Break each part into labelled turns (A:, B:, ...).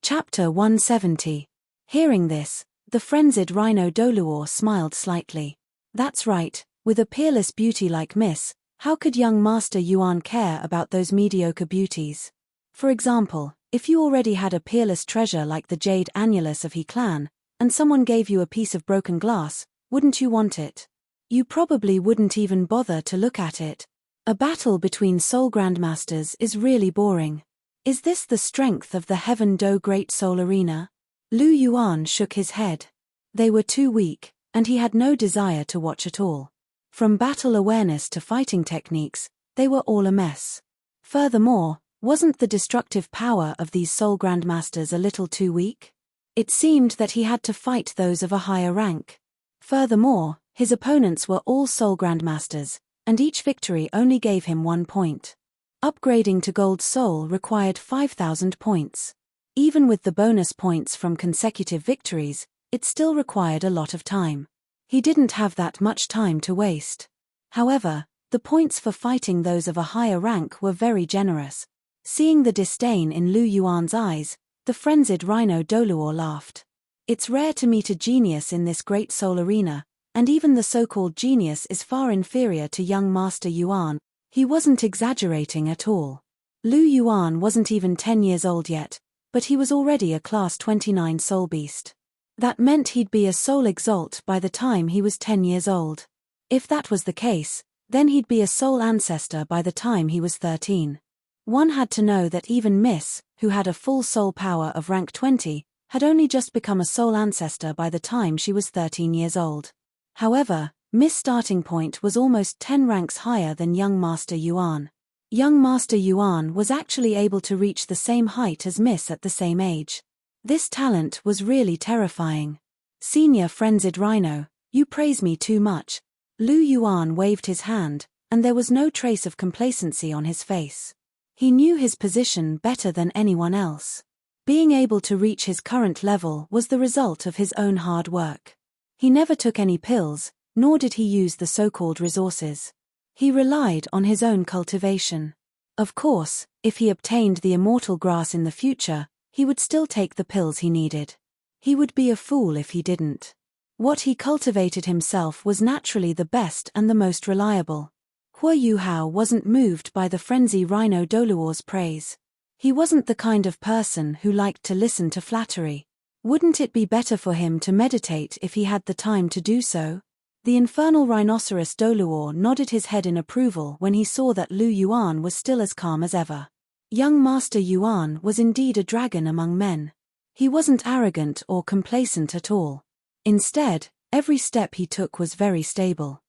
A: Chapter 170. Hearing this, the frenzied rhino Douluo smiled slightly. That's right, with a peerless beauty like Miss, how could young Master Yuan care about those mediocre beauties? For example, if you already had a peerless treasure like the jade annulus of He clan, and someone gave you a piece of broken glass, wouldn't you want it? You probably wouldn't even bother to look at it. A battle between soul grandmasters is really boring. Is this the strength of the Heaven Do Great Soul Arena? Lu Yuan shook his head. They were too weak, and he had no desire to watch at all. From battle awareness to fighting techniques, they were all a mess. Furthermore, wasn't the destructive power of these soul grandmasters a little too weak? It seemed that he had to fight those of a higher rank. Furthermore, his opponents were all soul grandmasters, and each victory only gave him 1 point. Upgrading to Gold Soul required 5,000 points. Even with the bonus points from consecutive victories, it still required a lot of time. He didn't have that much time to waste. However, the points for fighting those of a higher rank were very generous. Seeing the disdain in Lu Yuan's eyes, the frenzied rhino Douluo laughed. It's rare to meet a genius in this great soul arena, and even the so-called genius is far inferior to young Master Yuan. He wasn't exaggerating at all. Lu Yuan wasn't even 10 years old yet, but he was already a Class 29 soul beast. That meant he'd be a soul exalt by the time he was 10 years old. If that was the case, then he'd be a soul ancestor by the time he was 13. One had to know that even Miss, who had a full soul power of rank 20, had only just become a soul ancestor by the time she was 13 years old. However, Miss' starting point was almost 10 ranks higher than young Master Yuan. Young Master Yuan was actually able to reach the same height as Miss at the same age. This talent was really terrifying. Senior frenzied rhino, you praise me too much. Lu Yuan waved his hand, and there was no trace of complacency on his face. He knew his position better than anyone else. Being able to reach his current level was the result of his own hard work. He never took any pills, nor did he use the so-called resources. He relied on his own cultivation. Of course, if he obtained the immortal grass in the future, he would still take the pills he needed. He would be a fool if he didn't. What he cultivated himself was naturally the best and the most reliable. Hua Yuhao wasn't moved by the frenzy rhino Douluo's praise. He wasn't the kind of person who liked to listen to flattery. Wouldn't it be better for him to meditate if he had the time to do so? The infernal rhinoceros Douluo nodded his head in approval when he saw that Lu Yuan was still as calm as ever. Young Master Yuan was indeed a dragon among men. He wasn't arrogant or complacent at all. Instead, every step he took was very stable.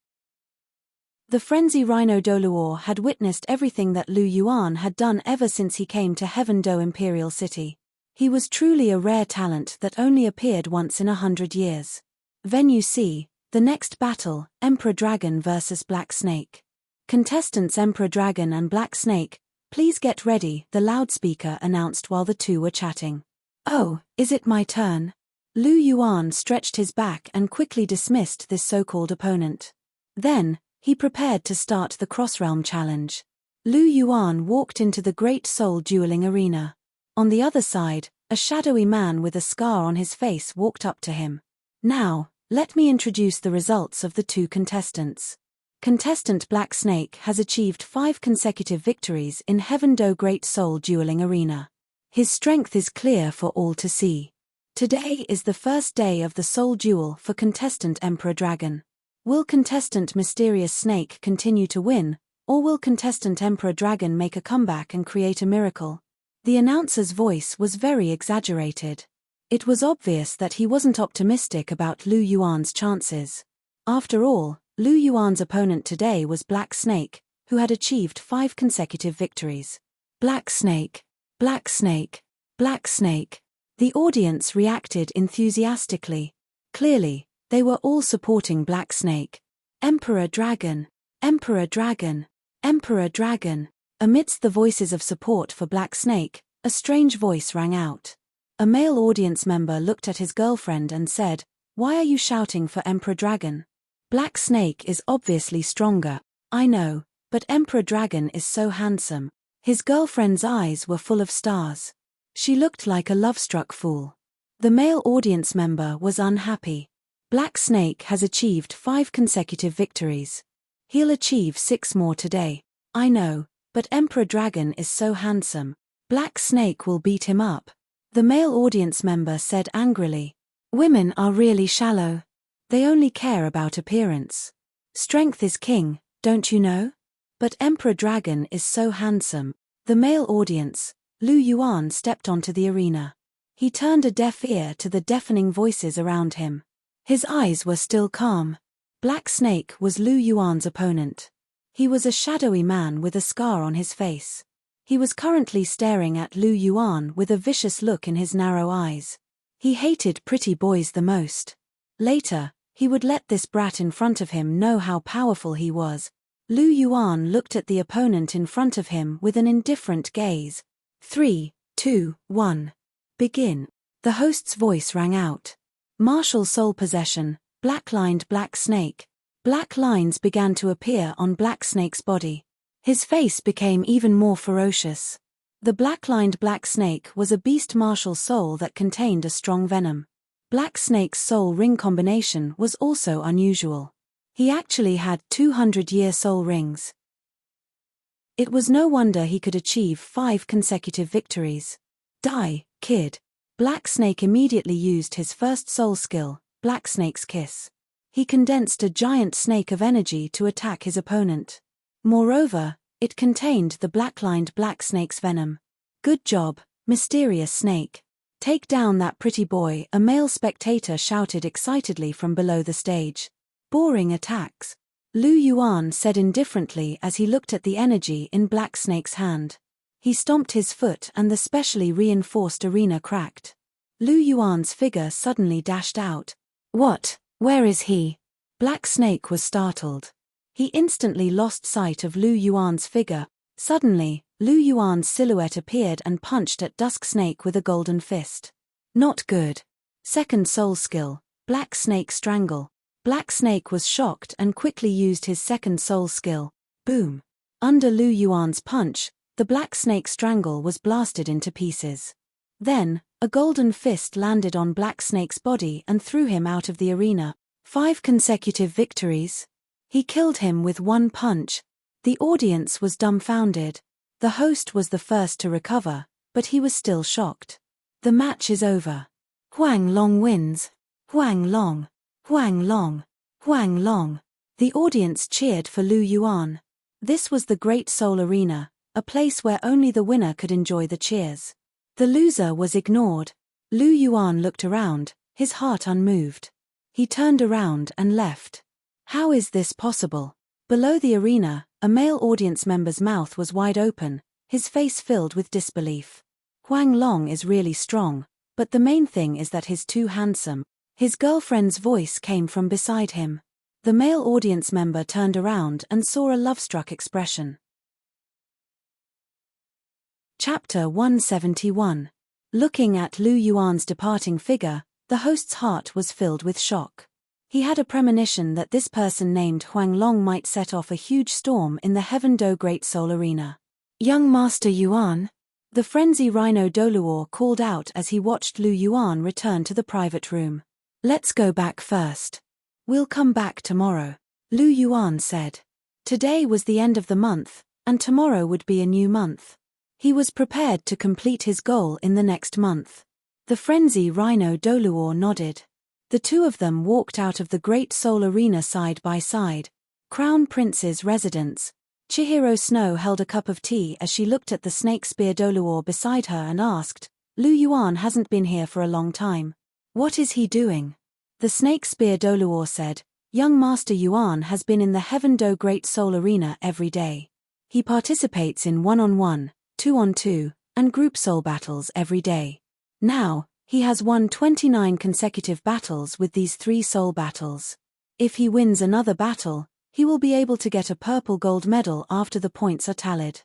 A: The frenzy rhino Douluo had witnessed everything that Lu Yuan had done ever since he came to Heaven Do Imperial City. He was truly a rare talent that only appeared once in 100 years. Venue C, the next battle, Emperor Dragon vs. Black Snake. Contestants Emperor Dragon and Black Snake, please get ready, the loudspeaker announced while the two were chatting. Oh, is it my turn? Lu Yuan stretched his back and quickly dismissed this so-called opponent. Then, he prepared to start the Cross-Realm Challenge. Lu Yuan walked into the Great Soul Dueling Arena. On the other side, a shadowy man with a scar on his face walked up to him. Now, let me introduce the results of the two contestants. Contestant Black Snake has achieved 5 consecutive victories in Heaven Do Great Soul Dueling Arena. His strength is clear for all to see. Today is the first day of the Soul Duel for contestant Emperor Dragon. Will contestant Mysterious Snake continue to win, or will contestant Emperor Dragon make a comeback and create a miracle? The announcer's voice was very exaggerated. It was obvious that he wasn't optimistic about Lu Yuan's chances. After all, Lu Yuan's opponent today was Black Snake, who had achieved 5 consecutive victories. Black Snake, Black Snake, Black Snake. The audience reacted enthusiastically. Clearly, they were all supporting Black Snake. Emperor Dragon, Emperor Dragon, Emperor Dragon. Amidst the voices of support for Black Snake, a strange voice rang out. A male audience member looked at his girlfriend and said, "Why are you shouting for Emperor Dragon? Black Snake is obviously stronger." "I know, but Emperor Dragon is so handsome." His girlfriend's eyes were full of stars. She looked like a love-struck fool. The male audience member was unhappy. Black Snake has achieved 5 consecutive victories. He'll achieve 6 more today. I know, but Emperor Dragon is so handsome. Black Snake will beat him up. The male audience member said angrily. Women are really shallow. They only care about appearance. Strength is king, don't you know? But Emperor Dragon is so handsome. The male audience, Lu Yuan, stepped onto the arena. He turned a deaf ear to the deafening voices around him. His eyes were still calm. Black Snake was Lu Yuan's opponent. He was a shadowy man with a scar on his face. He was currently staring at Lu Yuan with a vicious look in his narrow eyes. He hated pretty boys the most. Later, he would let this brat in front of him know how powerful he was. Lu Yuan looked at the opponent in front of him with an indifferent gaze. 3, 2, 1. Begin. The host's voice rang out. Martial soul possession, black-lined Black Snake. Black lines began to appear on Black Snake's body. His face became even more ferocious. The black-lined Black Snake was a beast martial soul that contained a strong venom. Black Snake's soul ring combination was also unusual. He actually had 200-year soul rings. It was no wonder he could achieve 5 consecutive victories. Die, kid. Black Snake immediately used his first soul skill, Black Snake's Kiss. He condensed a giant snake of energy to attack his opponent. Moreover, it contained the black-lined Black Snake's venom. Good job, mysterious snake. Take down that pretty boy, a male spectator shouted excitedly from below the stage. Boring attacks. Lu Yuan said indifferently as he looked at the energy in Black Snake's hand. He stomped his foot and the specially reinforced arena cracked. Lu Yuan's figure suddenly dashed out. What? Where is he? Black Snake was startled. He instantly lost sight of Lu Yuan's figure. Suddenly, Lu Yuan's silhouette appeared and punched at Dusk Snake with a golden fist. Not good. Second soul skill, Black Snake Strangle. Black Snake was shocked and quickly used his second soul skill. Boom. Under Lu Yuan's punch, the Black Snake Strangle was blasted into pieces. Then, a golden fist landed on Black Snake's body and threw him out of the arena. 5 consecutive victories. He killed him with one punch. The audience was dumbfounded. The host was the first to recover, but he was still shocked. The match is over. Huang Long wins. Huang Long. Huang Long. Huang Long. The audience cheered for Lu Yuan. This was the Great Soul Arena, a place where only the winner could enjoy the cheers. The loser was ignored. Lu Yuan looked around, his heart unmoved. He turned around and left. How is this possible? Below the arena, a male audience member's mouth was wide open, his face filled with disbelief. Huang Long is really strong, but the main thing is that he's too handsome. His girlfriend's voice came from beside him. The male audience member turned around and saw a love-struck expression. Chapter 171. Looking at Lu Yuan's departing figure, the host's heart was filled with shock. He had a premonition that this person named Huang Long might set off a huge storm in the Heaven Do Great Soul Arena. Young Master Yuan? The frenzy Rhino Douluo called out as he watched Lu Yuan return to the private room. Let's go back first. We'll come back tomorrow, Lu Yuan said. Today was the end of the month, and tomorrow would be a new month. He was prepared to complete his goal in the next month. The frenzy Rhino Douluo nodded. The two of them walked out of the Great Soul Arena side by side. Crown Prince's residence. Chihiro Snow held a cup of tea as she looked at the snake spear Douluo beside her and asked, Lu Yuan hasn't been here for a long time. What is he doing? The snake spear Douluo said, Young Master Yuan has been in the Heaven Do Great Soul Arena every day. He participates in 1-on-1, 2-on-2, and group soul battles every day. Now, he has won 29 consecutive battles with these 3 soul battles. If he wins another battle, he will be able to get a purple gold medal after the points are tallied.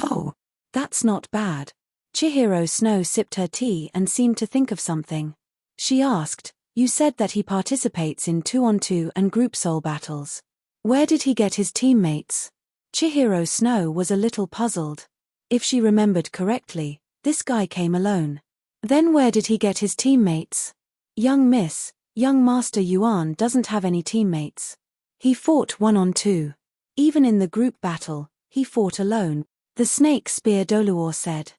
A: Oh, that's not bad. Chihiro Snow sipped her tea and seemed to think of something. She asked, You said that he participates in 2-on-2 and group soul battles. Where did he get his teammates? Chihiro Snow was a little puzzled. If she remembered correctly, this guy came alone. Then where did he get his teammates? Young Master Yuan doesn't have any teammates. He fought 1-on-2. Even in the group battle, he fought alone, the snake spear Douluo said.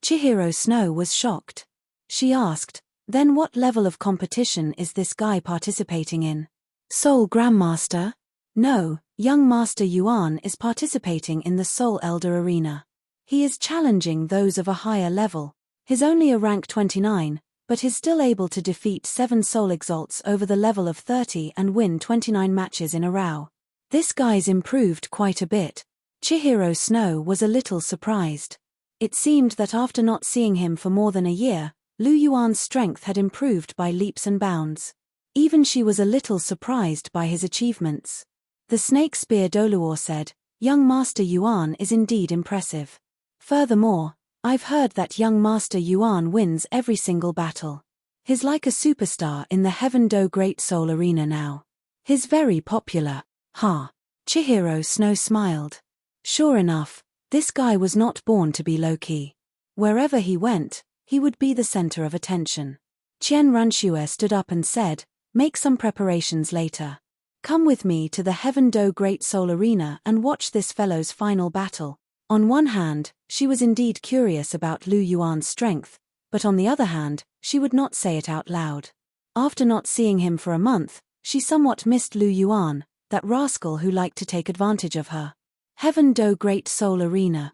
A: Chihiro Snow was shocked. She asked, then what level of competition is this guy participating in? Soul Grandmaster? No, young Master Yuan is participating in the Soul Elder Arena. He is challenging those of a higher level. He's only a rank 29, but he's still able to defeat 7 Soul Exalts over the level of 30 and win 29 matches in a row. This guy's improved quite a bit. Chihiro Snow was a little surprised. It seemed that after not seeing him for more than a year, Lu Yuan's strength had improved by leaps and bounds. Even she was a little surprised by his achievements. The snake spear Douluo said, young Master Yuan is indeed impressive. Furthermore, I've heard that young Master Yuan wins every single battle. He's like a superstar in the Heaven Do Great Soul Arena now. He's very popular. Ha! Chihiro Snow smiled. Sure enough, this guy was not born to be low-key. Wherever he went, he would be the center of attention. Qian Ranxue stood up and said, make some preparations later. Come with me to the Heaven Do Great Soul Arena and watch this fellow's final battle. On one hand, she was indeed curious about Lu Yuan's strength, but on the other hand, she would not say it out loud. After not seeing him for a month, she somewhat missed Lu Yuan, that rascal who liked to take advantage of her. Heaven Do Great Soul Arena.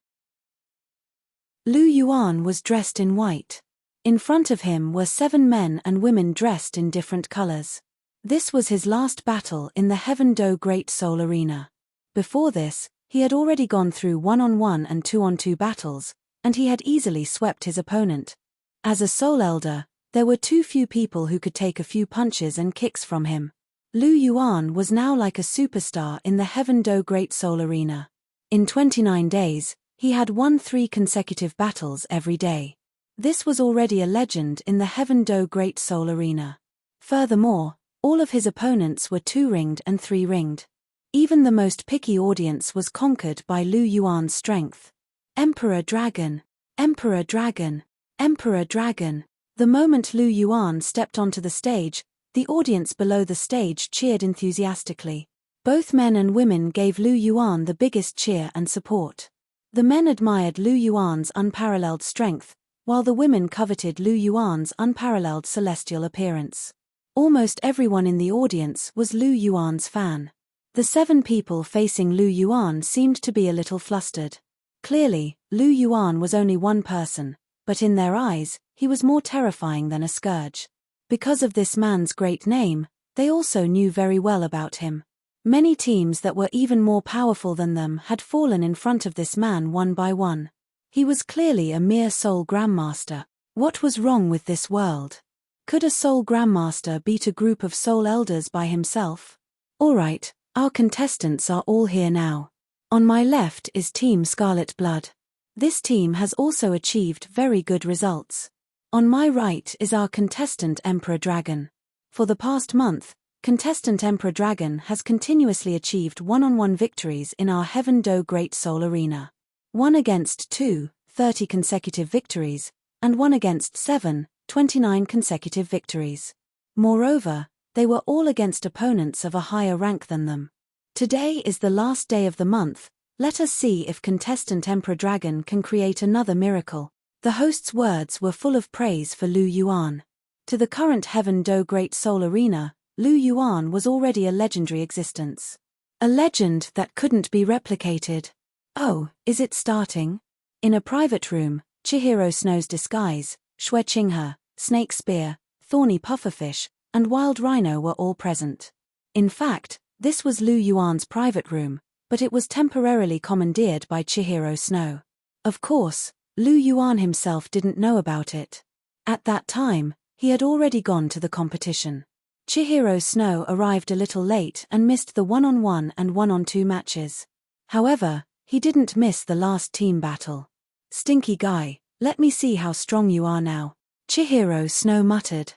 A: Lu Yuan was dressed in white. In front of him were 7 men and women dressed in different colors. This was his last battle in the Heaven Do Great Soul Arena. Before this, he had already gone through 1-on-1 and 2-on-2 battles, and he had easily swept his opponent. As a Soul Elder, there were too few people who could take a few punches and kicks from him. Lu Yuan was now like a superstar in the Heaven Do Great Soul Arena. In 29 days, he had won 3 consecutive battles every day. This was already a legend in the Heaven Do Great Soul Arena. Furthermore, all of his opponents were 2-ringed and 3-ringed. Even the most picky audience was conquered by Lu Yuan's strength. Emperor Dragon! Emperor Dragon! Emperor Dragon! The moment Lu Yuan stepped onto the stage, the audience below the stage cheered enthusiastically. Both men and women gave Lu Yuan the biggest cheer and support. The men admired Lu Yuan's unparalleled strength, while the women coveted Lu Yuan's unparalleled celestial appearance. Almost everyone in the audience was Lu Yuan's fan. The 7 people facing Lu Yuan seemed to be a little flustered. Clearly, Lu Yuan was only one person, but in their eyes, he was more terrifying than a scourge. Because of this man's great name, they also knew very well about him. Many teams that were even more powerful than them had fallen in front of this man one by one. He was clearly a mere Soul Grandmaster. What was wrong with this world? Could a Soul Grandmaster beat a group of Soul Elders by himself? Alright, our contestants are all here now. On my left is Team Scarlet Blood. This team has also achieved very good results. On my right is our contestant Emperor Dragon. For the past month, contestant Emperor Dragon has continuously achieved 1-on-1 victories in our Heaven Do Great Soul Arena. 1 against 2, 30 consecutive victories, and 1 against 7, 29 consecutive victories. Moreover, they were all against opponents of a higher rank than them. Today is the last day of the month. Let us see if contestant Emperor Dragon can create another miracle. The host's words were full of praise for Lu Yuan. To the current Heaven Do Great Soul Arena, Lu Yuan was already a legendary existence. A legend that couldn't be replicated. Oh, is it starting? In a private room, Chihiro Snow's disguise, Xue Qinghe, Snake Spear, Thorny Pufferfish, and Wild Rhino were all present. In fact, this was Lu Yuan's private room, but it was temporarily commandeered by Chihiro Snow. Of course, Lu Yuan himself didn't know about it. At that time, he had already gone to the competition. Chihiro Snow arrived a little late and missed the 1-on-1 and 1-on-2 matches. However, he didn't miss the last team battle. Stinky guy, let me see how strong you are now, Chihiro Snow muttered.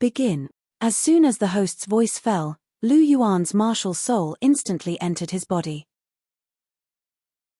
A: Begin. As soon as the host's voice fell, Lu Yuan's martial soul instantly entered his body.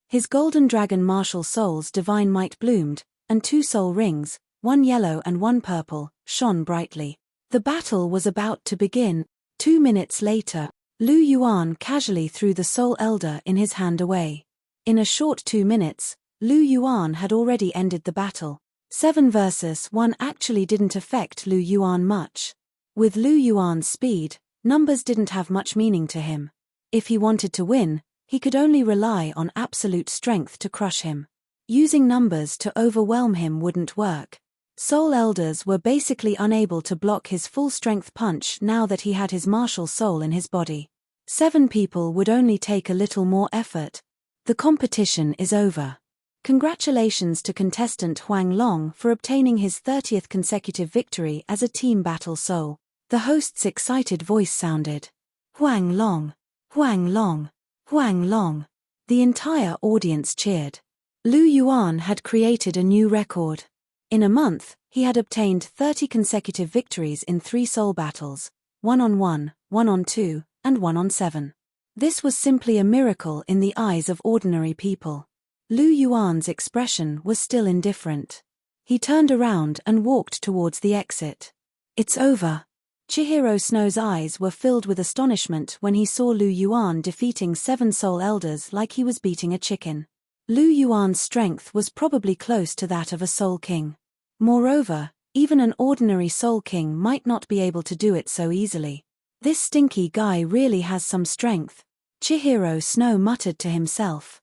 A: His golden dragon martial soul's divine might bloomed, and 2 soul rings, one yellow and one purple, shone brightly. The battle was about to begin. 2 minutes later, Lu Yuan casually threw the Soul Elder in his hand away. In a short 2 minutes, Lu Yuan had already ended the battle. 7 versus 1 actually didn't affect Lu Yuan much. With Lu Yuan's speed, numbers didn't have much meaning to him. If he wanted to win, he could only rely on absolute strength to crush him. Using numbers to overwhelm him wouldn't work. Soul Elders were basically unable to block his full-strength punch now that he had his martial soul in his body. 7 people would only take a little more effort. The competition is over. Congratulations to contestant Huang Long for obtaining his 30th consecutive victory as a team battle soul. The host's excited voice sounded. Huang Long! Huang Long! Huang Long! The entire audience cheered. Lu Yuan had created a new record. In a month, he had obtained 30 consecutive victories in 3 soul battles, 1-on-1, 1-on-2, and 1-on-7. This was simply a miracle in the eyes of ordinary people. Lu Yuan's expression was still indifferent. He turned around and walked towards the exit. It's over. Chihiro Snow's eyes were filled with astonishment when he saw Lu Yuan defeating 7 Soul Elders like he was beating a chicken. Lu Yuan's strength was probably close to that of a Soul King. Moreover, even an ordinary Soul King might not be able to do it so easily. This stinky guy really has some strength, Chihiro Snow muttered to himself.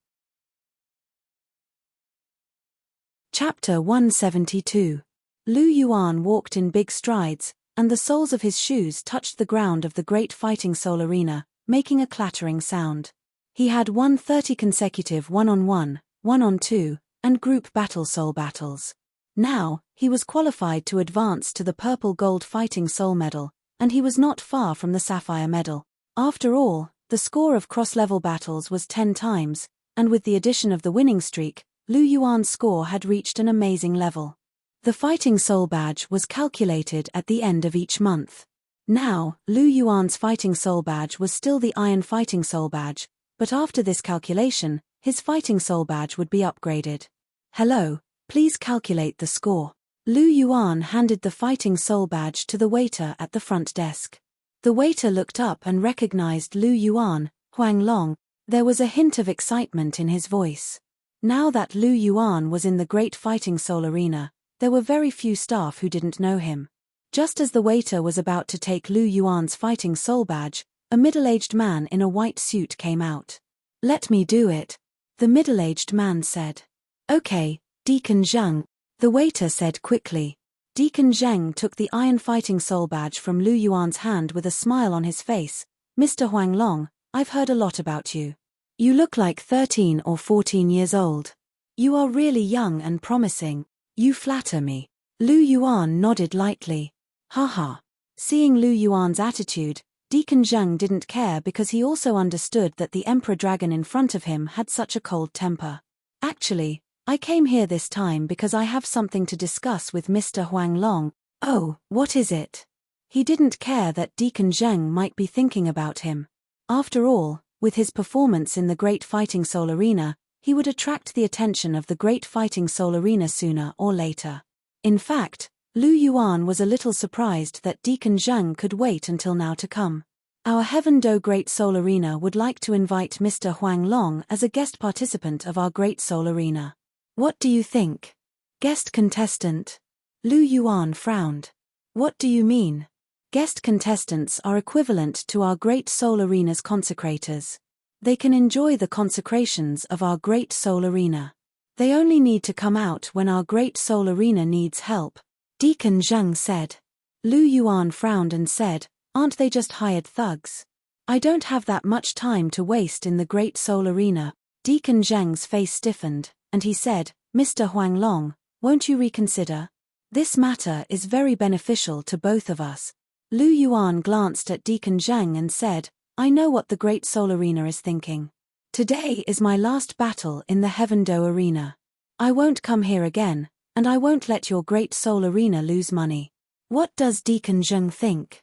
A: Chapter 172. Lu Yuan walked in big strides, and the soles of his shoes touched the ground of the great fighting soul arena, making a clattering sound. He had won 30 consecutive 1-on-1, 1-on-2, and group battle soul battles. Now, he was qualified to advance to the purple gold fighting soul medal, and he was not far from the sapphire medal. After all, the score of cross-level battles was 10 times, and with the addition of the winning streak, Lu Yuan's score had reached an amazing level. The fighting soul badge was calculated at the end of each month. Now, Lu Yuan's fighting soul badge was still the iron fighting soul badge, but after this calculation, his fighting soul badge would be upgraded. Hello, please calculate the score. Lu Yuan handed the fighting soul badge to the waiter at the front desk. The waiter looked up and recognized Lu Yuan, Huang Long. There was a hint of excitement in his voice. Now that Lu Yuan was in the great fighting soul arena, there were very few staff who didn't know him. Just as the waiter was about to take Lu Yuan's fighting soul badge, a middle-aged man in a white suit came out. Let me do it, the middle-aged man said. Okay, Deacon Zheng, the waiter said quickly. Deacon Zheng took the iron fighting soul badge from Lu Yuan's hand with a smile on his face. Mr. Huang Long, I've heard a lot about you. You look like 13 or 14 years old. You are really young and promising. You flatter me. Lu Yuan nodded lightly. Haha. Seeing Lu Yuan's attitude, Deacon Zheng didn't care because he also understood that the Emperor Dragon in front of him had such a cold temper. Actually, I came here this time because I have something to discuss with Mr. Huang Long. Oh, what is it? He didn't care that Deacon Zheng might be thinking about him. After all, with his performance in the Great Fighting Soul Arena, he would attract the attention of the Great Fighting Soul Arena sooner or later. In fact, Lu Yuan was a little surprised that Deacon Zheng could wait until now to come. Our Heaven Do Great Soul Arena would like to invite Mr. Huang Long as a guest participant of our Great Soul Arena. What do you think? Guest contestant? Lu Yuan frowned. What do you mean? Guest contestants are equivalent to our Great Soul Arena's consecrators. They can enjoy the consecrations of our Great Soul Arena. They only need to come out when our Great Soul Arena needs help, Deacon Zheng said. Lu Yuan frowned and said, aren't they just hired thugs? I don't have that much time to waste in the Great Soul Arena. Deacon Zheng's face stiffened, and he said, Mr. Huang Long, won't you reconsider? This matter is very beneficial to both of us. Lu Yuan glanced at Deacon Zheng and said, I know what the Great Soul Arena is thinking. Today is my last battle in the Heaven Do Arena. I won't come here again, and I won't let your Great Soul Arena lose money. What does Deacon Zheng think?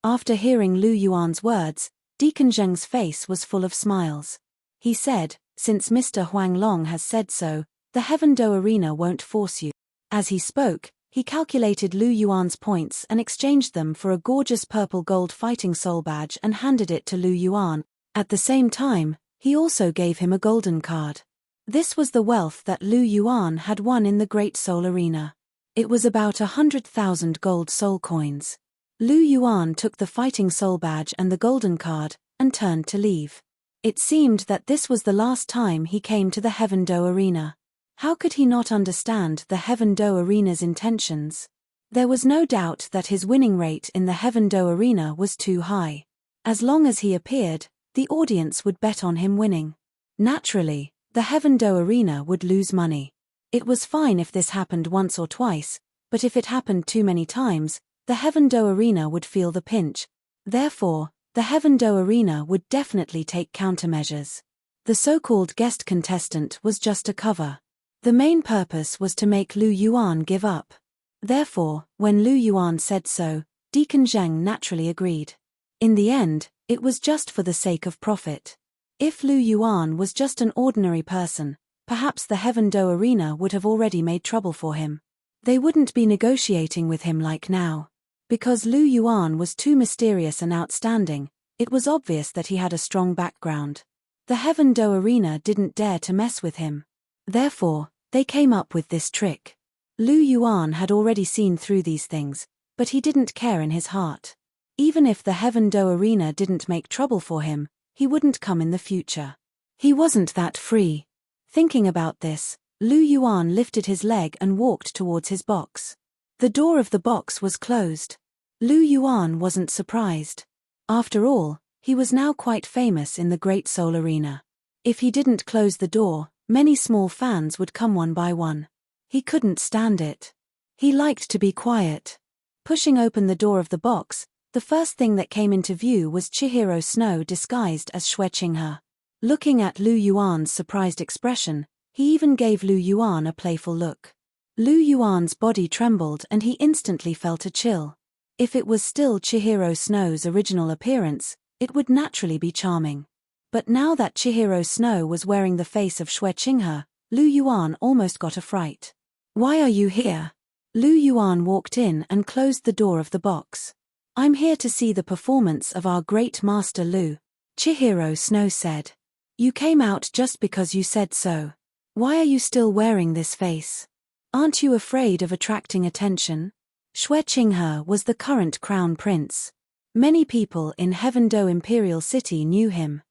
A: After hearing Lu Yuan's words, Deacon Zheng's face was full of smiles. He said, since Mr. Huang Long has said so, the Heaven Do Arena won't force you. As he spoke, he calculated Lu Yuan's points and exchanged them for a gorgeous purple-gold fighting soul badge and handed it to Lu Yuan. At the same time, he also gave him a golden card. This was the wealth that Lu Yuan had won in the Great Soul Arena. It was about 100,000 gold soul coins. Lu Yuan took the fighting soul badge and the golden card, and turned to leave. It seemed that this was the last time he came to the Heaven Do Arena. How could he not understand the Heaven Do Arena's intentions? There was no doubt that his winning rate in the Heaven Do Arena was too high. As long as he appeared, the audience would bet on him winning. Naturally, the Heaven Do Arena would lose money. It was fine if this happened once or twice, but if it happened too many times, the Heaven Do Arena would feel the pinch. Therefore, the Heaven Do Arena would definitely take countermeasures. The so-called guest contestant was just a cover. The main purpose was to make Lu Yuan give up. Therefore, when Lu Yuan said so, Deacon Zheng naturally agreed. In the end, it was just for the sake of profit. If Lu Yuan was just an ordinary person, perhaps the Heaven Do Arena would have already made trouble for him. They wouldn't be negotiating with him like now. Because Lu Yuan was too mysterious and outstanding, it was obvious that he had a strong background. The Heaven Do Arena didn't dare to mess with him. Therefore, they came up with this trick. Lu Yuan had already seen through these things, but he didn't care in his heart. Even if the Heaven Do Arena didn't make trouble for him, he wouldn't come in the future. He wasn't that free. Thinking about this, Lu Yuan lifted his leg and walked towards his box. The door of the box was closed. Lu Yuan wasn't surprised. After all, he was now quite famous in the Great Soul Arena. If he didn't close the door, many small fans would come one by one. He couldn't stand it. He liked to be quiet. Pushing open the door of the box, the first thing that came into view was Chihiro Snow disguised as Xue Qinghe. Looking at Lu Yuan's surprised expression, he even gave Lu Yuan a playful look. Lu Yuan's body trembled and he instantly felt a chill. If it was still Chihiro Snow's original appearance, it would naturally be charming. But now that Chihiro Snow was wearing the face of Xue Qinghe, Lu Yuan almost got a fright. "Why are you here?" Lu Yuan walked in and closed the door of the box. "I'm here to see the performance of our great master Lu," Chihiro Snow said. "You came out just because you said so. Why are you still wearing this face? Aren't you afraid of attracting attention?" Xue Qinghe was the current crown prince. Many people in Heaven Do Imperial City knew him.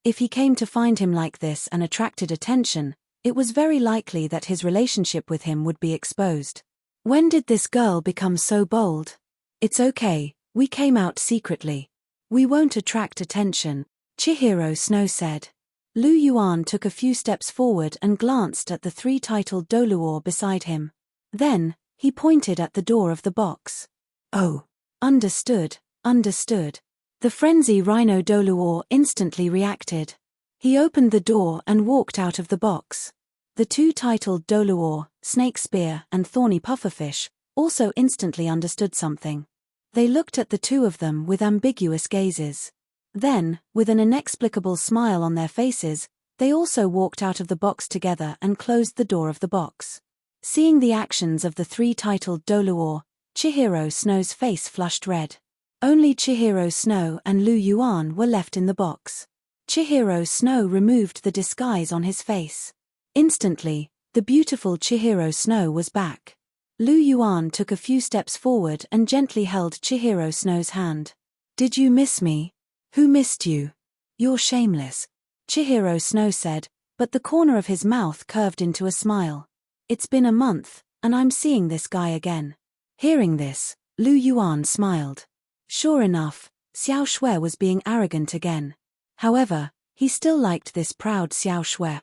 A: If he came to find him like this and attracted attention, it was very likely that his relationship with him would be exposed. When did this girl become so bold? "It's okay, we came out secretly. We won't attract attention," Chihiro Snow said. Lu Yuan took a few steps forward and glanced at the three-titled Douluo beside him. Then, he pointed at the door of the box. "Oh, understood, understood." The frenzy Rhino Douluo instantly reacted. He opened the door and walked out of the box. The two titled Douluo, Snake Spear and Thorny Pufferfish, also instantly understood something. They looked at the two of them with ambiguous gazes. Then, with an inexplicable smile on their faces, they also walked out of the box together and closed the door of the box. Seeing the actions of the three titled Douluo, Chihiro Snow's face flushed red. Only Chihiro Snow and Lu Yuan were left in the box. Chihiro Snow removed the disguise on his face. Instantly, the beautiful Chihiro Snow was back. Lu Yuan took a few steps forward and gently held Chihiro Snow's hand. "Did you miss me?" "Who missed you? You're shameless," Chihiro Snow said, but the corner of his mouth curved into a smile. "It's been a month, and I'm seeing this guy again." Hearing this, Lu Yuan smiled. Sure enough, Xiao Xue was being arrogant again. However, he still liked this proud Xiao Xue.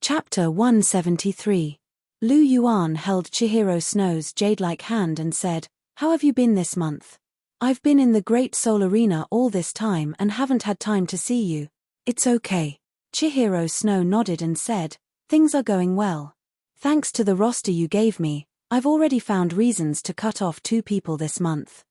A: Chapter 173. Lu Yuan held Chihiro Snow's jade-like hand and said, "How have you been this month? I've been in the Great Soul Arena all this time and haven't had time to see you." "It's okay." Chihiro Snow nodded and said, "Things are going well. Thanks to the roster you gave me, I've already found reasons to cut off 2 people this month.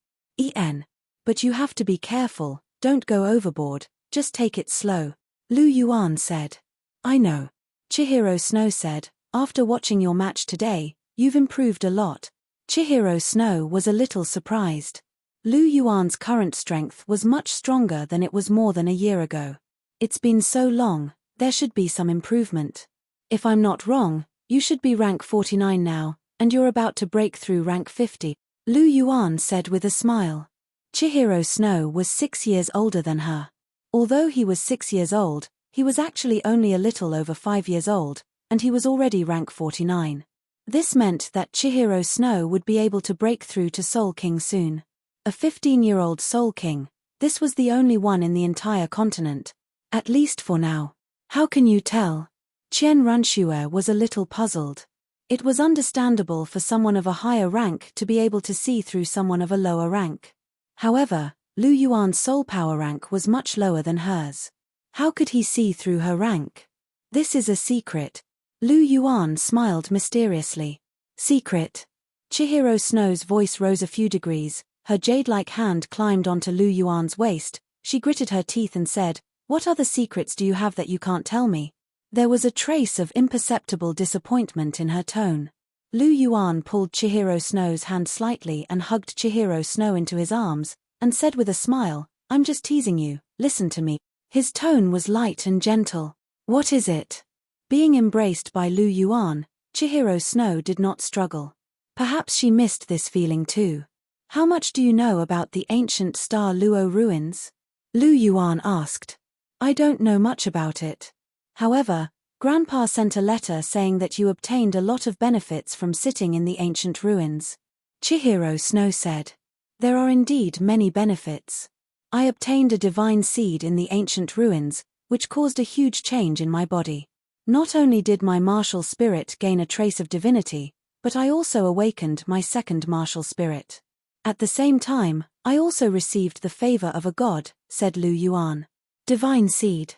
A: But you have to be careful, don't go overboard, just take it slow," Lu Yuan said. I know. Chihiro Snow said, after watching your match today, you've improved a lot. Chihiro Snow was a little surprised. Lu Yuan's current strength was much stronger than it was more than a year ago. It's been so long, there should be some improvement. If I'm not wrong, you should be rank 49 now, and you're about to break through rank 50, Lu Yuan said with a smile. Chihiro Snow was 6 years older than her. Although he was 6 years old, he was actually only a little over 5 years old, and he was already rank 49. This meant that Chihiro Snow would be able to break through to Soul King soon. A 15-year-old Soul King, this was the only one in the entire continent. At least for now. How can you tell? Qian Runxue was a little puzzled. It was understandable for someone of a higher rank to be able to see through someone of a lower rank. However, Lu Yuan's soul power rank was much lower than hers. How could he see through her rank? This is a secret. Lu Yuan smiled mysteriously. Secret? Chihiro Snow's voice rose a few degrees, her jade-like hand climbed onto Lu Yuan's waist, she gritted her teeth and said, "What other secrets do you have that you can't tell me?" There was a trace of imperceptible disappointment in her tone. Lu Yuan pulled Chihiro Snow's hand slightly and hugged Chihiro Snow into his arms, and said with a smile, "I'm just teasing you, listen to me." His tone was light and gentle. What is it? Being embraced by Lu Yuan, Chihiro Snow did not struggle. Perhaps she missed this feeling too. How much do you know about the ancient Star Luo ruins? Lu Yuan asked. I don't know much about it. However, Grandpa sent a letter saying that you obtained a lot of benefits from sitting in the ancient ruins. Chihiro Snow said. There are indeed many benefits. I obtained a divine seed in the ancient ruins, which caused a huge change in my body. Not only did my martial spirit gain a trace of divinity, but I also awakened my second martial spirit. At the same time, I also received the favor of a god, said Lu Yuan. Divine seed.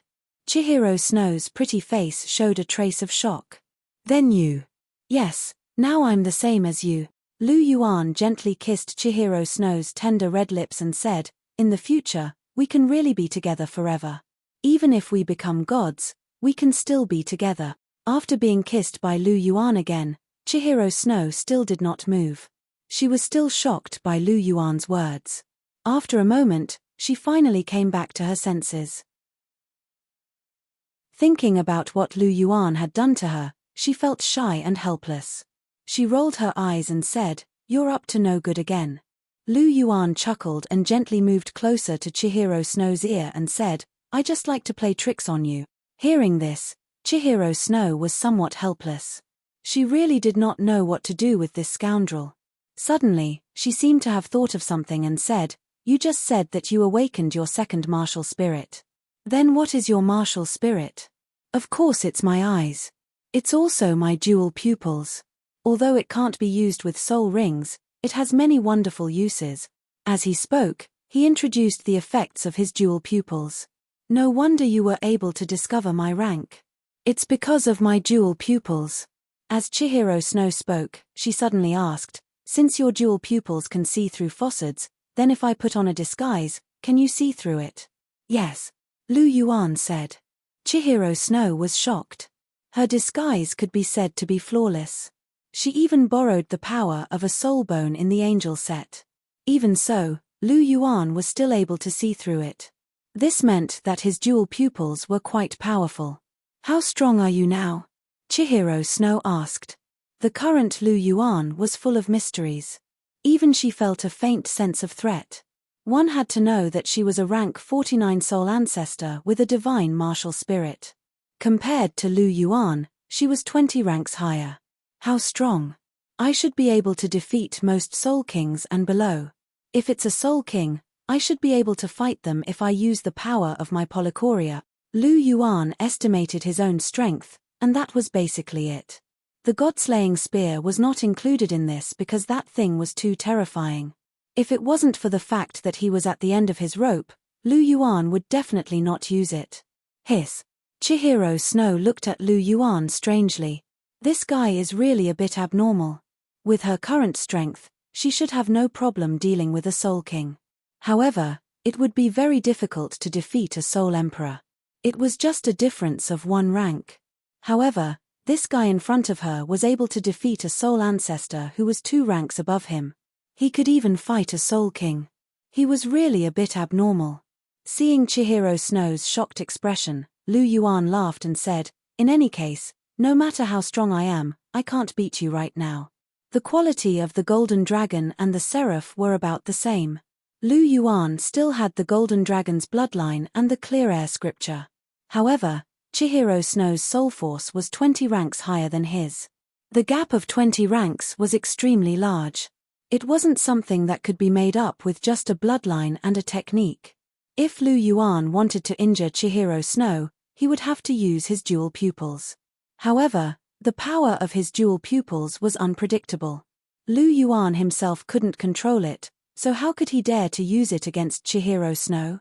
A: Chihiro Snow's pretty face showed a trace of shock. Then you. Yes, now I'm the same as you. Lu Yuan gently kissed Chihiro Snow's tender red lips and said, in the future, we can really be together forever. Even if we become gods, we can still be together. After being kissed by Lu Yuan again, Chihiro Snow still did not move. She was still shocked by Lu Yuan's words. After a moment, she finally came back to her senses. Thinking about what Lu Yuan had done to her, she felt shy and helpless. She rolled her eyes and said, "You're up to no good again." Lu Yuan chuckled and gently moved closer to Chihiro Snow's ear and said, "I just like to play tricks on you." Hearing this, Chihiro Snow was somewhat helpless. She really did not know what to do with this scoundrel. Suddenly, she seemed to have thought of something and said, "You just said that you awakened your second martial spirit. Then what is your martial spirit?" "Of course it's my eyes. It's also my jewel pupils. Although it can't be used with soul rings, it has many wonderful uses." As he spoke, he introduced the effects of his jewel pupils. "No wonder you were able to discover my rank. It's because of my jewel pupils." As Chihiro Snow spoke, she suddenly asked, "Since your jewel pupils can see through facades, then if I put on a disguise, can you see through it?" "Yes," Lu Yuan said. Chihiro Snow was shocked. Her disguise could be said to be flawless. She even borrowed the power of a soul bone in the angel set. Even so, Lu Yuan was still able to see through it. This meant that his jewel pupils were quite powerful. "How strong are you now?" Chihiro Snow asked. The current Lu Yuan was full of mysteries. Even she felt a faint sense of threat. One had to know that she was a rank 49 soul ancestor with a divine martial spirit. Compared to Lu Yuan, she was 20 ranks higher. How strong? I should be able to defeat most soul kings and below. If it's a soul king, I should be able to fight them if I use the power of my polychoria. Lu Yuan estimated his own strength, and that was basically it. The god-slaying spear was not included in this because that thing was too terrifying. If it wasn't for the fact that he was at the end of his rope, Lu Yuan would definitely not use it. Hiss. Chihiro Snow looked at Lu Yuan strangely. This guy is really a bit abnormal. With her current strength, she should have no problem dealing with a Soul King. However, it would be very difficult to defeat a Soul Emperor. It was just a difference of 1 rank. However, this guy in front of her was able to defeat a soul ancestor who was 2 ranks above him. He could even fight a soul king. He was really a bit abnormal. Seeing Chihiro Snow's shocked expression, Lu Yuan laughed and said, "In any case, no matter how strong I am, I can't beat you right now." The quality of the golden dragon and the seraph were about the same. Lu Yuan still had the golden dragon's bloodline and the clear air scripture. However, Chihiro Snow's soul force was 20 ranks higher than his. The gap of 20 ranks was extremely large. It wasn't something that could be made up with just a bloodline and a technique. If Lu Yuan wanted to injure Chihiro Snow, he would have to use his dual pupils. However, the power of his dual pupils was unpredictable. Lu Yuan himself couldn't control it, so how could he dare to use it against Chihiro Snow?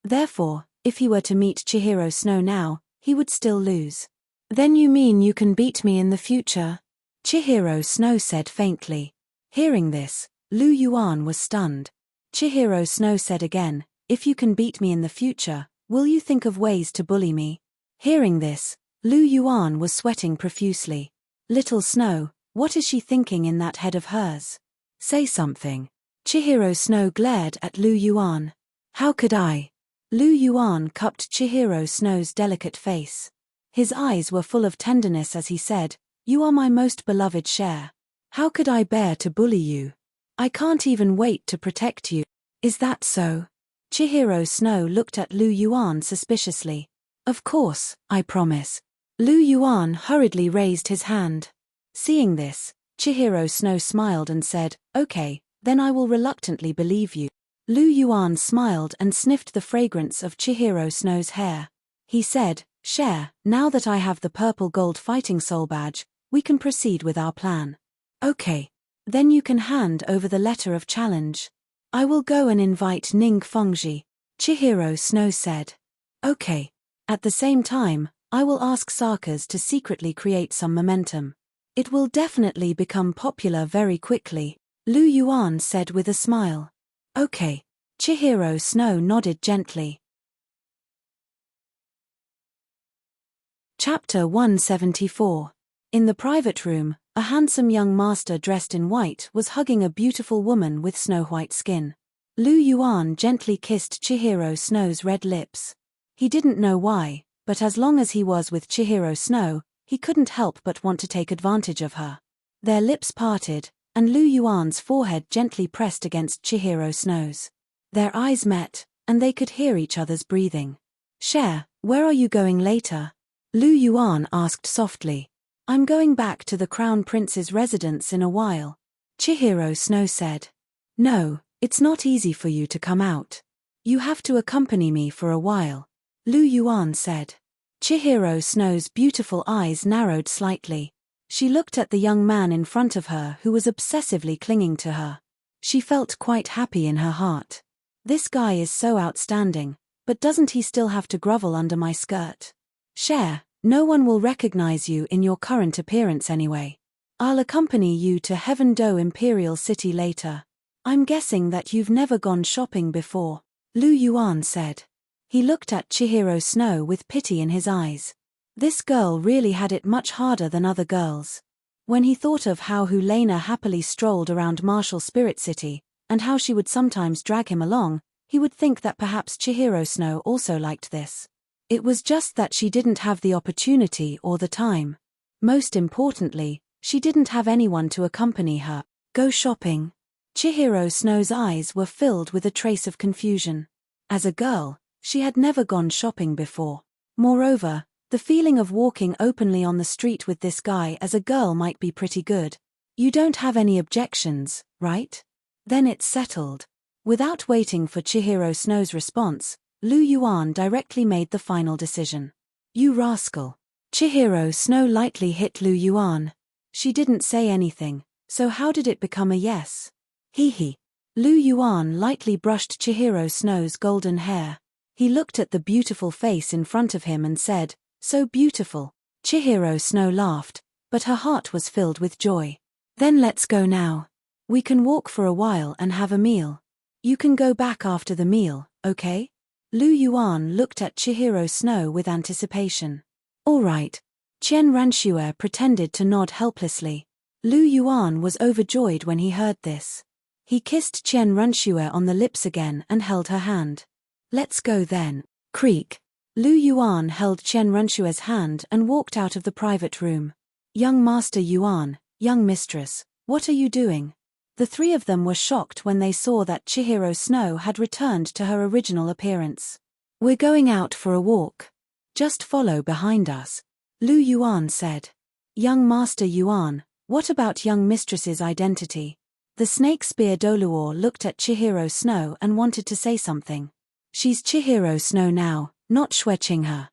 A: Therefore, if he were to meet Chihiro Snow now, he would still lose. "Then you mean you can beat me in the future?" Chihiro Snow said faintly. Hearing this, Lu Yuan was stunned. Chihiro Snow said again, "If you can beat me in the future, will you think of ways to bully me?" Hearing this, Lu Yuan was sweating profusely. Little Snow, what is she thinking in that head of hers? Say something. Chihiro Snow glared at Lu Yuan. "How could I?" Lu Yuan cupped Chihiro Snow's delicate face. His eyes were full of tenderness as he said, "You are my most beloved Cher. How could I bear to bully you? I can't even wait to protect you." "Is that so?" Chihiro Snow looked at Lu Yuan suspiciously. "Of course, I promise." Lu Yuan hurriedly raised his hand. Seeing this, Chihiro Snow smiled and said, "Okay, then I will reluctantly believe you." Lu Yuan smiled and sniffed the fragrance of Chihiro Snow's hair. He said, "Cher, now that I have the purple gold fighting soul badge, we can proceed with our plan." "Okay. Then you can hand over the letter of challenge." "I will go and invite Ning Fengji," Chihiro Snow said. "Okay. At the same time, I will ask Sarkaz to secretly create some momentum. It will definitely become popular very quickly," Lu Yuan said with a smile. "Okay." Chihiro Snow nodded gently. Chapter 174. In the private room, a handsome young master dressed in white was hugging a beautiful woman with snow-white skin. Lu Yuan gently kissed Chihiro Snow's red lips. He didn't know why, but as long as he was with Chihiro Snow, he couldn't help but want to take advantage of her. Their lips parted, and Lu Yuan's forehead gently pressed against Chihiro Snow's. Their eyes met, and they could hear each other's breathing. "Cher, where are you going later?" Lu Yuan asked softly. "I'm going back to the Crown Prince's residence in a while," Chihiro Snow said. "No, it's not easy for you to come out. You have to accompany me for a while," Lu Yuan said. Chihiro Snow's beautiful eyes narrowed slightly. She looked at the young man in front of her who was obsessively clinging to her. She felt quite happy in her heart. This guy is so outstanding, but doesn't he still have to grovel under my skirt? "Cher, no one will recognize you in your current appearance anyway. I'll accompany you to Heaven Do Imperial City later. I'm guessing that you've never gone shopping before," Lu Yuan said. He looked at Chihiro Snow with pity in his eyes. This girl really had it much harder than other girls. When he thought of how Hulena happily strolled around Martial Spirit City, and how she would sometimes drag him along, he would think that perhaps Chihiro Snow also liked this. It was just that she didn't have the opportunity or the time. Most importantly, she didn't have anyone to accompany her. Go shopping. Chihiro Snow's eyes were filled with a trace of confusion. As a girl, she had never gone shopping before. Moreover, the feeling of walking openly on the street with this guy as a girl might be pretty good. "You don't have any objections, right? Then it's settled." Without waiting for Chihiro Snow's response, Lu Yuan directly made the final decision. "You rascal." Chihiro Snow lightly hit Lu Yuan. She didn't say anything, so how did it become a yes? Hee. Lu Yuan lightly brushed Chihiro Snow's golden hair. He looked at the beautiful face in front of him and said, "So beautiful." Chihiro Snow laughed, but her heart was filled with joy. "Then let's go now. We can walk for a while and have a meal. You can go back after the meal, okay?" Lu Yuan looked at Chihiro Snow with anticipation. All right. Qian Ranxue pretended to nod helplessly. Lu Yuan was overjoyed when he heard this. He kissed Qian Ranxue on the lips again and held her hand. Let's go then. Creak. Lu Yuan held Qian Ranxue's hand and walked out of the private room. Young Master Yuan, young mistress, what are you doing? The three of them were shocked when they saw that Chihiro Snow had returned to her original appearance. We're going out for a walk. Just follow behind us, Lu Yuan said. Young Master Yuan, what about young mistress's identity? The snake spear Douluo looked at Chihiro Snow and wanted to say something. She's Chihiro Snow now, not Xueqinghe.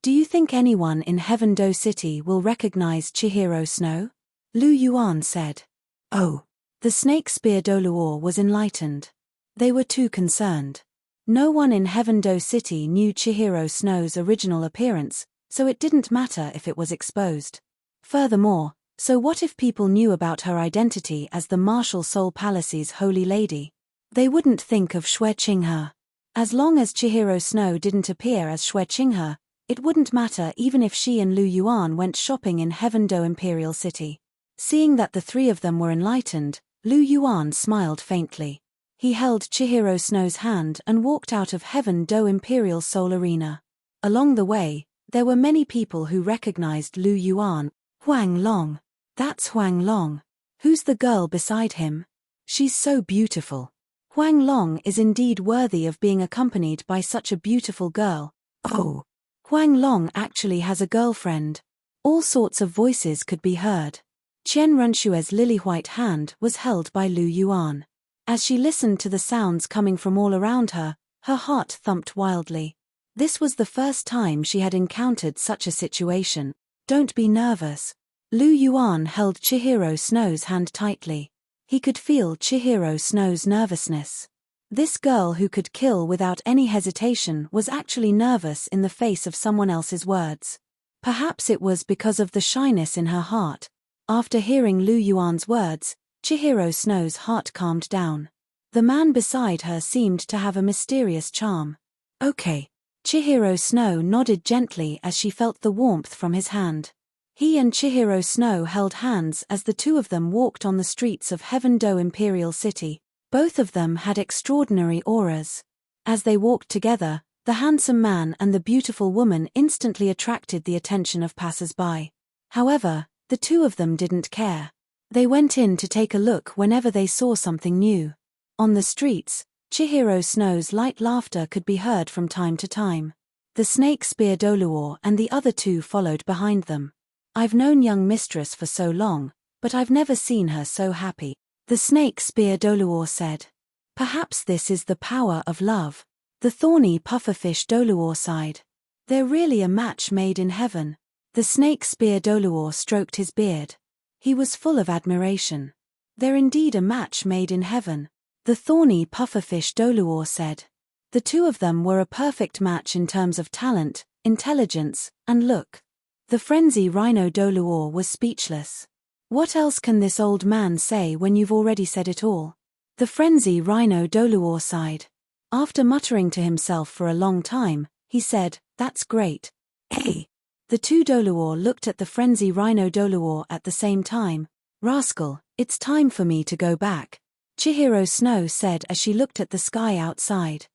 A: Do you think anyone in Heaven Do City will recognize Chihiro Snow? Lu Yuan said. Oh. The snake spear Douluo was enlightened. They were too concerned. No one in Heaven Do City knew Chihiro Snow's original appearance, so it didn't matter if it was exposed. Furthermore, so what if people knew about her identity as the Martial Soul Palace's Holy Lady? They wouldn't think of Xueqinghe. As long as Chihiro Snow didn't appear as Xueqinghe, it wouldn't matter even if she and Lu Yuan went shopping in Heaven Do Imperial City. Seeing that the three of them were enlightened, Lu Yuan smiled faintly. He held Chihiro Snow's hand and walked out of Heaven Do Imperial Soul Arena. Along the way, there were many people who recognized Lu Yuan. Huang Long. That's Huang Long. Who's the girl beside him? She's so beautiful. Huang Long is indeed worthy of being accompanied by such a beautiful girl. Oh. Huang Long actually has a girlfriend. All sorts of voices could be heard. Qian Ranxue's lily-white hand was held by Lu Yuan. As she listened to the sounds coming from all around her, her heart thumped wildly. This was the first time she had encountered such a situation. Don't be nervous. Lu Yuan held Chihiro Snow's hand tightly. He could feel Chihiro Snow's nervousness. This girl who could kill without any hesitation was actually nervous in the face of someone else's words. Perhaps it was because of the shyness in her heart. After hearing Lu Yuan's words, Chihiro Snow's heart calmed down. The man beside her seemed to have a mysterious charm. Okay. Chihiro Snow nodded gently as she felt the warmth from his hand. He and Chihiro Snow held hands as the two of them walked on the streets of Heaven Do Imperial City. Both of them had extraordinary auras. As they walked together, the handsome man and the beautiful woman instantly attracted the attention of passers-by. However, the two of them didn't care. They went in to take a look whenever they saw something new. On the streets, Chihiro Snow's light laughter could be heard from time to time. The snake spear Douluo and the other two followed behind them. I've known young mistress for so long, but I've never seen her so happy, the snake spear Douluo said. Perhaps this is the power of love. The thorny pufferfish Douluo sighed. They're really a match made in heaven. The snake spear Douluo stroked his beard. He was full of admiration. They're indeed a match made in heaven, the thorny pufferfish Douluo said. The two of them were a perfect match in terms of talent, intelligence, and look. The frenzy rhino Douluo was speechless. What else can this old man say when you've already said it all? The frenzy rhino Douluo sighed. After muttering to himself for a long time, he said, "That's great." Hey! The two Douluo looked at the frenzy rhino Douluo at the same time. Rascal, it's time for me to go back, Chihiro Snow said as she looked at the sky outside.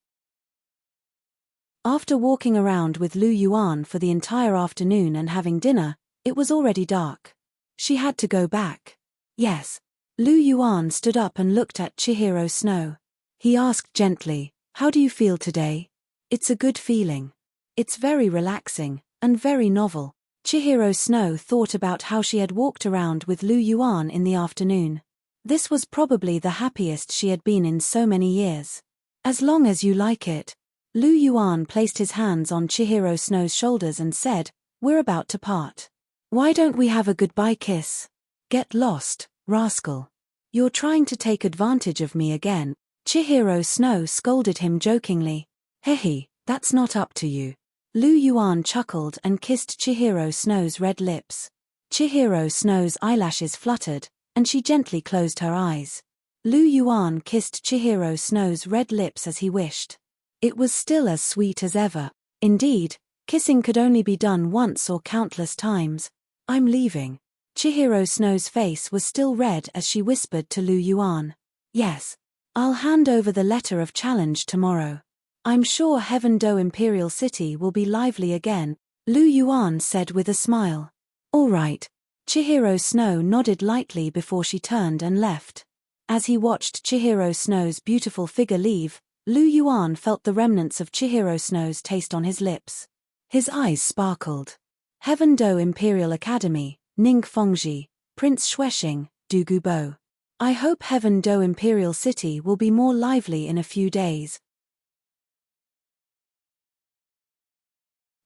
A: After walking around with Lu Yuan for the entire afternoon and having dinner, it was already dark. She had to go back. Yes. Lu Yuan stood up and looked at Chihiro Snow. He asked gently, "How do you feel today?" "It's a good feeling. It's very relaxing, and very novel." Chihiro Snow thought about how she had walked around with Lu Yuan in the afternoon. This was probably the happiest she had been in so many years. "As long as you like it." Lu Yuan placed his hands on Chihiro Snow's shoulders and said, "We're about to part. Why don't we have a goodbye kiss?" "Get lost, rascal. You're trying to take advantage of me again." Chihiro Snow scolded him jokingly. "Hehe, that's not up to you." Lu Yuan chuckled and kissed Chihiro Snow's red lips. Chihiro Snow's eyelashes fluttered, and she gently closed her eyes. Lu Yuan kissed Chihiro Snow's red lips as he wished. It was still as sweet as ever. Indeed, kissing could only be done once or countless times. I'm leaving. Chihiro Snow's face was still red as she whispered to Lu Yuan. Yes. I'll hand over the letter of challenge tomorrow. I'm sure Heaven Do Imperial City will be lively again, Lu Yuan said with a smile. All right. Chihiro Snow nodded lightly before she turned and left. As he watched Chihiro Snow's beautiful figure leave, Lu Yuan felt the remnants of Chihiro Snow's taste on his lips. His eyes sparkled. Heaven Do Imperial Academy, Ningfengji, Prince Shuexing, Dugubo. I hope Heaven Do Imperial City will be more lively in a few days.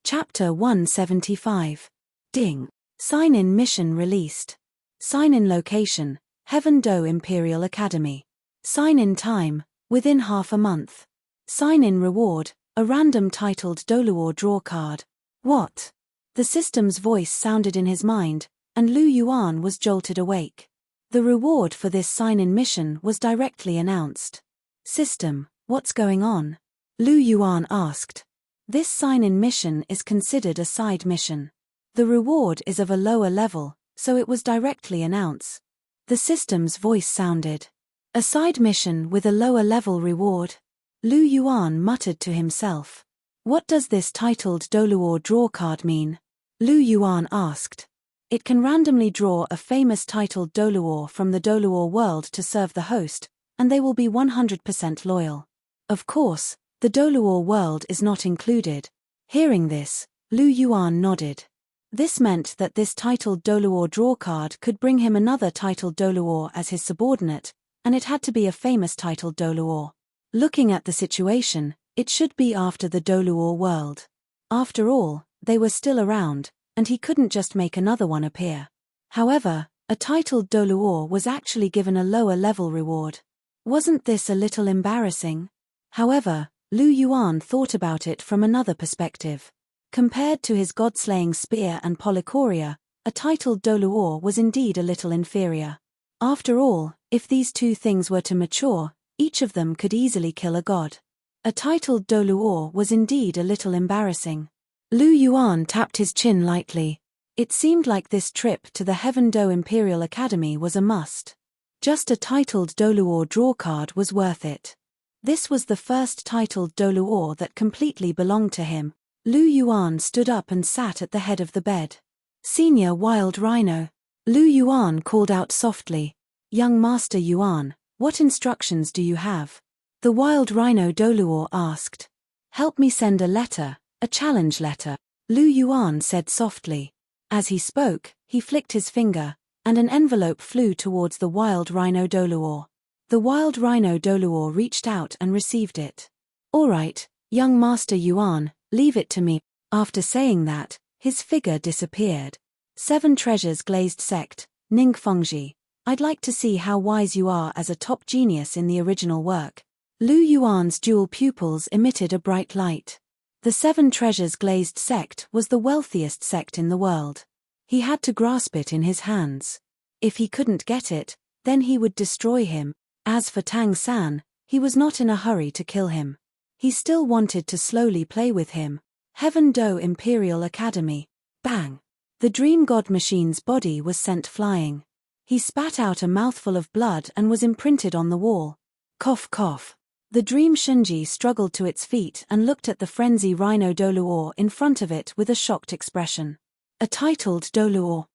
A: Chapter 175. Ding. Sign-in mission released. Sign-in location, Heaven Do Imperial Academy. Sign-in time, within half a month. Sign-in reward, a random titled Douluo draw card. What? The system's voice sounded in his mind, and Lu Yuan was jolted awake. The reward for this sign-in mission was directly announced. System, what's going on? Lu Yuan asked. This sign-in mission is considered a side mission. The reward is of a lower level, so it was directly announced. The system's voice sounded. A side mission with a lower level reward? Lu Yuan muttered to himself. What does this titled Douluo draw card mean? Lu Yuan asked. It can randomly draw a famous titled Douluo from the Douluo world to serve the host, and they will be 100% loyal. Of course, the Douluo world is not included. Hearing this, Lu Yuan nodded. This meant that this titled Douluo draw card could bring him another titled Douluo as his subordinate, and it had to be a famous titled Douluo. Looking at the situation, it should be after the Douluo world. After all, they were still around, and he couldn't just make another one appear. However, a titled Douluo was actually given a lower level reward. Wasn't this a little embarrassing? However, Lu Yuan thought about it from another perspective. Compared to his god-slaying spear and polychoria, a titled Douluo was indeed a little inferior. After all, if these two things were to mature, each of them could easily kill a god. A titled Douluo was indeed a little embarrassing. Lu Yuan tapped his chin lightly. It seemed like this trip to the Heaven Do Imperial Academy was a must. Just a titled Douluo draw card was worth it. This was the first titled Douluo that completely belonged to him. Lu Yuan stood up and sat at the head of the bed. Senior Wild Rhino. Lu Yuan called out softly. Young Master Yuan, what instructions do you have? The Wild Rhino Douluo asked. Help me send a letter, a challenge letter, Lu Yuan said softly. As he spoke, he flicked his finger, and an envelope flew towards the Wild Rhino Douluo. The Wild Rhino Douluo reached out and received it. All right, young Master Yuan, leave it to me. After saying that, his figure disappeared. 7 Treasures Glazed Sect, Ningfengji. I'd like to see how wise you are as a top genius in the original work. Lu Yuan's dual pupils emitted a bright light. The 7 Treasures Glazed Sect was the wealthiest sect in the world. He had to grasp it in his hands. If he couldn't get it, then he would destroy him. As for Tang San, he was not in a hurry to kill him. He still wanted to slowly play with him. Heaven Do Imperial Academy. Bang! The dream god machine's body was sent flying. He spat out a mouthful of blood and was imprinted on the wall. Cough cough. The dream Shunji struggled to its feet and looked at the frenzy Rhino Douluo in front of it with a shocked expression. A titled Douluo.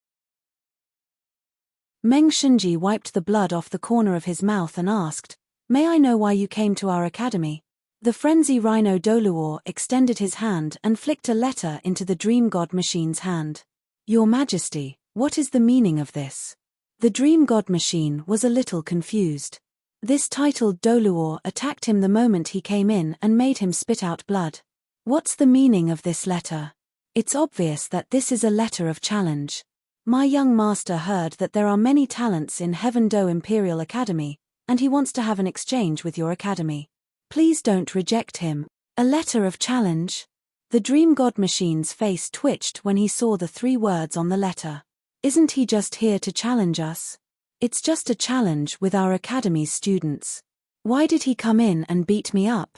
A: Meng Shunji wiped the blood off the corner of his mouth and asked, May I know why you came to our academy? The frenzy Rhino Douluo extended his hand and flicked a letter into the dream god machine's hand. Your Majesty, what is the meaning of this? The dream god machine was a little confused. This titled Douluo attacked him the moment he came in and made him spit out blood. What's the meaning of this letter? It's obvious that this is a letter of challenge. My young master heard that there are many talents in Heaven Do Imperial Academy, and he wants to have an exchange with your academy. Please don't reject him. A letter of challenge? The dream god machine's face twitched when he saw the 3 words on the letter. Isn't he just here to challenge us? It's just a challenge with our academy's students. Why did he come in and beat me up?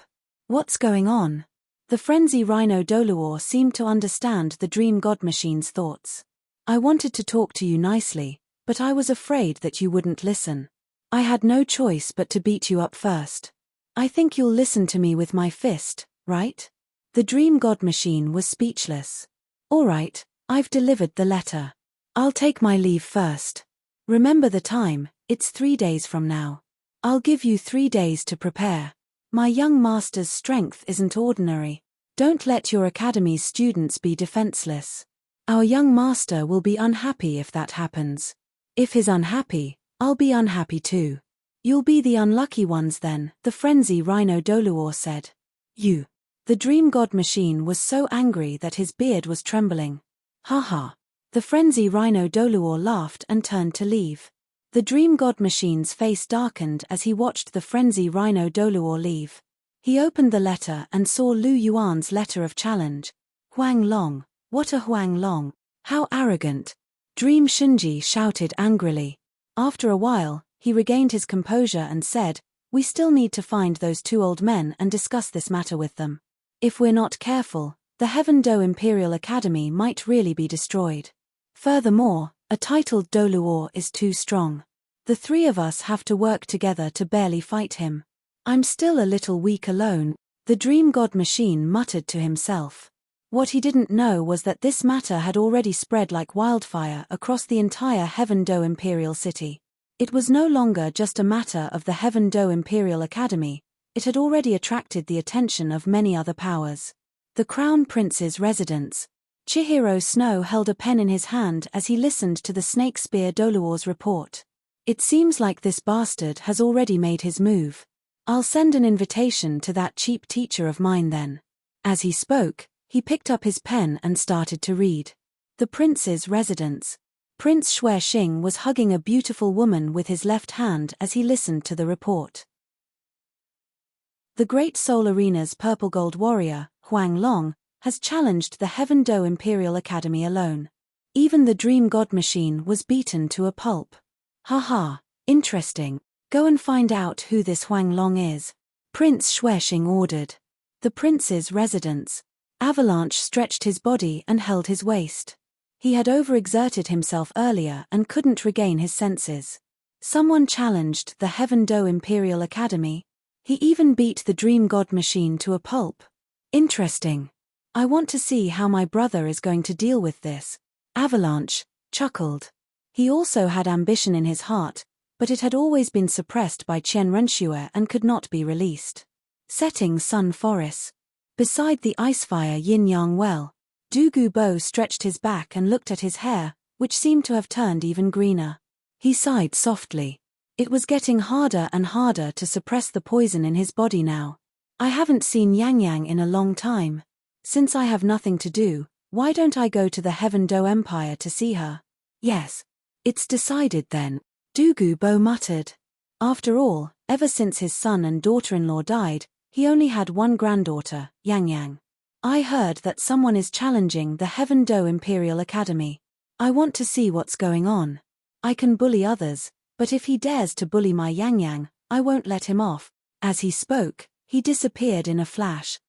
A: What's going on? The frenzy Rhino Douluo seemed to understand the dream god machine's thoughts. I wanted to talk to you nicely, but I was afraid that you wouldn't listen. I had no choice but to beat you up first. I think you'll listen to me with my fist, right? The dream god machine was speechless. All right, I've delivered the letter. I'll take my leave first. Remember the time, it's 3 days from now. I'll give you 3 days to prepare. My young master's strength isn't ordinary. Don't let your academy's students be defenseless. Our young master will be unhappy if that happens. If he's unhappy, I'll be unhappy too. You'll be the unlucky ones then, the frenzy Rhino Douluo said. You. The dream god machine was so angry that his beard was trembling. Haha. The frenzy Rhino Douluo laughed and turned to leave. The dream god machine's face darkened as he watched the frenzy Rhino Douluo leave. He opened the letter and saw Lu Yuan's letter of challenge. Huang Long. What a Huang Long. How arrogant. Dream Shinji shouted angrily. After a while, he regained his composure and said, we still need to find those 2 old men and discuss this matter with them. If we're not careful, the Heaven Do Imperial Academy might really be destroyed. Furthermore, a titled Douluo is too strong. The 3 of us have to work together to barely fight him. I'm still a little weak alone, the dream god machine muttered to himself. What he didn't know was that this matter had already spread like wildfire across the entire Heaven Do Imperial City. It was no longer just a matter of the Heaven Do Imperial Academy, it had already attracted the attention of many other powers. The Crown Prince's residence. Chihiro Snow held a pen in his hand as he listened to the Snake Spear Douluo's report. It seems like this bastard has already made his move. I'll send an invitation to that cheap teacher of mine then. As he spoke, he picked up his pen and started to read. The prince's residence. Prince Xuexing was hugging a beautiful woman with his left hand as he listened to the report. The Great Soul Arena's purple gold warrior, Huang Long, has challenged the Heaven Do Imperial Academy alone. Even the Dream God Machine was beaten to a pulp. Haha, interesting. Go and find out who this Huang Long is. Prince Xuexing ordered. The prince's residence. Avalanche stretched his body and held his waist. He had overexerted himself earlier and couldn't regain his senses. Someone challenged the Heaven Do Imperial Academy. He even beat the Dream God Machine to a pulp. Interesting. I want to see how my brother is going to deal with this. Avalanche chuckled. He also had ambition in his heart, but it had always been suppressed by Chen Renxue and could not be released. Setting Sun Forest. Beside the icefire Yin-Yang well, Douluo Bo stretched his back and looked at his hair, which seemed to have turned even greener. He sighed softly. It was getting harder and harder to suppress the poison in his body now. I haven't seen Yang Yang in a long time. Since I have nothing to do, why don't I go to the Heaven Do Empire to see her? Yes. It's decided then, Douluo Bo muttered. After all, ever since his son and daughter-in-law died, he only had one granddaughter, Yang Yang. I heard that someone is challenging the Heaven Do Imperial Academy. I want to see what's going on. I can bully others, but if he dares to bully my Yang Yang, I won't let him off. As he spoke, he disappeared in a flash.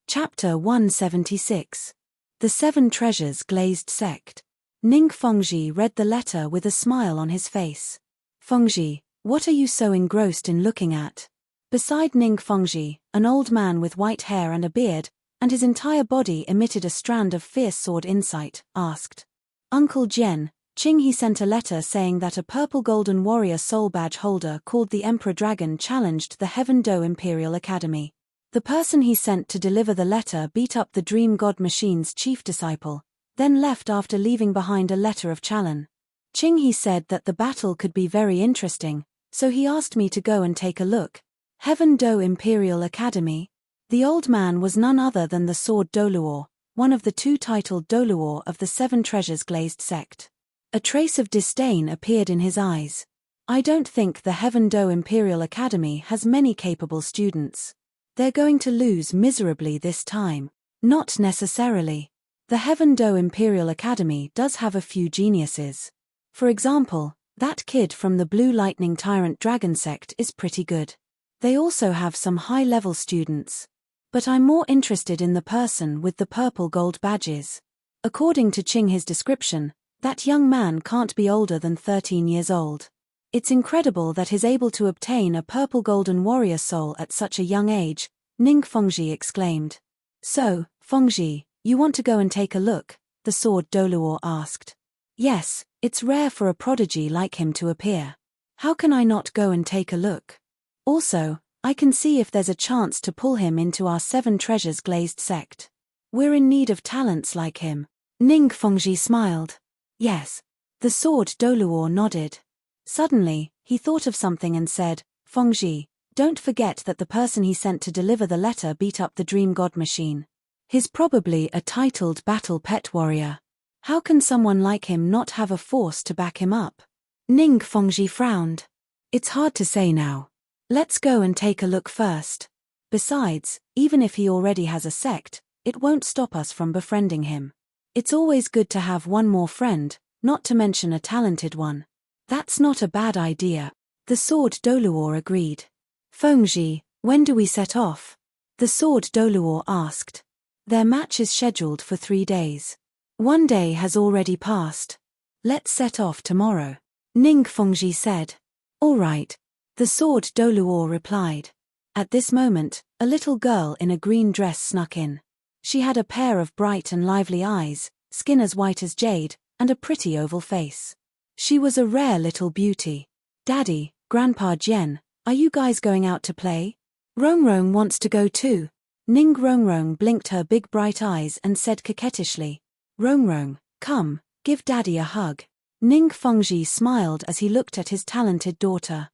A: Chapter 176. The 7 Treasures Glazed Sect. Ning Fengji read the letter with a smile on his face. Fengji, what are you so engrossed in looking at? Beside Ning Fengji, an old man with white hair and a beard, and his entire body emitted a strand of fierce sword insight, asked. Uncle Jian, Qing he sent a letter saying that a purple golden warrior soul badge holder called the Emperor Dragon challenged the Heaven Do Imperial Academy. The person he sent to deliver the letter beat up the Dream God Machine's chief disciple, then left after leaving behind a letter of challenge. Qing he said that the battle could be very interesting, so he asked me to go and take a look. Heaven Do Imperial Academy? The old man was none other than the Sword Douluo, one of the 2 titled Douluo of the 7 Treasures Glazed Sect. A trace of disdain appeared in his eyes. I don't think the Heaven Do Imperial Academy has many capable students. They're going to lose miserably this time. Not necessarily. The Heaven Do Imperial Academy does have a few geniuses. For example, That kid from the Blue Lightning Tyrant Dragon sect is pretty good. They also have some high-level students. But I'm more interested in the person with the purple gold badges. According to Ching his description, that young man can't be older than 13 years old. It's incredible that he's able to obtain a purple golden warrior soul at such a young age, Ning Fengji exclaimed. So, Fengji, you want to go and take a look? The sword Douluo asked. Yes, it's rare for a prodigy like him to appear. How can I not go and take a look? Also, I can see if there's a chance to pull him into our 7 treasures glazed sect. We're in need of talents like him. Ning Fengji smiled. Yes. The sword Douluo nodded. Suddenly, he thought of something and said, Fengji, don't forget that the person he sent to deliver the letter beat up the Dream God machine. He's probably a titled battle pet warrior. How can someone like him not have a force to back him up? Ning Fengji frowned. It's hard to say now. Let's go and take a look first. Besides, even if he already has a sect, it won't stop us from befriending him. It's always good to have one more friend, not to mention a talented one. That's not a bad idea. The sword Douluo agreed. Fengji, when do we set off? The sword Douluo asked. Their match is scheduled for 3 days. 1 day has already passed. Let's set off tomorrow. Ning Fengji said. All right. The sword Douluo replied. At this moment, a little girl in a green dress snuck in. She had a pair of bright and lively eyes, skin as white as jade, and a pretty oval face. She was a rare little beauty. Daddy, Grandpa Jian, are you guys going out to play? Rongrong wants to go too. Ning Rongrong blinked her big bright eyes and said coquettishly. Rongrong, come, give Daddy a hug. Ning Fengji smiled as he looked at his talented daughter.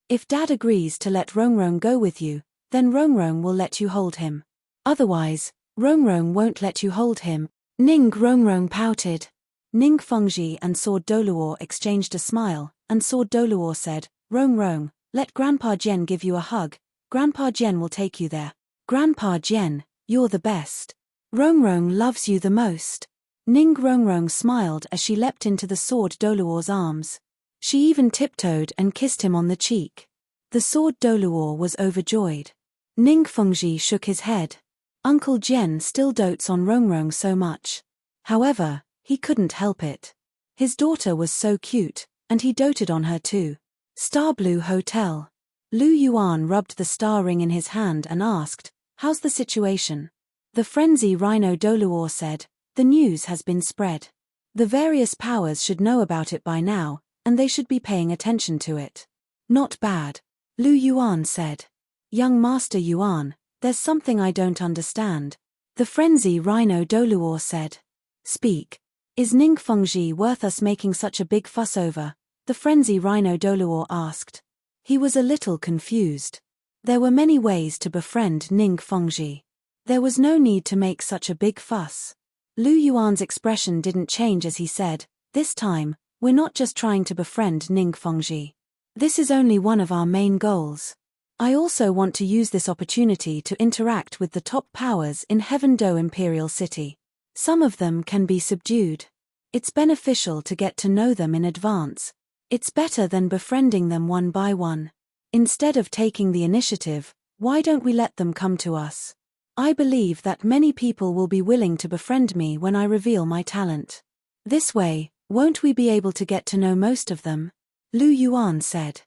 A: If Dad agrees to let Rongrong go with you, then Rongrong will let you hold him. Otherwise, Rongrong won't let you hold him. Ning Rongrong pouted. Ning Fengji and Sword Douluo exchanged a smile, and Sword Douluo said, Rongrong, let Grandpa Jian give you a hug. Grandpa Jian will take you there. Grandpa Jian, you're the best. Rongrong loves you the most. Ning Rongrong smiled as she leapt into the Sword Douluo's arms. She even tiptoed and kissed him on the cheek. The sword Douluo was overjoyed. Ning Fengji shook his head. Uncle Jian still dotes on Rongrong so much. However, he couldn't help it. His daughter was so cute, and he doted on her too. Star Blue Hotel. Lu Yuan rubbed the star ring in his hand and asked, How's the situation? The frenzy Rhino Douluo said, The news has been spread. The various powers should know about it by now, and they should be paying attention to it. Not bad. Lu Yuan said. Young Master Yuan, there's something I don't understand. The frenzy Rhino Douluo said. Speak. Is Ning Fengji worth us making such a big fuss over? The frenzy Rhino Douluo asked. He was a little confused. There were many ways to befriend Ning Fengji. There was no need to make such a big fuss. Lu Yuan's expression didn't change as he said, This time, we're not just trying to befriend Ning Fengji. This is only one of our main goals. I also want to use this opportunity to interact with the top powers in Heaven Do Imperial City. Some of them can be subdued. It's beneficial to get to know them in advance. It's better than befriending them one by one. Instead of taking the initiative, why don't we let them come to us? I believe that many people will be willing to befriend me when I reveal my talent. This way, won't we be able to get to know most of them? Lu Yuan said.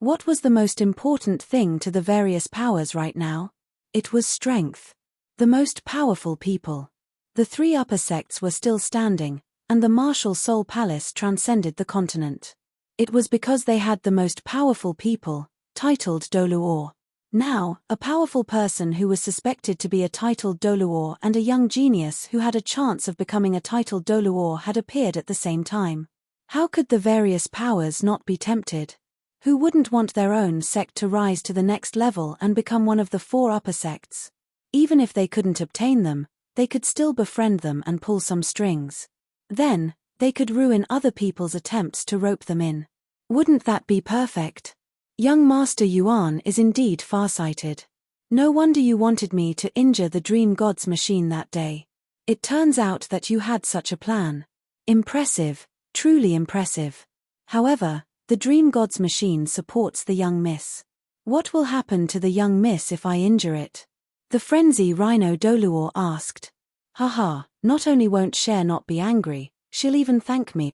A: What was the most important thing to the various powers right now? It was strength. The most powerful people. The 3 upper sects were still standing, and the martial Soul Palace transcended the continent. It was because they had the most powerful people, titled Douluo. Now, a powerful person who was suspected to be a titled Douluo and a young genius who had a chance of becoming a titled Douluo had appeared at the same time. How could the various powers not be tempted? Who wouldn't want their own sect to rise to the next level and become one of the 4 upper sects? Even if they couldn't obtain them, they could still befriend them and pull some strings. Then, they could ruin other people's attempts to rope them in. Wouldn't that be perfect? Young Master Yuan is indeed farsighted. No wonder you wanted me to injure the Dream God's machine that day. It turns out that you had such a plan. Impressive, Truly impressive. However, the Dream God's machine supports the young miss. What will happen to the young miss if I injure it? The frenzy rhino Douluo asked. Haha, not only won't Cher not be angry, she'll even thank me.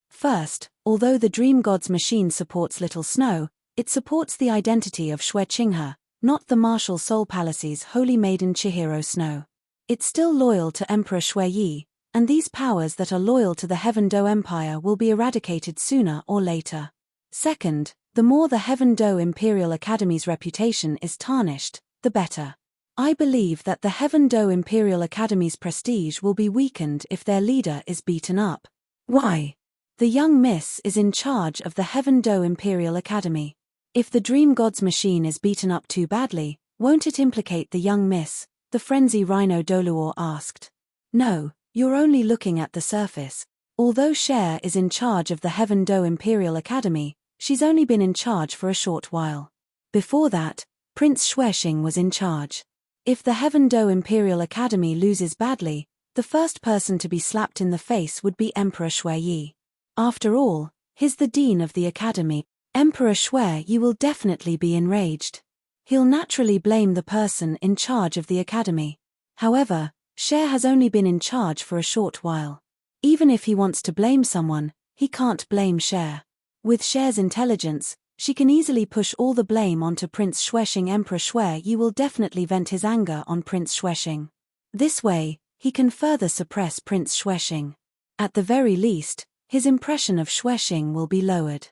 A: First, although the Dream God's machine supports Little Snow, it supports the identity of Xue Qinghe, not the martial Soul Palace's holy maiden Chihiro Snow. It's still loyal to Emperor Xue Yi, and these powers that are loyal to the Heaven Do Empire will be eradicated sooner or later. Second, the more the Heaven Do Imperial Academy's reputation is tarnished, the better. I believe that the Heaven Do Imperial Academy's prestige will be weakened if their leader is beaten up. Why? The young miss is in charge of the Heaven Do Imperial Academy. If the Dream God's machine is beaten up too badly, won't it implicate the young miss? The frenzy rhino Douluo asked. No, you're only looking at the surface. Although Cher is in charge of the Heaven Do Imperial Academy, she's only been in charge for a short while. Before that, Prince Xuexing was in charge. If the Heaven Do Imperial Academy loses badly, the first person to be slapped in the face would be Emperor Xue Yi. After all, he's the dean of the academy. Emperor Xue Yi will definitely be enraged. He'll naturally blame the person in charge of the academy. However, Cher has only been in charge for a short while. Even if he wants to blame someone, he can't blame Cher. With Cher's intelligence, she can easily push all the blame onto Prince Xuexing. Emperor Xue Yi will definitely vent his anger on Prince Xuexing. This way, he can further suppress Prince Xuexing. At the very least, his impression of Xuexing will be lowered.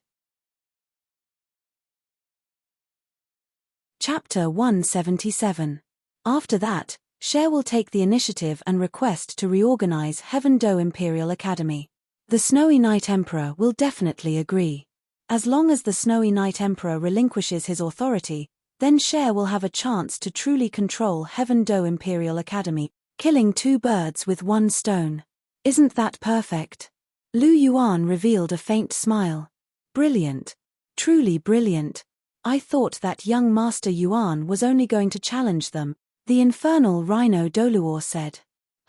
A: Chapter 177. After that, Cher will take the initiative and request to reorganize Heaven Do Imperial Academy. The Snowy Night Emperor will definitely agree. As long as the Snowy Night Emperor relinquishes his authority, then Cher will have a chance to truly control Heaven Do Imperial Academy, killing two birds with one stone. Isn't that perfect? Lu Yuan revealed a faint smile. Brilliant. Truly brilliant. I thought that young Master Yuan was only going to challenge them, the infernal rhino Douluo said.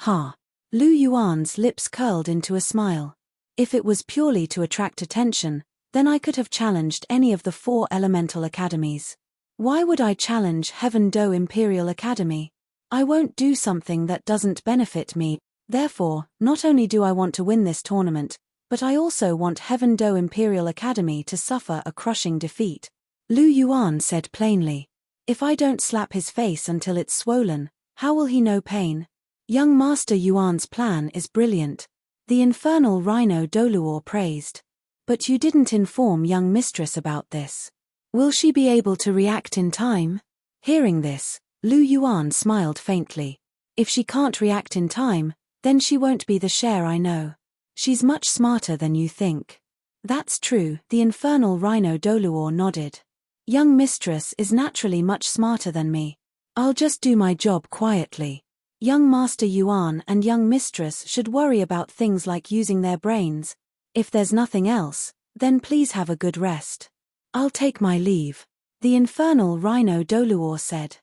A: Ha! Lu Yuan's lips curled into a smile. If it was purely to attract attention, then I could have challenged any of the 4 elemental academies. Why would I challenge Heaven Do Imperial Academy? I won't do something that doesn't benefit me. Therefore, not only do I want to win this tournament, but I also want Heaven Do Imperial Academy to suffer a crushing defeat. Lu Yuan said plainly. If I don't slap his face until it's swollen, how will he know pain? Young Master Yuan's plan is brilliant. The infernal rhino Douluo praised. But you didn't inform young mistress about this. Will she be able to react in time? Hearing this, Lu Yuan smiled faintly. If she can't react in time, then she won't be the Cher I know. She's much smarter than you think. That's true, the infernal rhino Douluo nodded. Young mistress is naturally much smarter than me. I'll just do my job quietly. Young Master Yuan and young mistress should worry about things like using their brains. If there's nothing else, then please have a good rest. I'll take my leave. The infernal rhino Douluo said.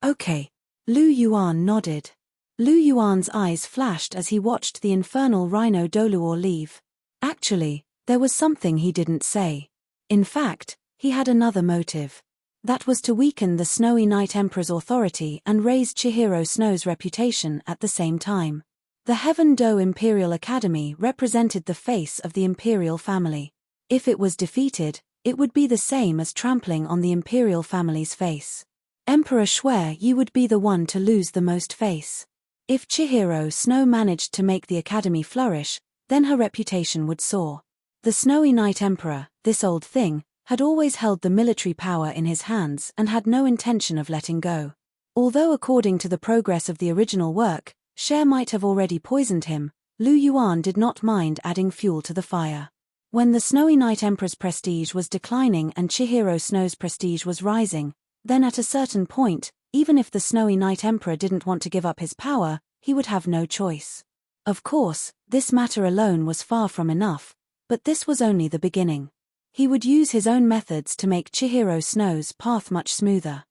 A: Okay. Lu Yuan nodded. Lu Yuan's eyes flashed as he watched the infernal rhino Douluo leave. Actually, there was something he didn't say. In fact, he had another motive. That was to weaken the Snowy Night Emperor's authority and raise Chihiro Snow's reputation at the same time. The Heaven Do Imperial Academy represented the face of the imperial family. If it was defeated, it would be the same as trampling on the imperial family's face. Emperor Xue Yi would be the one to lose the most face. If Chihiro Snow managed to make the academy flourish, then her reputation would soar. The Snowy Night Emperor, this old thing, had always held the military power in his hands and had no intention of letting go. Although according to the progress of the original work, Cher might have already poisoned him, Lu Yuan did not mind adding fuel to the fire. When the Snowy Night Emperor's prestige was declining and Chihiro Snow's prestige was rising, then at a certain point, even if the Snowy Night Emperor didn't want to give up his power, he would have no choice. Of course, this matter alone was far from enough, but this was only the beginning. He would use his own methods to make Chihiro Snow's path much smoother.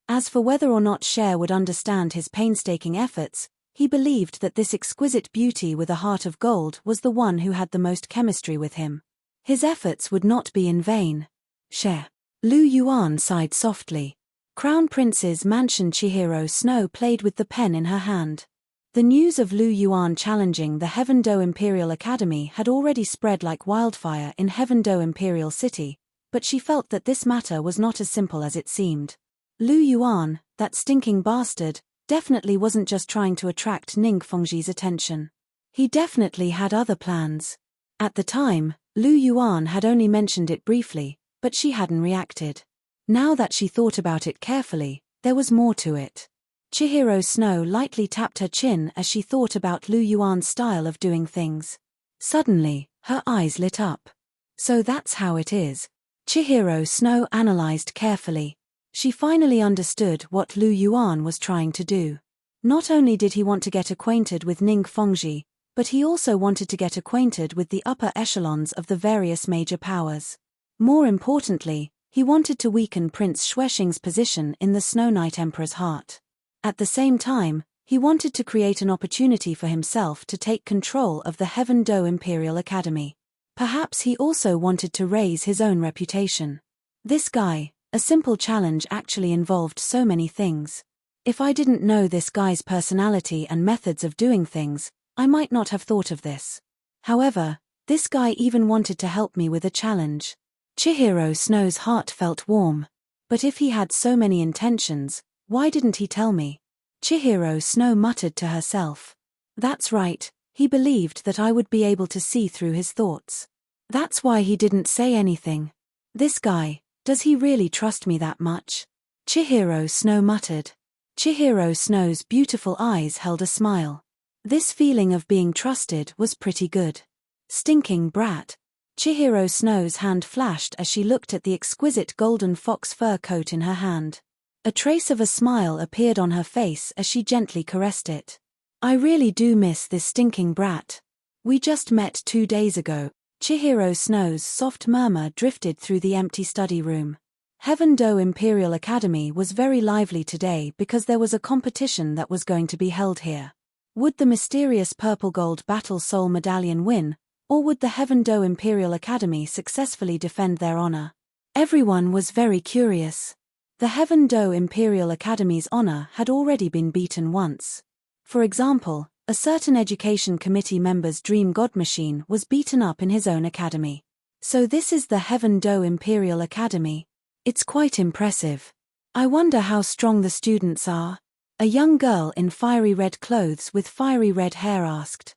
A: As for whether or not Cher would understand his painstaking efforts, He believed that this exquisite beauty with a heart of gold was the one who had the most chemistry with him. His efforts would not be in vain. Share. Lu Yuan sighed softly. Crown Prince's mansion. Chihiro Snow played with the pen in her hand. The news of Lu Yuan challenging the Heaven-Do Imperial Academy had already spread like wildfire in Heaven-Do Imperial City, but she felt that this matter was not as simple as it seemed. Lu Yuan, that stinking bastard, definitely wasn't just trying to attract Ning Fengji's attention. He definitely had other plans. At the time, Lu Yuan had only mentioned it briefly, but she hadn't reacted. Now that she thought about it carefully, there was more to it. Chihiro Snow lightly tapped her chin as she thought about Lu Yuan's style of doing things. Suddenly, her eyes lit up. So that's how it is. Chihiro Snow analyzed carefully. She finally understood what Lu Yuan was trying to do. Not only did he want to get acquainted with Ning Fengji, but he also wanted to get acquainted with the upper echelons of the various major powers. More importantly, he wanted to weaken Prince Xuexing's position in the Snow Knight Emperor's heart. At the same time, he wanted to create an opportunity for himself to take control of the Heaven-Do Imperial Academy. Perhaps he also wanted to raise his own reputation. This guy, a simple challenge actually involved so many things. If I didn't know this guy's personality and methods of doing things, I might not have thought of this. However, this guy even wanted to help me with a challenge. Chihiro Snow's heart felt warm. But if he had so many intentions, why didn't he tell me? Chihiro Snow muttered to herself. That's right, he believed that I would be able to see through his thoughts. That's why he didn't say anything. This guy, does he really trust me that much? Chihiro Snow muttered. Chihiro Snow's beautiful eyes held a smile. This feeling of being trusted was pretty good. Stinking brat. Chihiro Snow's hand flashed as she looked at the exquisite golden fox fur coat in her hand. A trace of a smile appeared on her face as she gently caressed it. I really do miss this stinking brat. We just met 2 days ago. Chihiro Snow's soft murmur drifted through the empty study room. Heaven-Do Imperial Academy was very lively today because there was a competition that was going to be held here. Would the mysterious purple gold battle soul medallion win, or would the Heaven-Do Imperial Academy successfully defend their honor? Everyone was very curious. The Heaven-Do Imperial Academy's honor had already been beaten once. For example, a certain education committee member's dream god machine was beaten up in his own academy. So this is the Heaven-Do Imperial Academy. It's quite impressive. I wonder how strong the students are. A young girl in fiery red clothes with fiery red hair asked.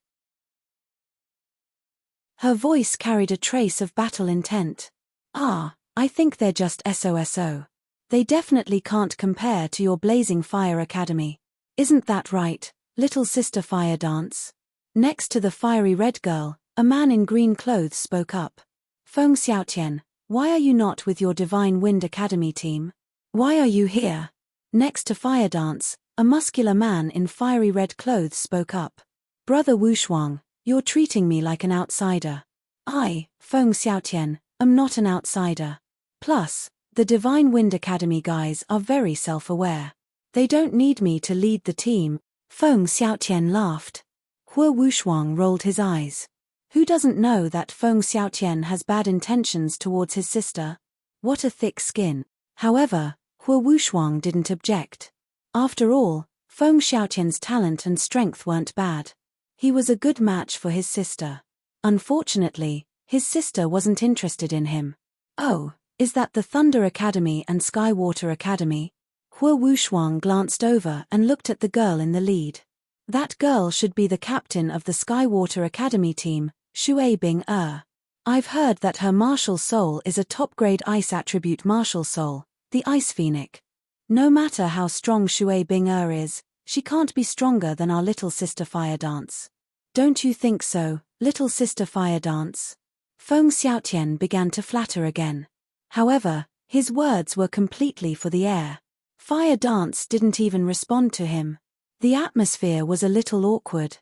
A: Her voice carried a trace of battle intent. I think they're just SOSO. They definitely can't compare to your Blazing Fire Academy. Isn't that right, little sister Fire Dance? Next to the fiery red girl, a man in green clothes spoke up. Feng Xiaotian, why are you not with your Divine Wind Academy team? Why are you here? Next to Fire Dance, a muscular man in fiery red clothes spoke up. Brother Wushuang, you're treating me like an outsider. I, Feng Xiaotian, am not an outsider. Plus, the Divine Wind Academy guys are very self-aware. They don't need me to lead the team. Feng Xiaotian laughed. Hua Wushuang rolled his eyes. Who doesn't know that Feng Xiaotian has bad intentions towards his sister? What a thick skin. However, Hua Wushuang didn't object. After all, Feng Xiaotian's talent and strength weren't bad. He was a good match for his sister. Unfortunately, his sister wasn't interested in him. Oh, is that the Thunder Academy and Skywater Academy? Hua Wushuang glanced over and looked at the girl in the lead. That girl should be the captain of the Skywater Academy team, Shui Bing-er. I've heard that her martial soul is a top-grade ice attribute martial soul, the Ice Phoenix. No matter how strong Shui Bing-er is, she can't be stronger than our little sister Fire Dance. Don't you think so, little sister Fire Dance? Feng Xiaotian began to flatter again. However, his words were completely for the air. Fire Dance didn't even respond to him. The atmosphere was a little awkward.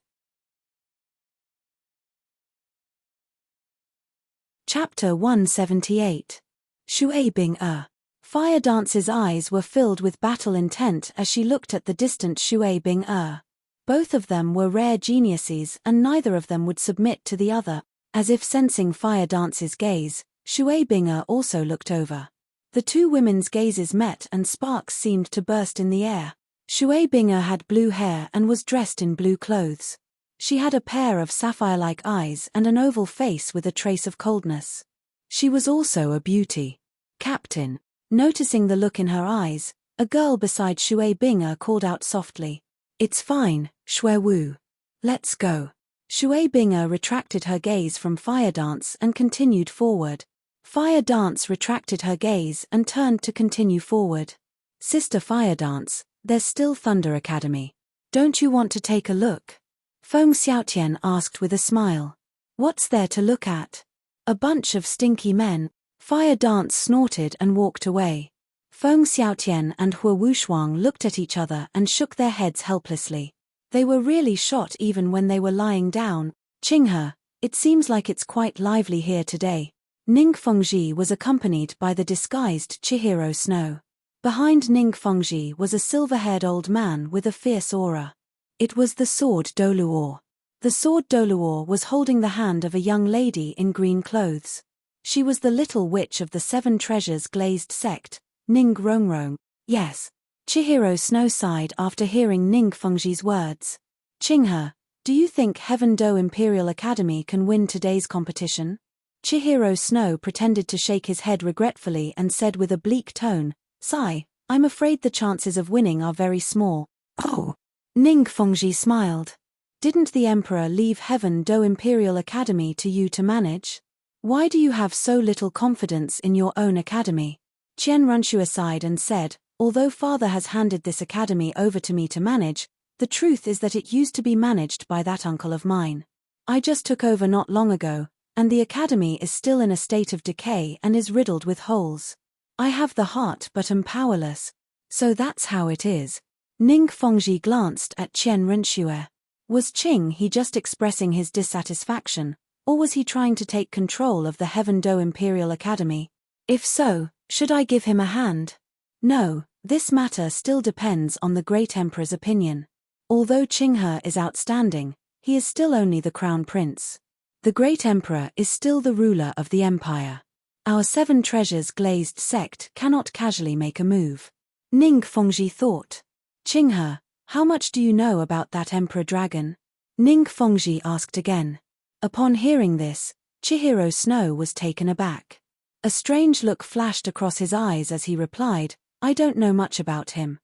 A: Chapter 178. Shui Bing-er. Fire Dance's eyes were filled with battle intent as she looked at the distant Shui Bing-er. Both of them were rare geniuses and neither of them would submit to the other. As if sensing Fire Dance's gaze, Shui Bing'er also looked over. The two women's gazes met and sparks seemed to burst in the air. Shui Bing'er had blue hair and was dressed in blue clothes. She had a pair of sapphire-like eyes and an oval face with a trace of coldness. She was also a beauty. Captain. Noticing the look in her eyes, a girl beside Shui Bing'er called out softly. It's fine, Shui Wu. Let's go. Shui Bing'er retracted her gaze from Fire Dance and continued forward. Fire Dance retracted her gaze and turned to continue forward. Sister Fire Dance, there's still Thunder Academy. Don't you want to take a look? Feng Xiaotian asked with a smile. What's there to look at? A bunch of stinky men. Fire Dance snorted and walked away. Feng Xiaotian and Hua Wushuang looked at each other and shook their heads helplessly. They were really shot even when they were lying down. Qinghe, it seems like it's quite lively here today. Ning Fengji was accompanied by the disguised Chihiro Snow. Behind Ning Fengji was a silver-haired old man with a fierce aura. It was the sword Douluo. The sword Douluo was holding the hand of a young lady in green clothes. She was the little witch of the Seven Treasures glazed sect, Ning Rongrong. Yes. Chihiro Snow sighed after hearing Ning Fengji's words. Qinghe, do you think Heaven Do Imperial Academy can win today's competition? Chihiro Snow pretended to shake his head regretfully and said with a bleak tone, Sigh, I'm afraid the chances of winning are very small. Oh. Ning Fengji smiled. Didn't the Emperor leave Heaven Do Imperial Academy to you to manage? Why do you have so little confidence in your own academy? Qian Runshu sighed and said, Although Father has handed this academy over to me to manage, the truth is that it used to be managed by that uncle of mine. I just took over not long ago, and the academy is still in a state of decay and is riddled with holes. I have the heart but am powerless. So that's how it is. Ning Fengji glanced at Qian Renxue. Was Qing he just expressing his dissatisfaction, or was he trying to take control of the Heaven Do Imperial Academy? If so, should I give him a hand? No, this matter still depends on the great emperor's opinion. Although Qinghe is outstanding, he is still only the crown prince. The great emperor is still the ruler of the empire. Our Seven Treasures glazed sect cannot casually make a move. Ning Fengji thought. Qinghe, how much do you know about that emperor dragon? Ning Fengji asked again. Upon hearing this, Chihiro Snow was taken aback. A strange look flashed across his eyes as he replied, I don't know much about him.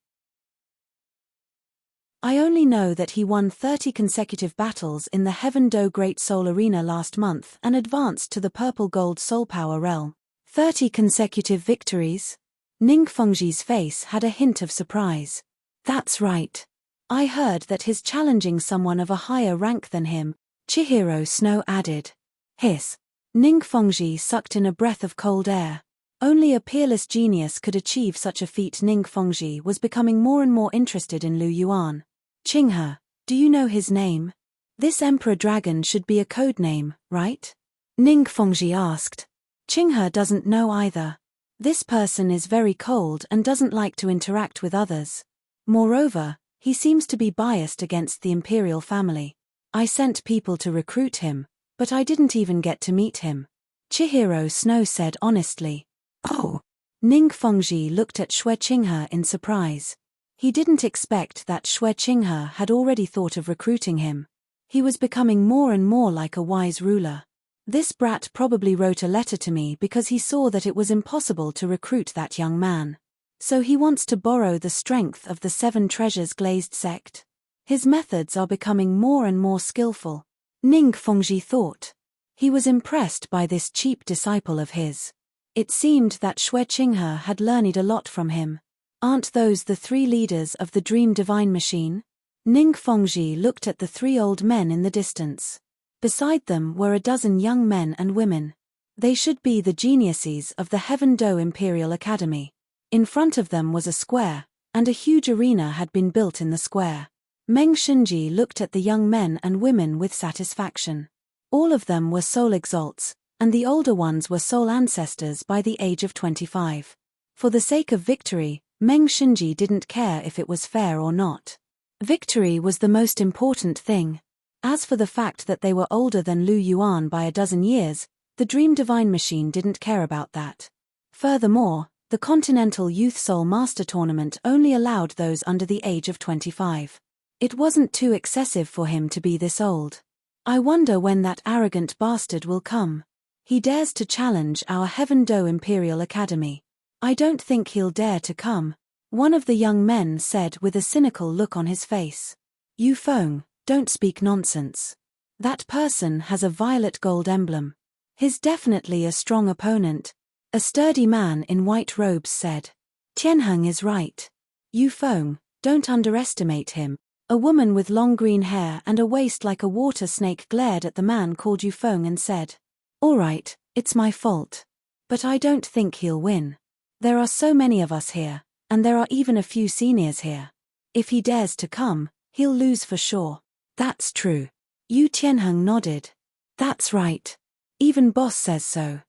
A: I only know that he won 30 consecutive battles in the Heaven Do Great Soul Arena last month and advanced to the Purple Gold Soul Power realm. 30 consecutive victories? Ning Fengji's face had a hint of surprise. That's right. I heard that he's challenging someone of a higher rank than him, Chihiro Snow added. Hiss. Ning Fengji sucked in a breath of cold air. Only a peerless genius could achieve such a feat. Ning Fengji was becoming more and more interested in Lu Yuan. Qinghe, do you know his name? This Emperor Dragon should be a code name, right? Ning Fengji asked. Qinghe doesn't know either. This person is very cold and doesn't like to interact with others. Moreover, he seems to be biased against the imperial family. I sent people to recruit him, but I didn't even get to meet him. Chihiro Snow said honestly. Oh. Ning Fengji looked at Shui Qinghe in surprise. He didn't expect that Shui Qinghe had already thought of recruiting him. He was becoming more and more like a wise ruler. This brat probably wrote a letter to me because he saw that it was impossible to recruit that young man. So he wants to borrow the strength of the Seven Treasures glazed sect. His methods are becoming more and more skillful. Ning Fengji thought. He was impressed by this cheap disciple of his. It seemed that Shui Qinghe had learned a lot from him. Aren't those the three leaders of the Dream Divine Machine? Ning Fengji looked at the three old men in the distance. Beside them were a dozen young men and women. They should be the geniuses of the Heaven Do Imperial Academy. In front of them was a square, and a huge arena had been built in the square. Meng Xinji looked at the young men and women with satisfaction. All of them were soul exalts, and the older ones were soul ancestors by the age of 25. For the sake of victory, Meng Xinji didn't care if it was fair or not. Victory was the most important thing. As for the fact that they were older than Lu Yuan by a dozen years, the Dream Divine Machine didn't care about that. Furthermore, the Continental Youth Soul Master Tournament only allowed those under the age of 25. It wasn't too excessive for him to be this old. I wonder when that arrogant bastard will come. He dares to challenge our Heaven Do Imperial Academy. I don't think he'll dare to come, one of the young men said with a cynical look on his face. Yu Feng, don't speak nonsense. That person has a violet gold emblem. He's definitely a strong opponent, a sturdy man in white robes said. Tianheng is right. Yu Feng, don't underestimate him. A woman with long green hair and a waist like a water snake glared at the man called Yu Feng and said, "All right, it's my fault. But I don't think he'll win. There are so many of us here, and there are even a few seniors here. If he dares to come, he'll lose for sure." That's true. Yu Tianheng nodded. That's right. Even boss says so.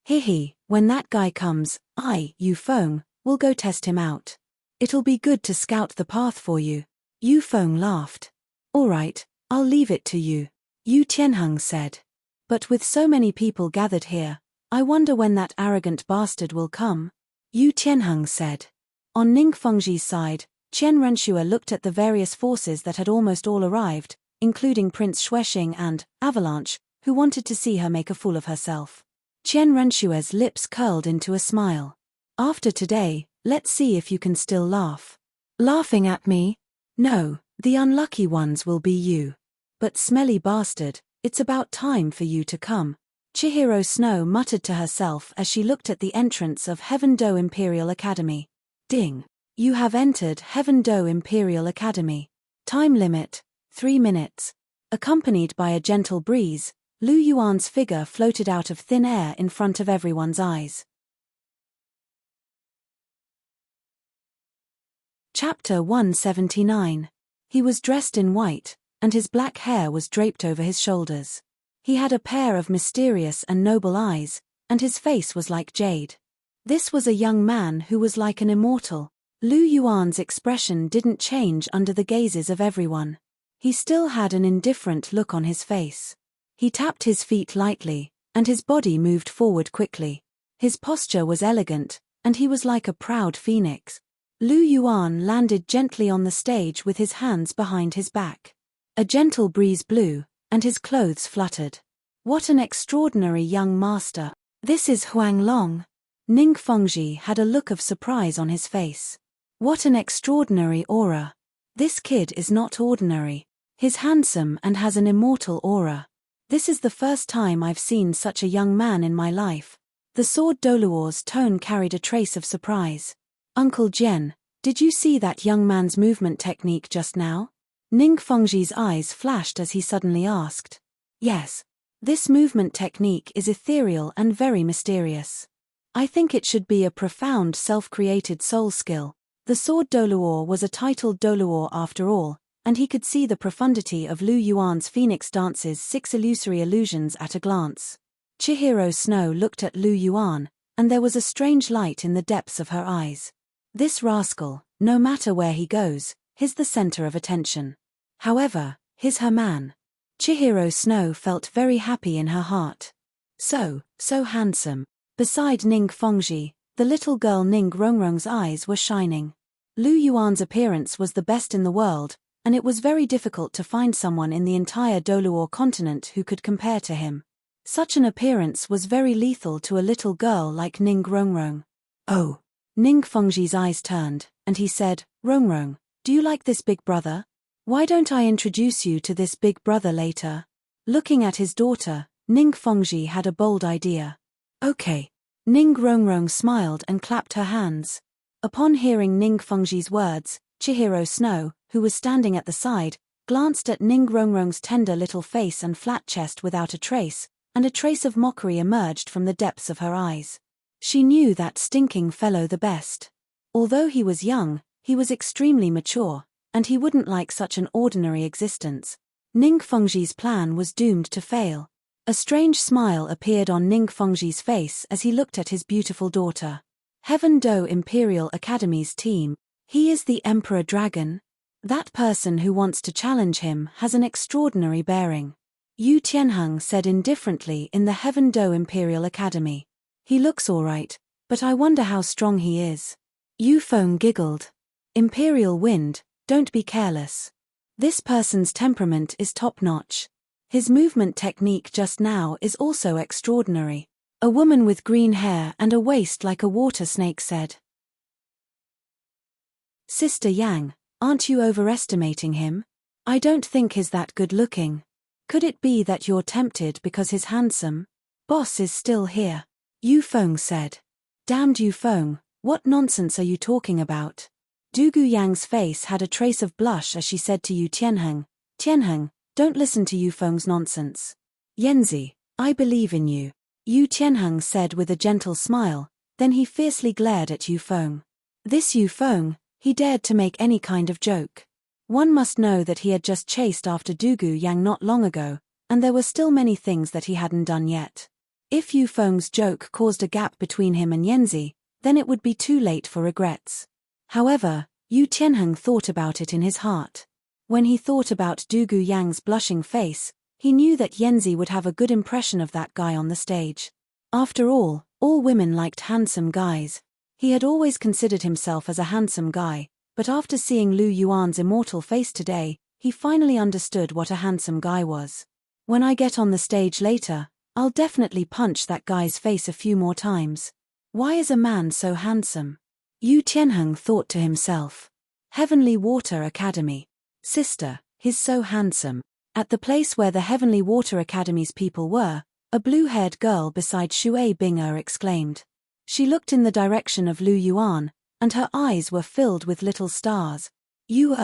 A: Hehe, when that guy comes, Yu Feng, will go test him out. It'll be good to scout the path for you. Yu Feng laughed. All right, I'll leave it to you, Yu Tianheng said. But with so many people gathered here, I wonder when that arrogant bastard will come, Yu Tianheng said. On Ning Fengji's side, Qian Renshua looked at the various forces that had almost all arrived, including Prince Xuexing and Avalanche, who wanted to see her make a fool of herself. Qian Renshua's lips curled into a smile. After today, let's see if you can still laugh. Laughing at me? No, the unlucky ones will be you. But smelly bastard, it's about time for you to come. Chihiro Snow muttered to herself as she looked at the entrance of Heaven Do Imperial Academy. Ding! You have entered Heaven Do Imperial Academy. Time limit, 3 minutes. Accompanied by a gentle breeze, Lu Yuan's figure floated out of thin air in front of everyone's eyes. Chapter 179. He was dressed in white, and his black hair was draped over his shoulders. He had a pair of mysterious and noble eyes, and his face was like jade. This was a young man who was like an immortal. Lu Yuan's expression didn't change under the gazes of everyone. He still had an indifferent look on his face. He tapped his feet lightly, and his body moved forward quickly. His posture was elegant, and he was like a proud phoenix. Lu Yuan landed gently on the stage with his hands behind his back. A gentle breeze blew, and his clothes fluttered. What an extraordinary young master. This is Huang Long. Ning Fengji had a look of surprise on his face. What an extraordinary aura. This kid is not ordinary. He's handsome and has an immortal aura. This is the first time I've seen such a young man in my life. The sword Douluo's tone carried a trace of surprise. Uncle Jian, did you see that young man's movement technique just now? Ning Fengji's eyes flashed as he suddenly asked. Yes. This movement technique is ethereal and very mysterious. I think it should be a profound self-created soul skill. The sword Douluo was a titled Douluo after all, and he could see the profundity of Lu Yuan's Phoenix Dance's 6 illusory illusions at a glance. Chihiro Snow looked at Lu Yuan, and there was a strange light in the depths of her eyes. This rascal, no matter where he goes, he's the center of attention. However, he's her man. Chihiro Snow felt very happy in her heart. So handsome. Beside Ning Fengji, the little girl Ning Rongrong's eyes were shining. Lu Yuan's appearance was the best in the world, and it was very difficult to find someone in the entire Douluo continent who could compare to him. Such an appearance was very lethal to a little girl like Ning Rongrong. Oh! Ning Fengji's eyes turned, and he said, Rongrong, do you like this big brother? Why don't I introduce you to this big brother later? Looking at his daughter, Ning Fengji had a bold idea. Okay. Ning Rongrong smiled and clapped her hands. Upon hearing Ning Fengji's words, Chihiro Snow, who was standing at the side, glanced at Ning Rongrong's tender little face and flat chest without a trace, and a trace of mockery emerged from the depths of her eyes. She knew that stinking fellow the best. Although he was young, he was extremely mature, and he wouldn't like such an ordinary existence. Ning Fengji's plan was doomed to fail. A strange smile appeared on Ning Fengji's face as he looked at his beautiful daughter. Heaven Do Imperial Academy's team, He is the Emperor Dragon? That person who wants to challenge him has an extraordinary bearing. Yu Tianheng said indifferently in the Heaven Do Imperial Academy. He looks alright, but I wonder how strong he is. Yu Feng giggled. Imperial Wind, don't be careless. This person's temperament is top-notch. His movement technique just now is also extraordinary. A woman with green hair and a waist like a water snake said. Sister Yang, aren't you overestimating him? I don't think he's that good-looking. Could it be that you're tempted because he's handsome? Boss is still here. Yu Feng said. Damned Yu Feng, what nonsense are you talking about? Douluo Yang's face had a trace of blush as she said to Yu Tianheng, Tianheng, don't listen to Yu Feng's nonsense. Yanzi, I believe in you. Yu Tianheng said with a gentle smile, then he fiercely glared at Yu Feng. This Yu Feng, he dared to make any kind of joke. One must know that he had just chased after Douluo Yang not long ago, and there were still many things that he hadn't done yet. If Yu Feng's joke caused a gap between him and Yanzi, then it would be too late for regrets. However, Yu Tianheng thought about it in his heart. When he thought about Douluo Yang's blushing face, he knew that Yanzi would have a good impression of that guy on the stage. After all women liked handsome guys. He had always considered himself as a handsome guy, but after seeing Lu Yuan's immortal face today, he finally understood what a handsome guy was. When I get on the stage later, I'll definitely punch that guy's face a few more times. Why is a man so handsome? Yu Tianheng thought to himself. Heavenly Water Academy. Sister, he's so handsome. At the place where the Heavenly Water Academy's people were, a blue-haired girl beside Shui Bing'er exclaimed. She looked in the direction of Lu Yuan, and her eyes were filled with little stars. You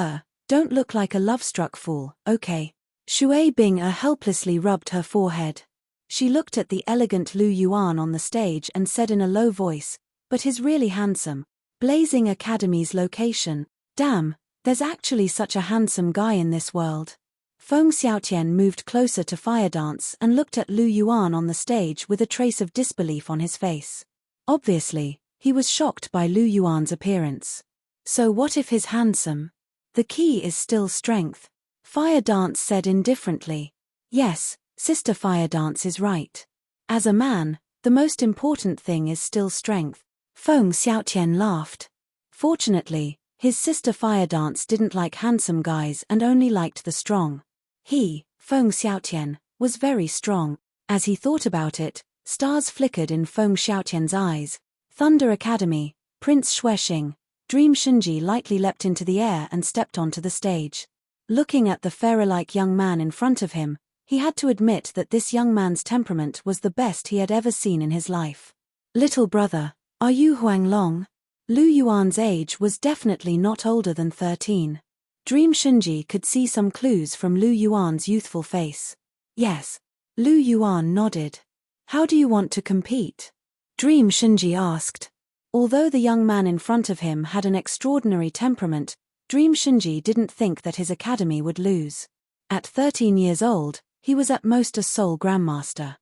A: don't look like a love-struck fool, okay? Shui Bing'er helplessly rubbed her forehead. She looked at the elegant Lu Yuan on the stage and said in a low voice, but he's really handsome. Blazing Academy's location. Damn, there's actually such a handsome guy in this world. Feng Xiaotian moved closer to Fire Dance and looked at Lu Yuan on the stage with a trace of disbelief on his face. Obviously, he was shocked by Lu Yuan's appearance. So what if he's handsome? The key is still strength. Fire Dance said indifferently. Yes, Sister Fire Dance is right. As a man, the most important thing is still strength. Feng Xiaotian laughed. Fortunately, his sister Fire Dance didn't like handsome guys and only liked the strong. He, Feng Xiaotian, was very strong. As he thought about it, stars flickered in Feng Xiaotian's eyes. Thunder Academy, Prince Xuexing, Dream Shinji lightly leapt into the air and stepped onto the stage. Looking at the pharaoh-like young man in front of him, he had to admit that this young man's temperament was the best he had ever seen in his life. Little brother, are you Huang Long? Lu Yuan's age was definitely not older than 13. Dream Shinji could see some clues from Lu Yuan's youthful face. Yes. Lu Yuan nodded. How do you want to compete? Dream Shinji asked. Although the young man in front of him had an extraordinary temperament, Dream Shinji didn't think that his academy would lose. At 13 years old, he was at most a Soul Grandmaster.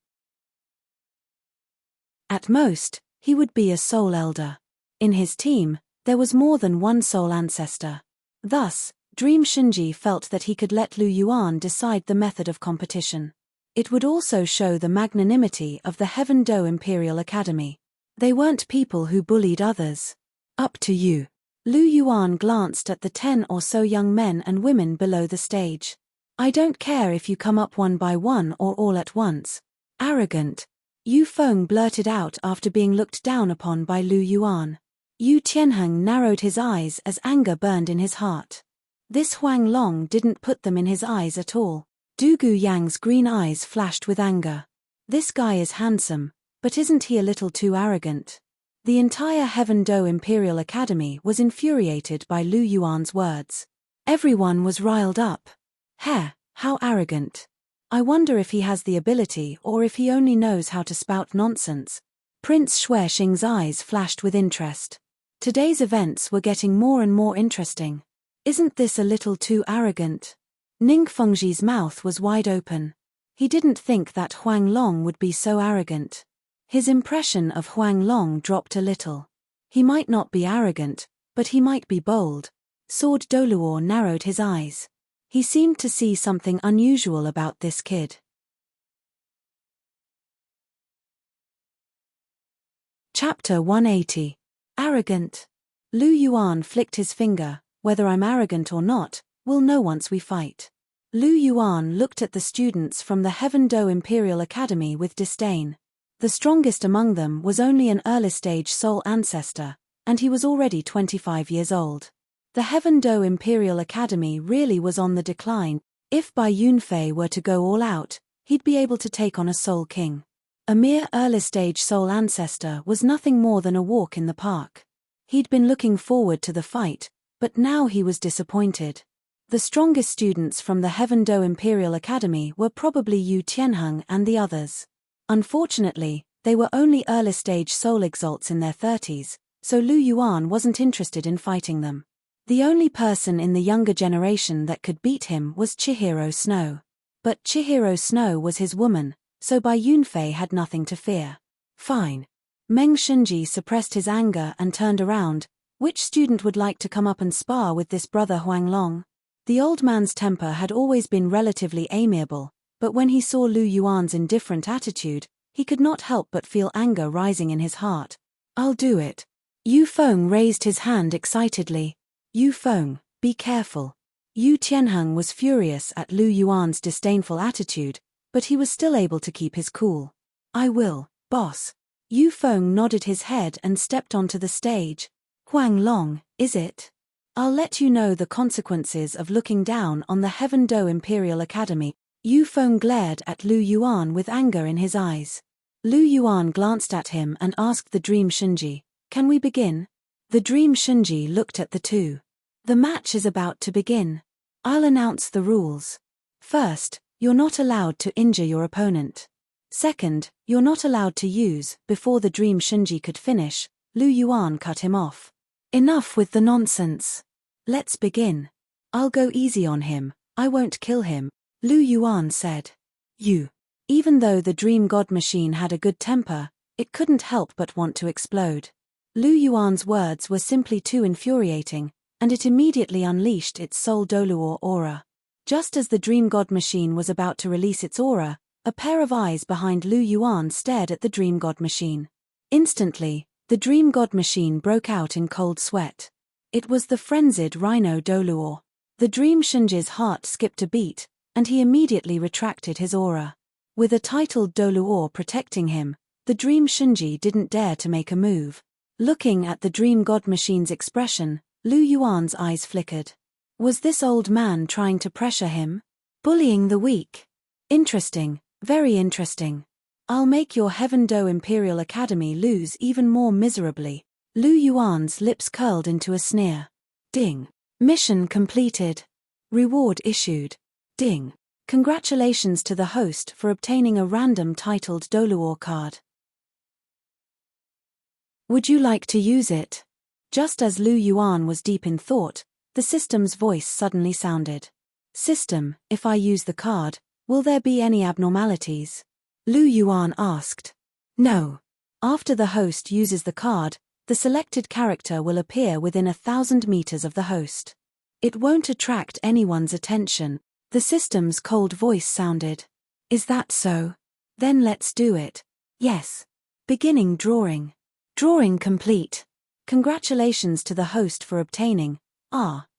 A: At most, he would be a Soul Elder. In his team, there was more than one Soul Ancestor. Thus, Dream Shinji felt that he could let Lu Yuan decide the method of competition. It would also show the magnanimity of the Heaven Do Imperial Academy. They weren't people who bullied others. Up to you. Lu Yuan glanced at the 10 or so young men and women below the stage. I don't care if you come up one by one or all at once. Arrogant. Yu Feng blurted out after being looked down upon by Lu Yuan. Yu Tianheng narrowed his eyes as anger burned in his heart. This Huang Long didn't put them in his eyes at all. Douluo Yang's green eyes flashed with anger. This guy is handsome, but isn't he a little too arrogant? The entire Heaven Do Imperial Academy was infuriated by Lu Yuan's words. Everyone was riled up. How arrogant. I wonder if he has the ability or if he only knows how to spout nonsense. Prince Xuexing's eyes flashed with interest. Today's events were getting more and more interesting. Isn't this a little too arrogant? Ning Fengji's mouth was wide open. He didn't think that Huang Long would be so arrogant. His impression of Huang Long dropped a little. He might not be arrogant, But he might be bold. Sword Douluo narrowed his eyes. He seemed to see something unusual about this kid. Chapter 180. Arrogant. Lu Yuan flicked his finger. Whether I'm arrogant or not, we'll know once we fight. Lu Yuan looked at the students from the Heaven Do Imperial Academy with disdain. The strongest among them was only an early-stage soul ancestor, and he was already 25 years old. The Heaven Do Imperial Academy really was on the decline. If Bai Yunfei were to go all out, he'd be able to take on a soul king. A mere early-stage soul ancestor was nothing more than a walk in the park. He'd been looking forward to the fight, but now he was disappointed. The strongest students from the Heaven Do Imperial Academy were probably Yu Tianheng and the others. Unfortunately, they were only early-stage soul exalts in their 30s, so Lu Yuan wasn't interested in fighting them. The only person in the younger generation that could beat him was Chihiro Snow. But Chihiro Snow was his woman, so Bai Yunfei had nothing to fear. Fine. Meng Shunji suppressed his anger and turned around. Which student would like to come up and spar with this brother Huanglong? The old man's temper had always been relatively amiable, but when he saw Lu Yuan's indifferent attitude, he could not help but feel anger rising in his heart. I'll do it. Yu Feng raised his hand excitedly. Yu Feng, be careful. Yu Tianheng was furious at Lu Yuan's disdainful attitude, but he was still able to keep his cool. I will, boss. Yu Feng nodded his head and stepped onto the stage. Huanglong, is it? I'll let you know the consequences of looking down on the Heaven Do Imperial Academy. Yu Feng glared at Lu Yuan with anger in his eyes. Lu Yuan glanced at him and asked the Dream Shunji, can we begin? The Dream Shunji looked at the two. The match is about to begin. I'll announce the rules. First, you're not allowed to injure your opponent. Second, you're not allowed to use. Before the Dream Shunji could finish, Lu Yuan cut him off. Enough with the nonsense. Let's begin. I'll go easy on him, I won't kill him, Lu Yuan said. Even though the Dream God Machine had a good temper, it couldn't help but want to explode. Lu Yuan's words were simply too infuriating, and it immediately unleashed its Soul Douluo aura. Just as the Dream God Machine was about to release its aura, a pair of eyes behind Lu Yuan stared at the Dream God Machine. Instantly, the Dream God Machine broke out in cold sweat. It was the frenzied Rhino Douluo. The Dream Shunji's heart skipped a beat, and he immediately retracted his aura. With a titled Douluo protecting him, the Dream Shunji didn't dare to make a move. Looking at the Dream God Machine's expression, Lu Yuan's eyes flickered. Was this old man trying to pressure him? Bullying the weak? Interesting, very interesting. I'll make your Heaven Do Imperial Academy lose even more miserably. Lu Yuan's lips curled into a sneer. Ding. Mission completed. Reward issued. Ding. Congratulations to the host for obtaining a random titled Douluo card. Would you like to use it? Just as Lu Yuan was deep in thought, the system's voice suddenly sounded. System, if I use the card, will there be any abnormalities? Lu Yuan asked. No. After the host uses the card, the selected character will appear within 1,000 meters of the host. It won't attract anyone's attention. The system's cold voice sounded. Is that so? Then let's do it. Yes. Beginning drawing. Drawing complete. Congratulations to the host for obtaining.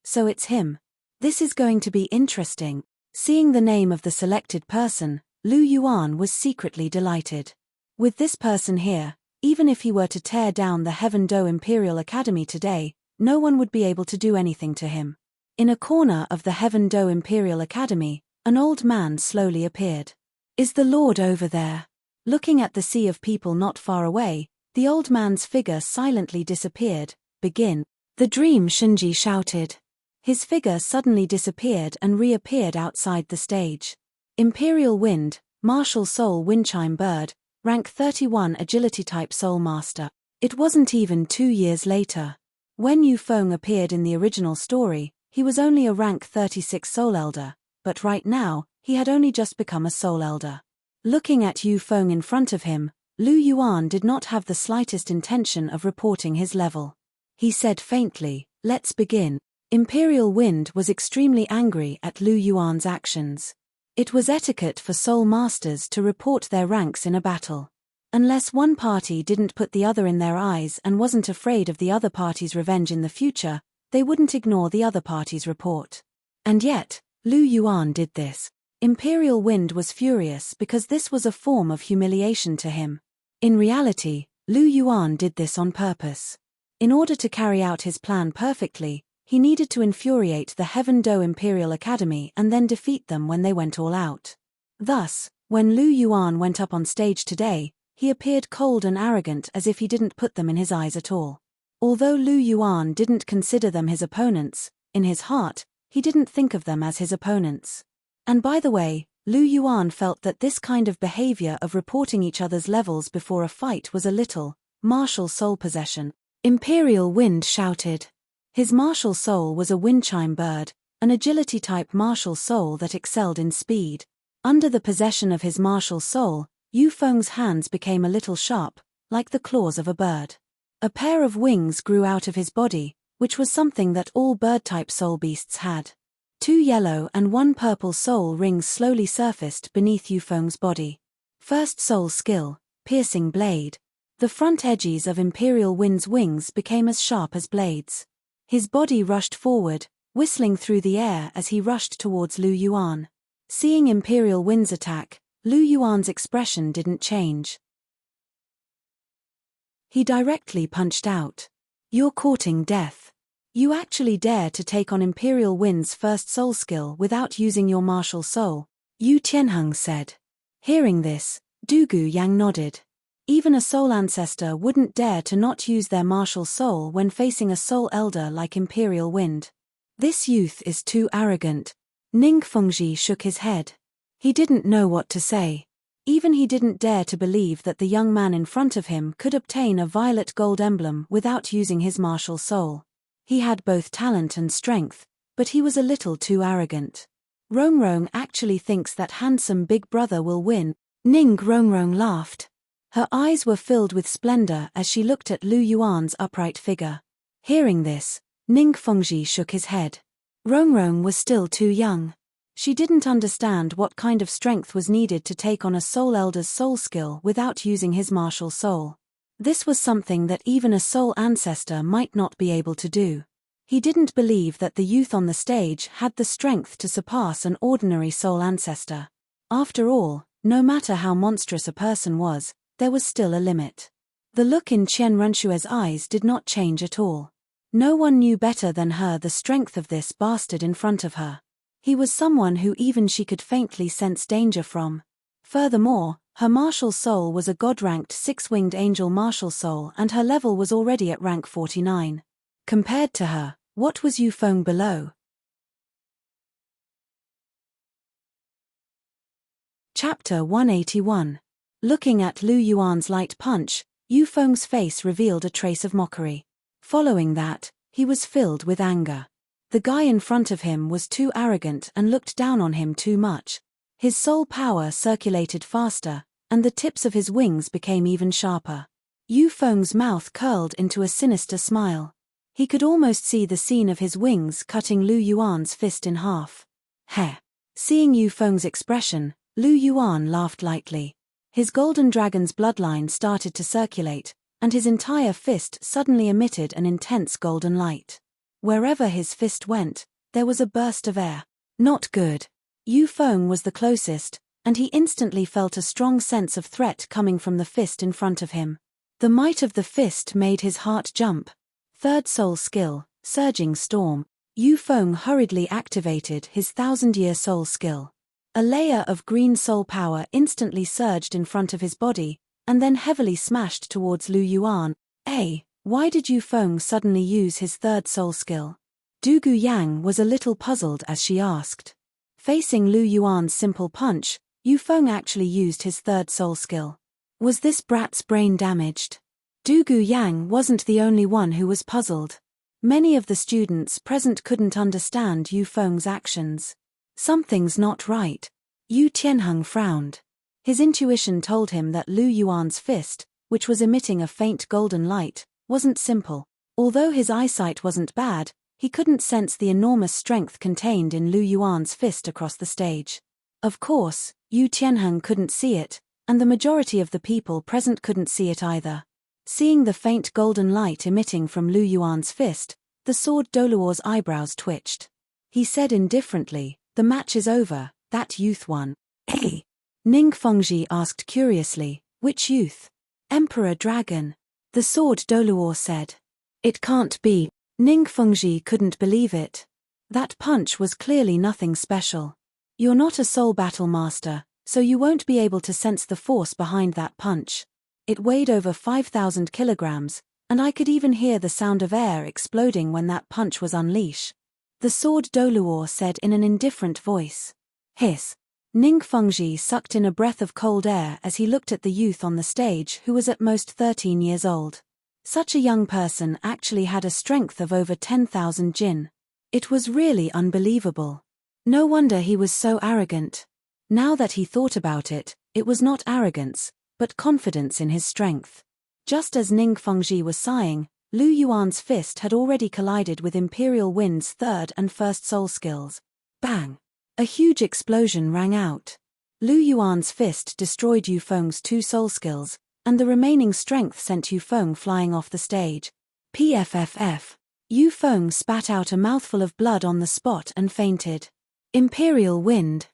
A: So it's him. This is going to be interesting. Seeing the name of the selected person, Lu Yuan was secretly delighted. With this person here, even if he were to tear down the Heaven Do Imperial Academy today, no one would be able to do anything to him. In a corner of the Heaven Do Imperial Academy, an old man slowly appeared. Is the Lord over there? Looking at the sea of people not far away, the old man's figure silently disappeared. Begin. The Dream Shunji shouted. His figure suddenly disappeared and reappeared outside the stage. Imperial Wind, Martial Soul Windchime Bird, rank 31 Agility Type Soul Master. It wasn't even 2 years later. When Yu Feng appeared in the original story, he was only a rank 36 Soul Elder, but right now, he had only just become a Soul Elder. Looking at Yu Feng in front of him, Lu Yuan did not have the slightest intention of reporting his level. he said faintly, "Let's begin." Imperial Wind was extremely angry at Lu Yuan's actions. It was etiquette for soul masters to report their ranks in a battle. Unless one party didn't put the other in their eyes and wasn't afraid of the other party's revenge in the future, they wouldn't ignore the other party's report. And yet, Lu Yuan did this. Imperial Wind was furious because this was a form of humiliation to him. In reality, Lu Yuan did this on purpose. In order to carry out his plan perfectly, he needed to infuriate the Heaven Do Imperial Academy and then defeat them when they went all out. Thus, when Lu Yuan went up on stage today, he appeared cold and arrogant as if he didn't put them in his eyes at all. Although Lu Yuan didn't consider them his opponents, in his heart, he didn't think of them as his opponents. And by the way, Lu Yuan felt that this kind of behavior of reporting each other's levels before a fight was a little martial soul possession. Imperial Wind shouted. His martial soul was a windchime bird, an agility-type martial soul that excelled in speed. Under the possession of his martial soul, Yu Feng's hands became a little sharp, like the claws of a bird. A pair of wings grew out of his body, which was something that all bird-type soul beasts had. 2 yellow and 1 purple soul rings slowly surfaced beneath Yu Feng's body. First soul skill, Piercing Blade. The front edges of Imperial Wind's wings became as sharp as blades. His body rushed forward, whistling through the air as he rushed towards Lu Yuan. Seeing Imperial Wind's attack, Lu Yuan's expression didn't change. He directly punched out. "You're courting death. You actually dare to take on Imperial Wind's first soul skill without using your martial soul," Yu Tianheng said. Hearing this, Douluo Yang nodded. Even a soul ancestor wouldn't dare to not use their martial soul when facing a soul elder like Imperial Wind. This youth is too arrogant. Ning Fengji shook his head. He didn't know what to say. Even he didn't dare to believe that the young man in front of him could obtain a violet gold emblem without using his martial soul. He had both talent and strength, but he was a little too arrogant. Rongrong actually thinks that handsome big brother will win. Ning Rongrong laughed. Her eyes were filled with splendor as she looked at Lu Yuan's upright figure. Hearing this, Ning Fengji shook his head. Rongrong was still too young. She didn't understand what kind of strength was needed to take on a soul elder's soul skill without using his martial soul. This was something that even a soul ancestor might not be able to do. He didn't believe that the youth on the stage had the strength to surpass an ordinary soul ancestor. After all, no matter how monstrous a person was, there was still a limit. The look in Qian Renshue's eyes did not change at all. No one knew better than her the strength of this bastard in front of her. He was someone who even she could faintly sense danger from. Furthermore, her martial soul was a god-ranked 6-winged angel martial soul and her level was already at rank 49. Compared to her, what was Yu Feng below? Chapter 181. Looking at Lu Yuan's light punch, Yu Feng's face revealed a trace of mockery. Following that, he was filled with anger. The guy in front of him was too arrogant and looked down on him too much. His soul power circulated faster, and the tips of his wings became even sharper. Yu Feng's mouth curled into a sinister smile. He could almost see the scene of his wings cutting Lu Yuan's fist in half. Heh. Seeing Yu Feng's expression, Lu Yuan laughed lightly. His golden dragon's bloodline started to circulate, and his entire fist suddenly emitted an intense golden light. Wherever his fist went, there was a burst of air. Not good. Yu Feng was the closest, and he instantly felt a strong sense of threat coming from the fist in front of him. The might of the fist made his heart jump. Third soul skill, Surging Storm. Yu Feng hurriedly activated his 1000-year soul skill. A layer of green soul power instantly surged in front of his body, and then heavily smashed towards Lu Yuan. Why did Yu Feng suddenly use his third soul skill? Douluo Yang was a little puzzled as she asked. Facing Lu Yuan's simple punch, Yu Feng actually used his third soul skill. Was this brat's brain damaged? Douluo Yang wasn't the only one who was puzzled. Many of the students present couldn't understand Yu Feng's actions. Something's not right. Yu Tianheng frowned. His intuition told him that Lu Yuan's fist, which was emitting a faint golden light, wasn't simple. Although his eyesight wasn't bad, he couldn't sense the enormous strength contained in Lu Yuan's fist across the stage. Of course, Yu Tianheng couldn't see it, and the majority of the people present couldn't see it either. Seeing the faint golden light emitting from Lu Yuan's fist, the sword Douluo's eyebrows twitched. He said indifferently, "The match is over, that youth won." "Hey?" Ning Fengji asked curiously, "Which youth?" "Emperor Dragon." The sword Douluo said. "It can't be." Ning Fengji couldn't believe it. That punch was clearly nothing special. "You're not a soul battle master, so you won't be able to sense the force behind that punch. It weighed over 5,000 kilograms, and I could even hear the sound of air exploding when that punch was unleashed." The sword Douluo said in an indifferent voice. "Hiss." Ning Fengji sucked in a breath of cold air as he looked at the youth on the stage who was at most 13 years old. Such a young person actually had a strength of over 10,000 jin. It was really unbelievable. No wonder he was so arrogant. Now that he thought about it, it was not arrogance, but confidence in his strength. Just as Ning Fengji was sighing, Lu Yuan's fist had already collided with Imperial Wind's third and first soul skills. Bang! A huge explosion rang out. Lu Yuan's fist destroyed Yu Feng's two soul skills, and the remaining strength sent Yu Feng flying off the stage. PFFF. Yu Feng spat out a mouthful of blood on the spot and fainted. Imperial Wind.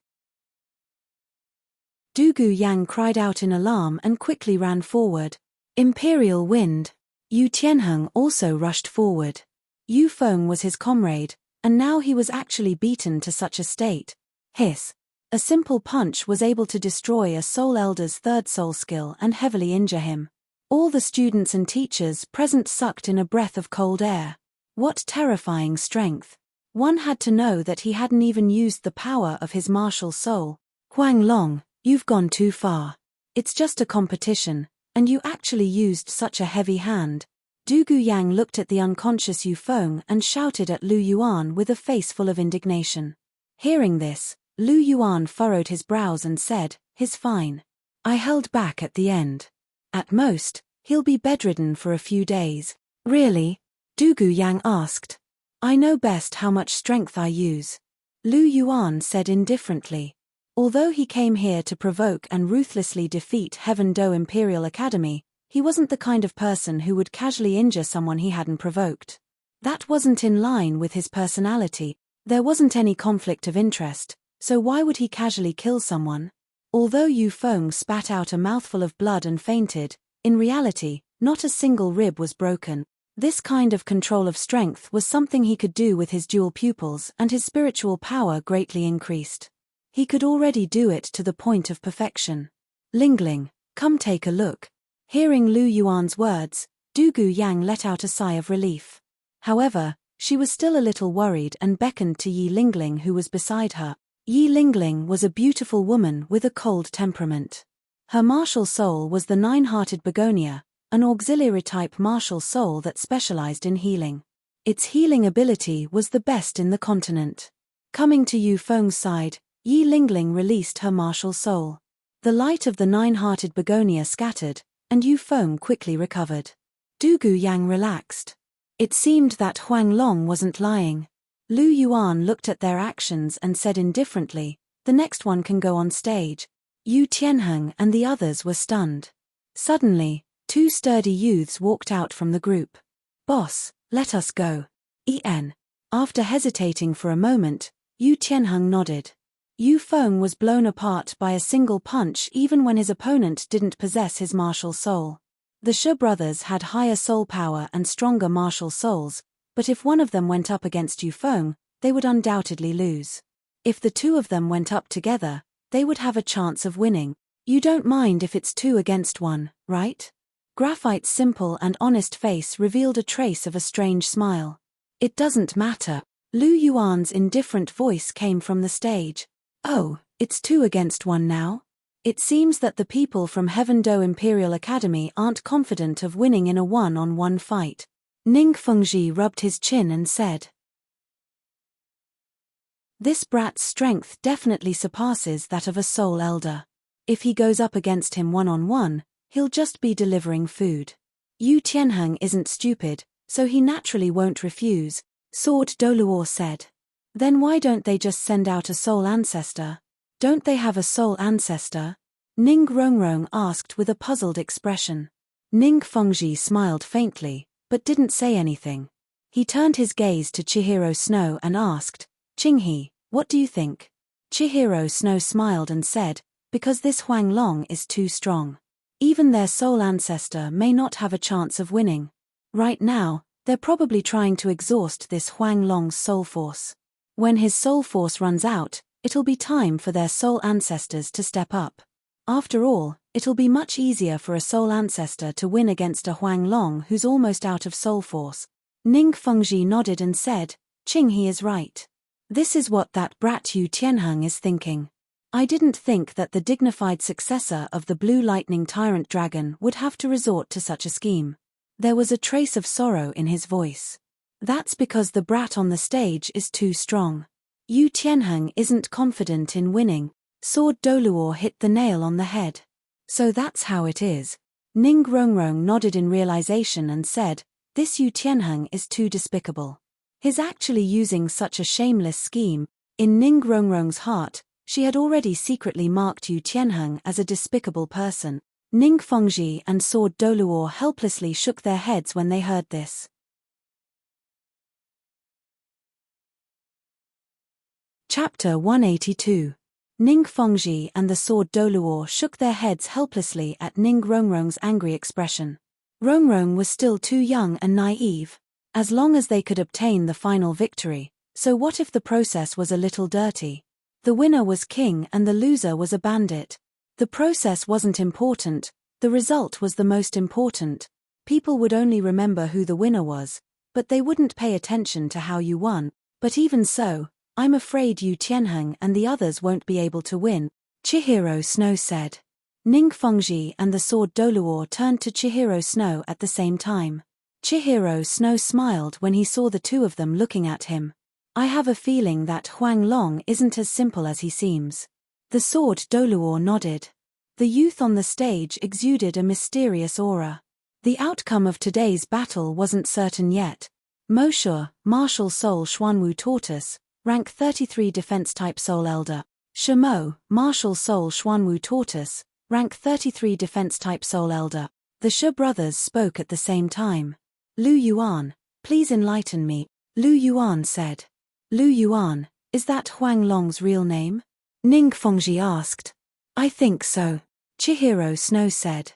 A: Dugu Yang cried out in alarm and quickly ran forward. Imperial Wind. Yu Tianheng also rushed forward. Yu Feng was his comrade, and now he was actually beaten to such a state. Hiss. A simple punch was able to destroy a soul elder's third soul skill and heavily injure him. All the students and teachers present sucked in a breath of cold air. What terrifying strength. One had to know that he hadn't even used the power of his martial soul. "Huang Long, you've gone too far. It's just a competition, and you actually used such a heavy hand." Dugu Yang looked at the unconscious Yu Feng and shouted at Lu Yuan with a face full of indignation. Hearing this, Lu Yuan furrowed his brows and said, "He's fine. I held back at the end. At most, he'll be bedridden for a few days." "Really?" Dugu Yang asked. "I know best how much strength I use," Lu Yuan said indifferently. Although he came here to provoke and ruthlessly defeat Heaven Do Imperial Academy, he wasn't the kind of person who would casually injure someone he hadn't provoked. That wasn't in line with his personality. There wasn't any conflict of interest, so why would he casually kill someone? Although Yu Feng spat out a mouthful of blood and fainted, in reality, not a single rib was broken. This kind of control of strength was something he could do with his dual pupils, and his spiritual power greatly increased. He could already do it to the point of perfection. "Lingling, come take a look." Hearing Lu Yuan's words, Dugu Yang let out a sigh of relief. However, she was still a little worried and beckoned to Yi Lingling, who was beside her. Yi Lingling was a beautiful woman with a cold temperament. Her martial soul was the nine-hearted begonia, an auxiliary-type martial soul that specialized in healing. Its healing ability was the best in the continent. Coming to Yu Feng's side, Yi Lingling released her martial soul. The light of the nine-hearted begonia scattered, and Yu Feng quickly recovered. Dugu Yang relaxed. It seemed that Huang Long wasn't lying. Lu Yuan looked at their actions and said indifferently, "The next one can go on stage." Yu Tianheng and the others were stunned. Suddenly, two sturdy youths walked out from the group. "Boss, let us go." En. After hesitating for a moment, Yu Tianheng nodded. Yu Feng was blown apart by a single punch even when his opponent didn't possess his martial soul. The Shi brothers had higher soul power and stronger martial souls, but if one of them went up against Yu Feng, they would undoubtedly lose. If the two of them went up together, they would have a chance of winning. "You don't mind if it's 2 against 1, right?" Graphite's simple and honest face revealed a trace of a strange smile. "It doesn't matter." Lu Yuan's indifferent voice came from the stage. "Oh, it's 2 against 1 now? It seems that the people from Heaven Do Imperial Academy aren't confident of winning in a one-on-one fight." Ning Fengji rubbed his chin and said, "This brat's strength definitely surpasses that of a soul elder. If he goes up against him one-on-one, he'll just be delivering food. Yu Tianheng isn't stupid, so he naturally won't refuse, Sword Douluo said. Then why don't they just send out a soul ancestor? Don't they have a soul ancestor? Ning Rongrong asked with a puzzled expression. Ning Fengji smiled faintly, but didn't say anything. He turned his gaze to Chihiro Snow and asked, Qinghe, what do you think? Chihiro Snow smiled and said, because this Huang Long is too strong. Even their soul ancestor may not have a chance of winning. Right now, they're probably trying to exhaust this Huang Long's soul force. When his soul force runs out, it'll be time for their soul ancestors to step up. After all, it'll be much easier for a soul ancestor to win against a Huang Long who's almost out of soul force. Ning Fengji nodded and said, Qinghe is right. This is what that brat Yu Tianheng is thinking. I didn't think that the dignified successor of the Blue Lightning Tyrant Dragon would have to resort to such a scheme. There was a trace of sorrow in his voice. That's because the brat on the stage is too strong. Yu Tianheng isn't confident in winning. Sword Douluo hit the nail on the head. So that's how it is. Ning Rongrong nodded in realization and said, this Yu Tianheng is too despicable. He's actually using such a shameless scheme. In Ning Rongrong's heart, she had already secretly marked Yu Tianheng as a despicable person. Ning Fengji and Sword Douluo helplessly shook their heads when they heard this. Chapter 182. Ning Fengji and the Sword Douluo shook their heads helplessly at Ning Rongrong's angry expression. Rongrong was still too young and naive. As long as they could obtain the final victory, so what if the process was a little dirty? The winner was king and the loser was a bandit. The process wasn't important, the result was the most important. People would only remember who the winner was, but they wouldn't pay attention to how you won. But even so, I'm afraid Yu Tianheng and the others won't be able to win, Chihiro Snow said. Ning Fengji and the Sword Douluo turned to Chihiro Snow at the same time. Chihiro Snow smiled when he saw the two of them looking at him. I have a feeling that Huang Long isn't as simple as he seems. The Sword Douluo nodded. The youth on the stage exuded a mysterious aura. The outcome of today's battle wasn't certain yet. Moshe, Martial Soul Xuanwu Tortoise, rank 33 Defense Type Soul Elder. Shamo, Martial Soul Xuanwu Tortoise, rank 33 Defense Type Soul Elder. The Shi brothers spoke at the same time. Lu Yuan, please enlighten me, Lu Yuan said. Lu Yuan, is that Huang Long's real name? Ning Fengji asked. I think so, Chihiro Snow said.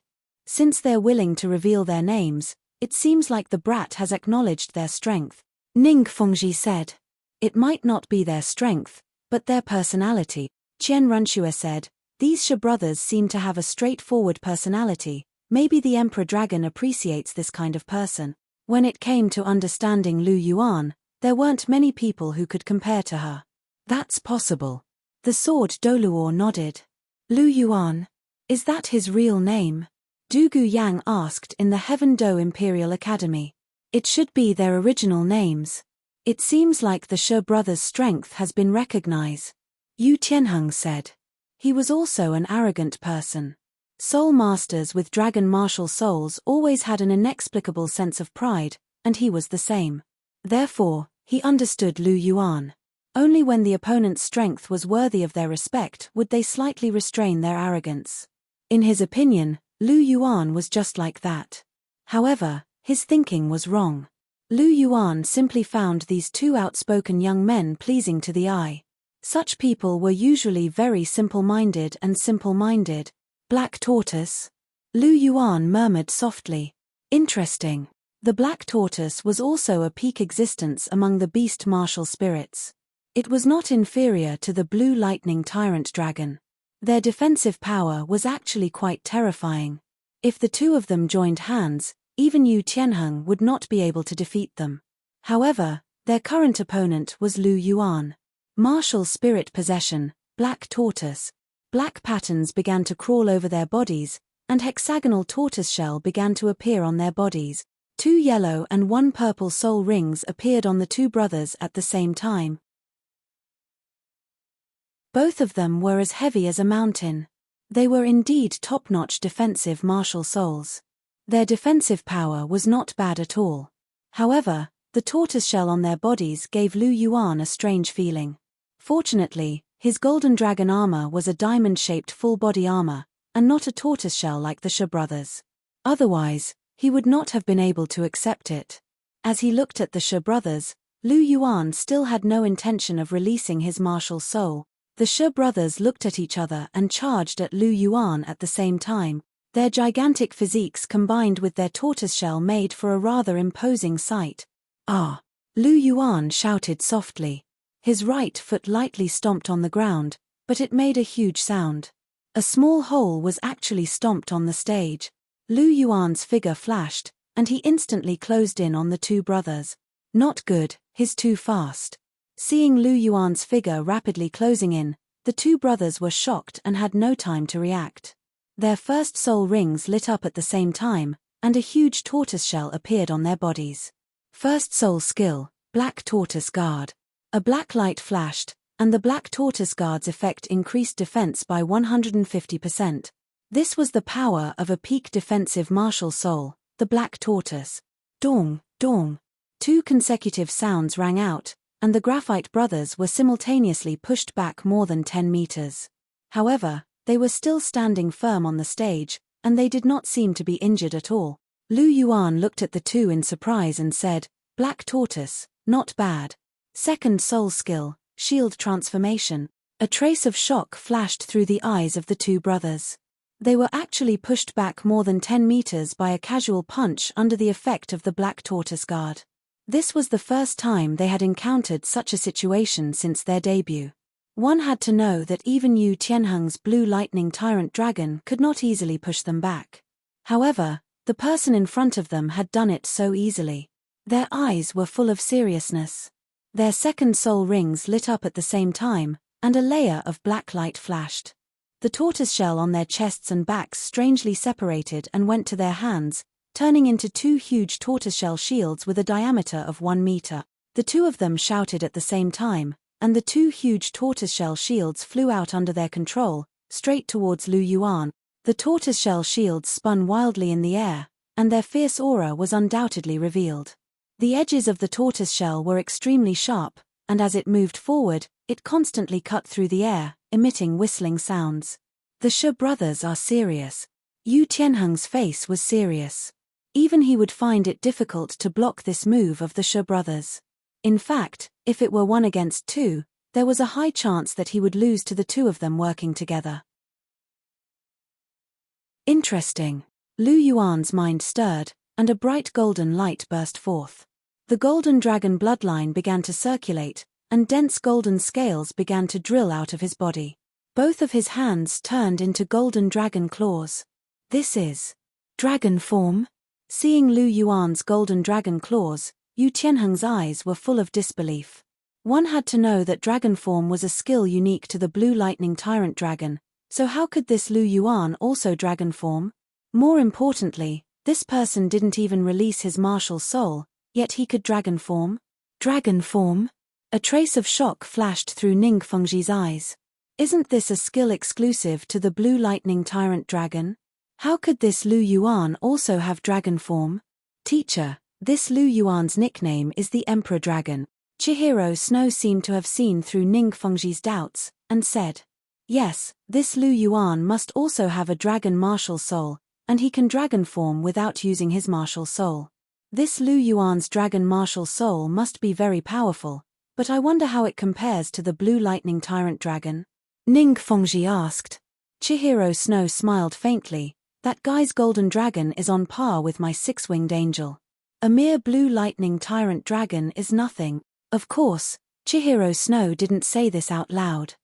A: Since they're willing to reveal their names, it seems like the brat has acknowledged their strength. Ning Fengji said. It might not be their strength, but their personality, Qian Runxue said. These Shi brothers seem to have a straightforward personality. Maybe the Emperor Dragon appreciates this kind of person. When it came to understanding Lu Yuan, there weren't many people who could compare to her. That's possible. The Sword Douluo nodded. Lu Yuan. Is that his real name? Du Gu Yang asked in the Heaven Do Imperial Academy. It should be their original names. It seems like the Shi brothers' strength has been recognized. Yu Tianheng said. He was also an arrogant person. Soul masters with dragon martial souls always had an inexplicable sense of pride, and he was the same. Therefore, he understood Lu Yuan. Only when the opponent's strength was worthy of their respect would they slightly restrain their arrogance. In his opinion, Lu Yuan was just like that. However, his thinking was wrong. Lu Yuan simply found these two outspoken young men pleasing to the eye. Such people were usually very simple-minded and simple-minded. Black Tortoise? Lu Yuan murmured softly. Interesting. The Black Tortoise was also a peak existence among the beast martial spirits. It was not inferior to the Blue Lightning Tyrant Dragon. Their defensive power was actually quite terrifying. If the two of them joined hands, even Yu Tianheng would not be able to defeat them. However, their current opponent was Lu Yuan. Martial spirit possession, Black Tortoise. Black patterns began to crawl over their bodies, and hexagonal tortoiseshell began to appear on their bodies. 2 yellow and 1 purple soul rings appeared on the two brothers at the same time. Both of them were as heavy as a mountain. They were indeed top-notch defensive martial souls. Their defensive power was not bad at all. However, the tortoiseshell on their bodies gave Lu Yuan a strange feeling. Fortunately, his golden dragon armor was a diamond-shaped full-body armor, and not a tortoiseshell like the Shi brothers. Otherwise, he would not have been able to accept it. As he looked at the Shi brothers, Lu Yuan still had no intention of releasing his martial soul. The Shi brothers looked at each other and charged at Lu Yuan at the same time. Their gigantic physiques combined with their tortoiseshell made for a rather imposing sight. Ah! Lu Yuan shouted softly. His right foot lightly stomped on the ground, but it made a huge sound. A small hole was actually stomped on the stage. Lu Yuan's figure flashed, and he instantly closed in on the two brothers. Not good, he's too fast. Seeing Lu Yuan's figure rapidly closing in, the two brothers were shocked and had no time to react. Their first soul rings lit up at the same time, and a huge tortoiseshell appeared on their bodies. First soul skill, Black Tortoise Guard. A black light flashed, and the Black Tortoise Guard's effect increased defense by 150%. This was the power of a peak defensive martial soul, the Black Tortoise. Dong, dong. Two consecutive sounds rang out, and the Graphite brothers were simultaneously pushed back more than 10 meters. However, they were still standing firm on the stage, and they did not seem to be injured at all. Lu Yuan looked at the two in surprise and said, "Black Tortoise, not bad." Second soul skill, Shield Transformation. A trace of shock flashed through the eyes of the two brothers. They were actually pushed back more than 10 meters by a casual punch under the effect of the Black Tortoise Guard. This was the first time they had encountered such a situation since their debut. One had to know that even Yu Tianheng's Blue Lightning Tyrant Dragon could not easily push them back. However, the person in front of them had done it so easily. Their eyes were full of seriousness. Their second soul rings lit up at the same time, and a layer of black light flashed. The tortoiseshell on their chests and backs strangely separated and went to their hands, turning into two huge tortoiseshell shields with a diameter of 1 meter. The two of them shouted at the same time, and the two huge tortoiseshell shields flew out under their control, straight towards Lu Yuan. The tortoiseshell shields spun wildly in the air, and their fierce aura was undoubtedly revealed. The edges of the tortoiseshell were extremely sharp, and as it moved forward, it constantly cut through the air, emitting whistling sounds. The Shi brothers are serious. Yu Tianheng's face was serious. Even he would find it difficult to block this move of the Shi brothers. In fact, if it were 1 against 2, there was a high chance that he would lose to the two of them working together. Interesting. Lu Yuan's mind stirred, and a bright golden light burst forth. The golden dragon bloodline began to circulate, and dense golden scales began to drill out of his body. Both of his hands turned into golden dragon claws. This is dragon form? Seeing Lu Yuan's golden dragon claws, Yu Tianheng's eyes were full of disbelief. One had to know that dragon form was a skill unique to the Blue Lightning Tyrant Dragon, so how could this Lu Yuan also dragon form? More importantly, this person didn't even release his martial soul, yet he could dragon form? Dragon form? A trace of shock flashed through Ning Fengji's eyes. Isn't this a skill exclusive to the Blue Lightning Tyrant Dragon? How could this Lu Yuan also have dragon form? Teacher, this Lu Yuan's nickname is the Emperor Dragon. Chihiro Snow seemed to have seen through Ning Fengji's doubts, and said, "Yes, this Lu Yuan must also have a dragon martial soul, and he can dragon form without using his martial soul. This Lu Yuan's dragon martial soul must be very powerful, but I wonder how it compares to the Blue Lightning Tyrant Dragon?" Ning Fengji asked. Chihiro Snow smiled faintly. "That guy's golden dragon is on par with my 6-winged angel. A mere Blue Lightning Tyrant Dragon is nothing." Of course, Chihiro Snow didn't say this out loud.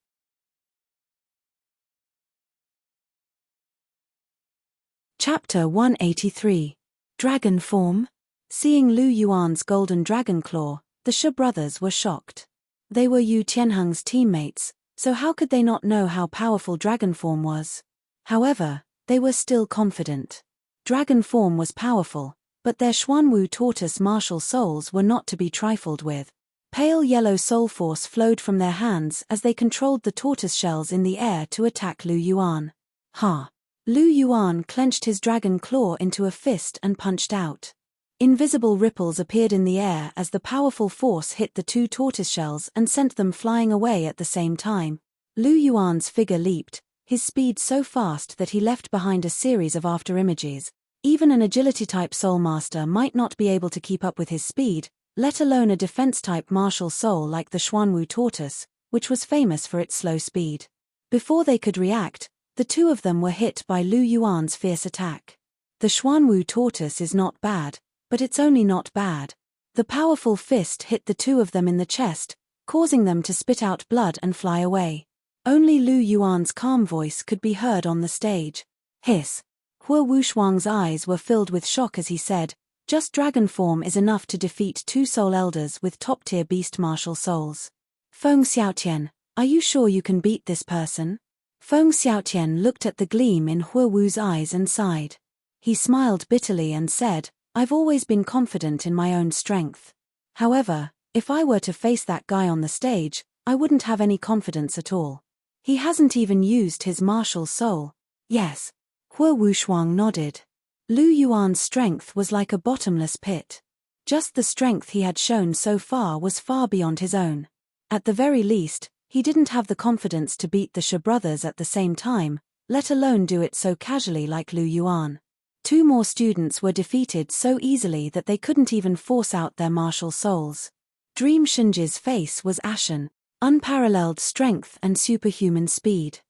A: Chapter 183. Dragon Form. Seeing Lu Yuan's golden dragon claw, the Shi brothers were shocked. They were Yu Tianheng's teammates, so how could they not know how powerful dragon form was? However, they were still confident. Dragon form was powerful, but their Xuanwu tortoise martial souls were not to be trifled with. Pale yellow soul force flowed from their hands as they controlled the tortoise shells in the air to attack Lu Yuan. Ha! Lu Yuan clenched his dragon claw into a fist and punched out. Invisible ripples appeared in the air as the powerful force hit the two tortoiseshells and sent them flying away at the same time. Lu Yuan's figure leaped, his speed so fast that he left behind a series of afterimages. Even an agility-type soul master might not be able to keep up with his speed, let alone a defense-type martial soul like the Xuanwu tortoise, which was famous for its slow speed. Before they could react, the two of them were hit by Lu Yuan's fierce attack. The Xuanwu tortoise is not bad, but it's only not bad. The powerful fist hit the two of them in the chest, causing them to spit out blood and fly away. Only Lu Yuan's calm voice could be heard on the stage. Hiss. Hua Wushuang's eyes were filled with shock as he said, just dragon form is enough to defeat two soul elders with top-tier beast martial souls. Feng Xiaotian, are you sure you can beat this person? Feng Xiaotian looked at the gleam in Hua Wu's eyes and sighed. He smiled bitterly and said, I've always been confident in my own strength. However, if I were to face that guy on the stage, I wouldn't have any confidence at all. He hasn't even used his martial soul. Yes. Hua Wushuang nodded. Lu Yuan's strength was like a bottomless pit. Just the strength he had shown so far was far beyond his own. At the very least, he didn't have the confidence to beat the Shi brothers at the same time, let alone do it so casually like Lu Yuan. Two more students were defeated so easily that they couldn't even force out their martial souls. Dream Shinji's face was ashen, unparalleled strength and superhuman speed.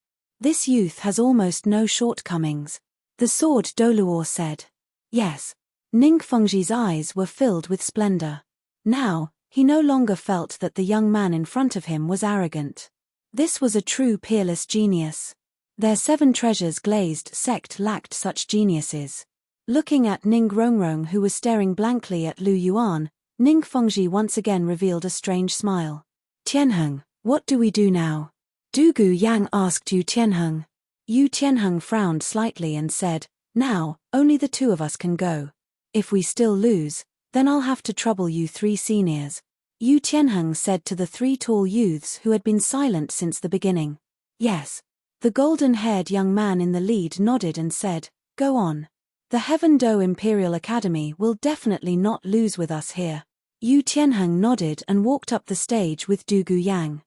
A: This youth has almost no shortcomings. The sword Douluo said. Yes. Ning Fengji's eyes were filled with splendor. Now, he no longer felt that the young man in front of him was arrogant. This was a true peerless genius. Their seven treasures glazed sect lacked such geniuses. Looking at Ning Rongrong who was staring blankly at Lu Yuan, Ning Fengji once again revealed a strange smile. Tianheng, what do we do now? Du Gu Yang asked Yu Tianheng. Yu Tianheng frowned slightly and said, now, only the two of us can go. If we still lose, then I'll have to trouble you three seniors. Yu Tianheng said to the three tall youths who had been silent since the beginning. Yes. The golden-haired young man in the lead nodded and said, go on. The Heaven Do Imperial Academy will definitely not lose with us here. Yu Tianheng nodded and walked up the stage with Du Gu Yang.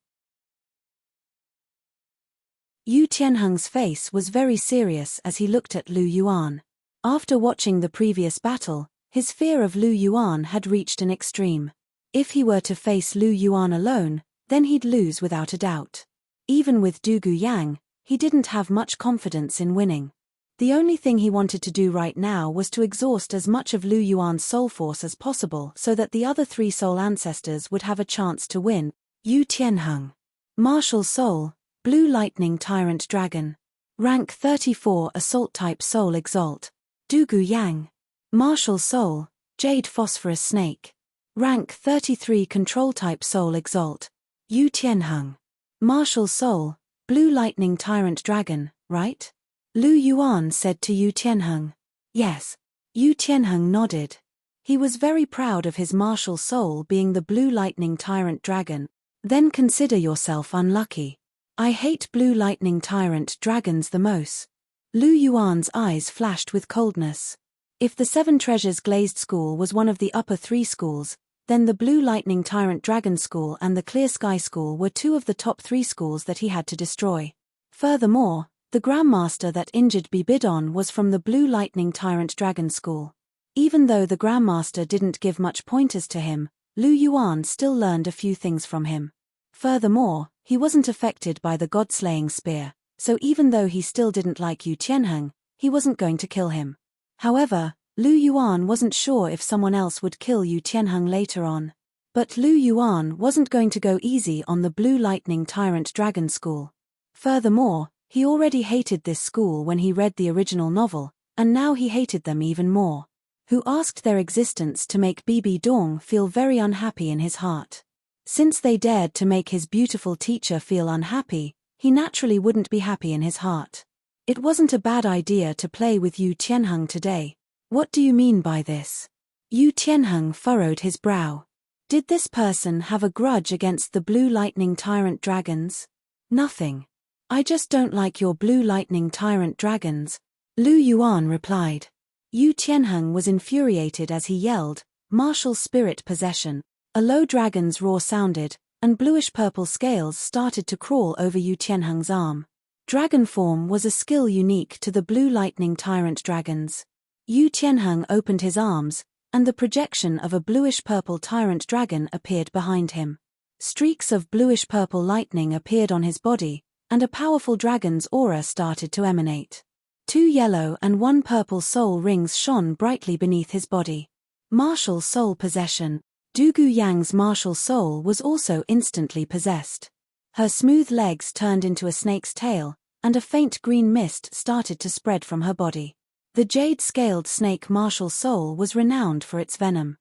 A: Yu Tianheng's face was very serious as he looked at Lu Yuan. After watching the previous battle, his fear of Lu Yuan had reached an extreme. If he were to face Lu Yuan alone, then he'd lose without a doubt. Even with Du Gu Yang, he didn't have much confidence in winning. The only thing he wanted to do right now was to exhaust as much of Lu Yuan's soul force as possible so that the other three soul ancestors would have a chance to win. Yu Tianheng. Martial Soul, Blue Lightning Tyrant Dragon. Rank 34 Assault-type Soul Exalt. Du Gu Yang. Martial Soul, Jade Phosphorus Snake. Rank 33 Control-type Soul Exalt. Yu Tianheng. Martial Soul, Blue Lightning Tyrant Dragon, right? Lu Yuan said to Yu Tianheng. Yes. Yu Tianheng nodded. He was very proud of his martial soul being the Blue Lightning Tyrant Dragon. Then consider yourself unlucky. I hate Blue Lightning Tyrant Dragons the most. Lu Yuan's eyes flashed with coldness. If the Seven Treasures Glazed School was one of the upper three schools, then the Blue Lightning Tyrant Dragon School and the Clear Sky School were two of the top three schools that he had to destroy. Furthermore, the Grandmaster that injured Bibidon was from the Blue Lightning Tyrant Dragon School. Even though the Grandmaster didn't give much pointers to him, Lu Yuan still learned a few things from him. Furthermore, he wasn't affected by the God-slaying spear, so even though he still didn't like Yu Tianheng, he wasn't going to kill him. However, Lu Yuan wasn't sure if someone else would kill Yu Tianheng later on. But Lu Yuan wasn't going to go easy on the Blue Lightning Tyrant Dragon School. Furthermore, he already hated this school when he read the original novel, and now he hated them even more. Who asked their existence to make Bibi Dong feel very unhappy in his heart. Since they dared to make his beautiful teacher feel unhappy, he naturally wouldn't be happy in his heart. It wasn't a bad idea to play with Yu Tianheng today. What do you mean by this? Yu Tianheng furrowed his brow. Did this person have a grudge against the Blue Lightning Tyrant Dragons? Nothing. I just don't like your Blue Lightning Tyrant Dragons, Lu Yuan replied. Yu Tianheng was infuriated as he yelled, "Martial spirit possession." A low dragon's roar sounded, and bluish-purple scales started to crawl over Yu Tianheng's arm. Dragon form was a skill unique to the blue lightning tyrant dragons. Yu Tianheng opened his arms, and the projection of a bluish-purple tyrant dragon appeared behind him. Streaks of bluish-purple lightning appeared on his body, and a powerful dragon's aura started to emanate. 2 yellow and 1 purple soul rings shone brightly beneath his body. Martial soul possession. Douluo Yang's martial soul was also instantly possessed. Her smooth legs turned into a snake's tail, and a faint green mist started to spread from her body. The jade-scaled snake martial soul was renowned for its venom.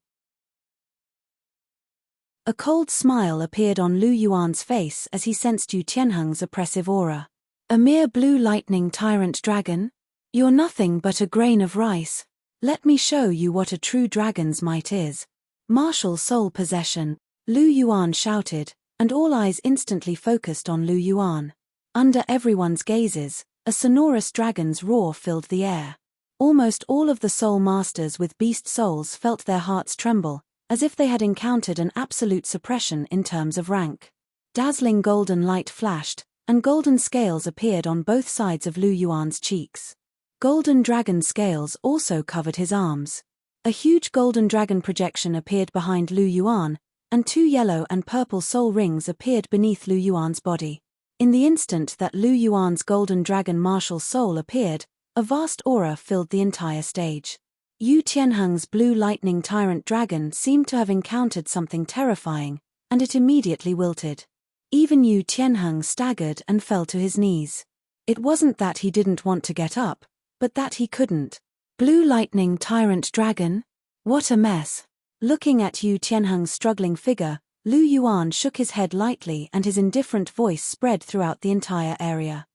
A: A cold smile appeared on Lu Yuan's face as he sensed Yu Tianheng's oppressive aura. "A mere blue lightning tyrant dragon? You're nothing but a grain of rice. Let me show you what a true dragon's might is." "Martial soul possession," Lu Yuan shouted, and all eyes instantly focused on Lu Yuan. Under everyone's gazes, a sonorous dragon's roar filled the air. Almost all of the soul masters with beast souls felt their hearts tremble, as if they had encountered an absolute suppression in terms of rank. Dazzling golden light flashed, and golden scales appeared on both sides of Lu Yuan's cheeks. Golden dragon scales also covered his arms. A huge golden dragon projection appeared behind Lu Yuan, and 2 yellow and purple soul rings appeared beneath Lu Yuan's body. In the instant that Lu Yuan's golden dragon martial soul appeared, a vast aura filled the entire stage. Yu Tianheng's blue lightning tyrant dragon seemed to have encountered something terrifying, and it immediately wilted. Even Yu Tianheng staggered and fell to his knees. It wasn't that he didn't want to get up, but that he couldn't. Blue lightning tyrant dragon? What a mess. Looking at Yu Tianheng's struggling figure, Lu Yuan shook his head lightly and his indifferent voice spread throughout the entire area.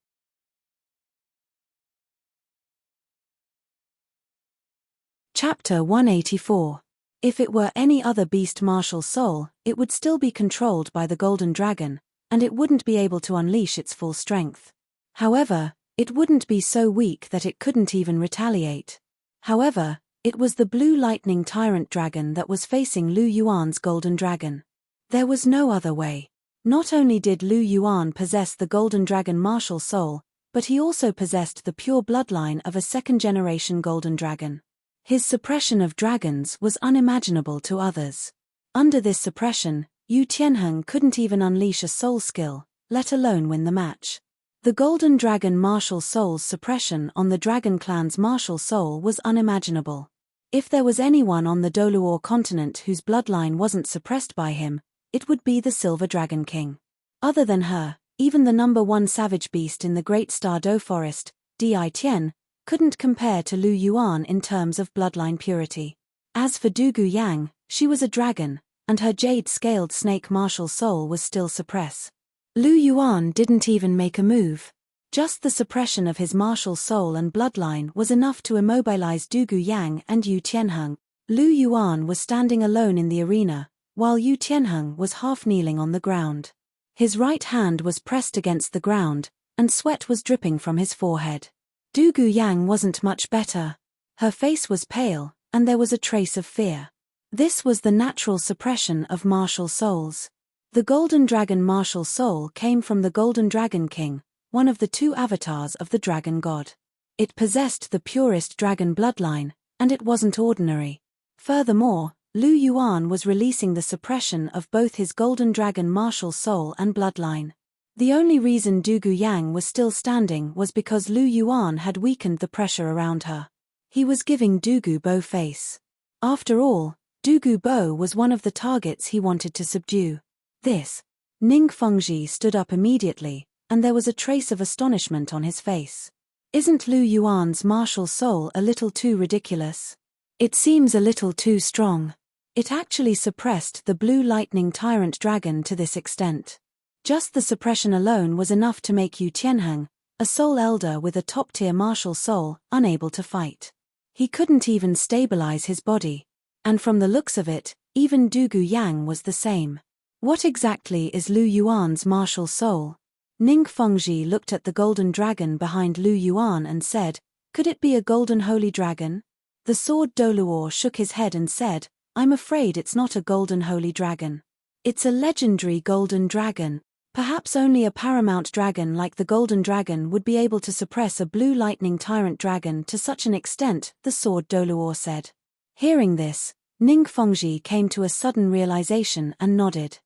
A: Chapter 184. If it were any other beast martial soul, it would still be controlled by the golden dragon, and it wouldn't be able to unleash its full strength. However, it wouldn't be so weak that it couldn't even retaliate. However, it was the blue lightning tyrant dragon that was facing Lu Yuan's golden dragon. There was no other way. Not only did Lu Yuan possess the golden dragon martial soul, but he also possessed the pure bloodline of a second-generation golden dragon. His suppression of dragons was unimaginable to others. Under this suppression, Yu Tianheng couldn't even unleash a soul skill, let alone win the match. The golden dragon martial soul's suppression on the dragon clan's martial soul was unimaginable. If there was anyone on the Douluo continent whose bloodline wasn't suppressed by him, it would be the Silver Dragon King. Other than her, even the #1 savage beast in the Great Star Do Forest, Di Tian, couldn't compare to Lu Yuan in terms of bloodline purity. As for Douluo Yang, she was a dragon, and her jade-scaled snake martial soul was still suppressed. Lu Yuan didn't even make a move. Just the suppression of his martial soul and bloodline was enough to immobilize Douluo Yang and Yu Tianheng. Lu Yuan was standing alone in the arena, while Yu Tianheng was half kneeling on the ground. His right hand was pressed against the ground, and sweat was dripping from his forehead. Douluo Yang wasn't much better. Her face was pale, and there was a trace of fear. This was the natural suppression of martial souls. The Golden Dragon martial soul came from the Golden Dragon King, one of the 2 avatars of the dragon god. It possessed the purest dragon bloodline, and it wasn't ordinary. Furthermore, Lu Yuan was releasing the suppression of both his Golden Dragon martial soul and bloodline. The only reason Douluo Yang was still standing was because Lu Yuan had weakened the pressure around her. He was giving Douluo Bo face. After all, Douluo Bo was one of the targets he wanted to subdue. This. Ning Fengji stood up immediately, and there was a trace of astonishment on his face. Isn't Lu Yuan's martial soul a little too ridiculous? It seems a little too strong. It actually suppressed the blue lightning tyrant dragon to this extent. Just the suppression alone was enough to make Yu Tianheng, a soul elder with a top-tier martial soul, unable to fight. He couldn't even stabilize his body. And from the looks of it, even Douluo Yang was the same. What exactly is Lu Yuan's martial soul? Ning Fengji looked at the golden dragon behind Lu Yuan and said, "Could it be a golden holy dragon?" The sword Douluo shook his head and said, I'm afraid it's not a golden holy dragon. It's a legendary golden dragon. Perhaps only a paramount dragon like the golden dragon would be able to suppress a blue lightning tyrant dragon to such an extent, the sword Douluo said. Hearing this, Ningfengji came to a sudden realization and nodded.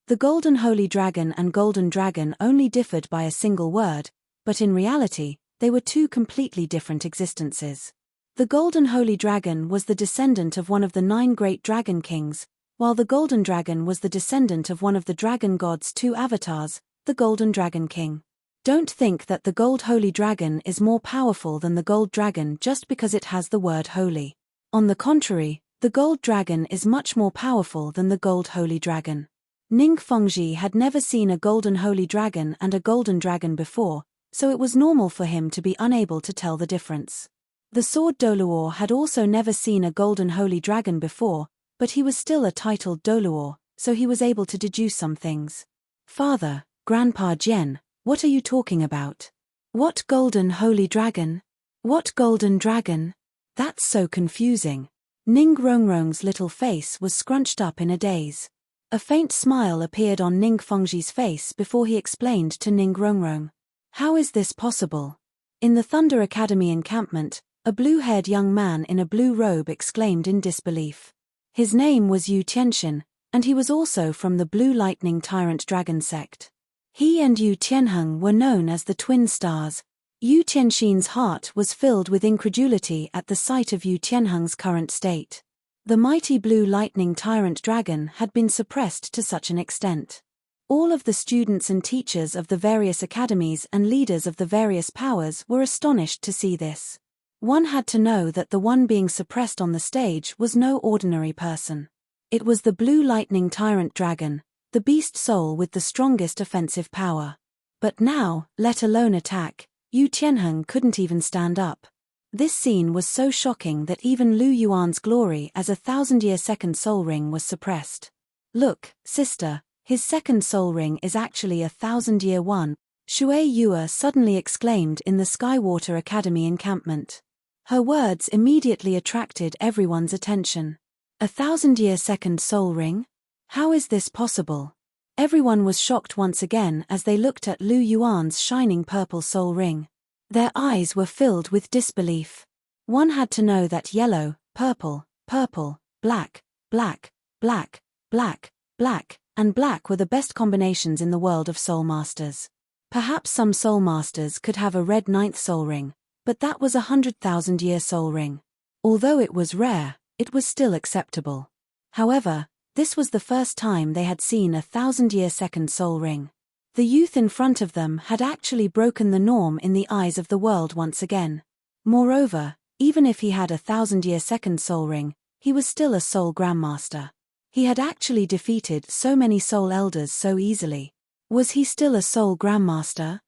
A: The golden holy dragon and golden dragon only differed by a single word, but in reality, they were two completely different existences. The golden holy dragon was the descendant of one of the 9 great dragon kings, while the golden dragon was the descendant of one of the dragon god's 2 avatars, the golden dragon king. Don't think that the gold holy dragon is more powerful than the gold dragon just because it has the word holy. On the contrary, the gold dragon is much more powerful than the gold holy dragon. Ningfengji had never seen a golden holy dragon and a golden dragon before, so it was normal for him to be unable to tell the difference. The sword Douluo had also never seen a golden holy dragon before, but he was still a titled Douluo, so he was able to deduce some things. Father, Grandpa Jian, what are you talking about? What golden holy dragon? What golden dragon? That's so confusing. Ning Rongrong's little face was scrunched up in a daze. A faint smile appeared on Ningfengji's face before he explained to Ning Rongrong. How is this possible? In the Thunder Academy encampment, a blue-haired young man in a blue robe exclaimed in disbelief. His name was Yu Tianxin, and he was also from the Blue Lightning Tyrant Dragon sect. He and Yu Tianheng were known as the Twin Stars. Yu Tianxin's heart was filled with incredulity at the sight of Yu Tianheng's current state. The mighty Blue Lightning Tyrant Dragon had been suppressed to such an extent. All of the students and teachers of the various academies and leaders of the various powers were astonished to see this. One had to know that the one being suppressed on the stage was no ordinary person. It was the Blue Lightning Tyrant Dragon, the beast soul with the strongest offensive power. But now, let alone attack, Yu Tianheng couldn't even stand up. This scene was so shocking that even Lu Yuan's glory as a 1,000-year second soul ring was suppressed. Look, sister, his second soul ring is actually a 1,000-year one, Shui Yue suddenly exclaimed in the Skywater Academy encampment. Her words immediately attracted everyone's attention. A 1,000-year second soul ring? How is this possible? Everyone was shocked once again as they looked at Lu Yuan's shining purple soul ring. Their eyes were filled with disbelief. One had to know that yellow, purple, purple, black, black, black, black, black, and black were the best combinations in the world of soul masters. Perhaps some soul masters could have a red 9th soul ring, but that was a 100,000-year soul ring. Although it was rare, it was still acceptable. However, this was the first time they had seen a 1,000-year second soul ring. The youth in front of them had actually broken the norm in the eyes of the world once again. Moreover, even if he had a 1,000-year second soul ring, he was still a soul grandmaster. He had actually defeated so many soul elders so easily. Was he still a soul grandmaster?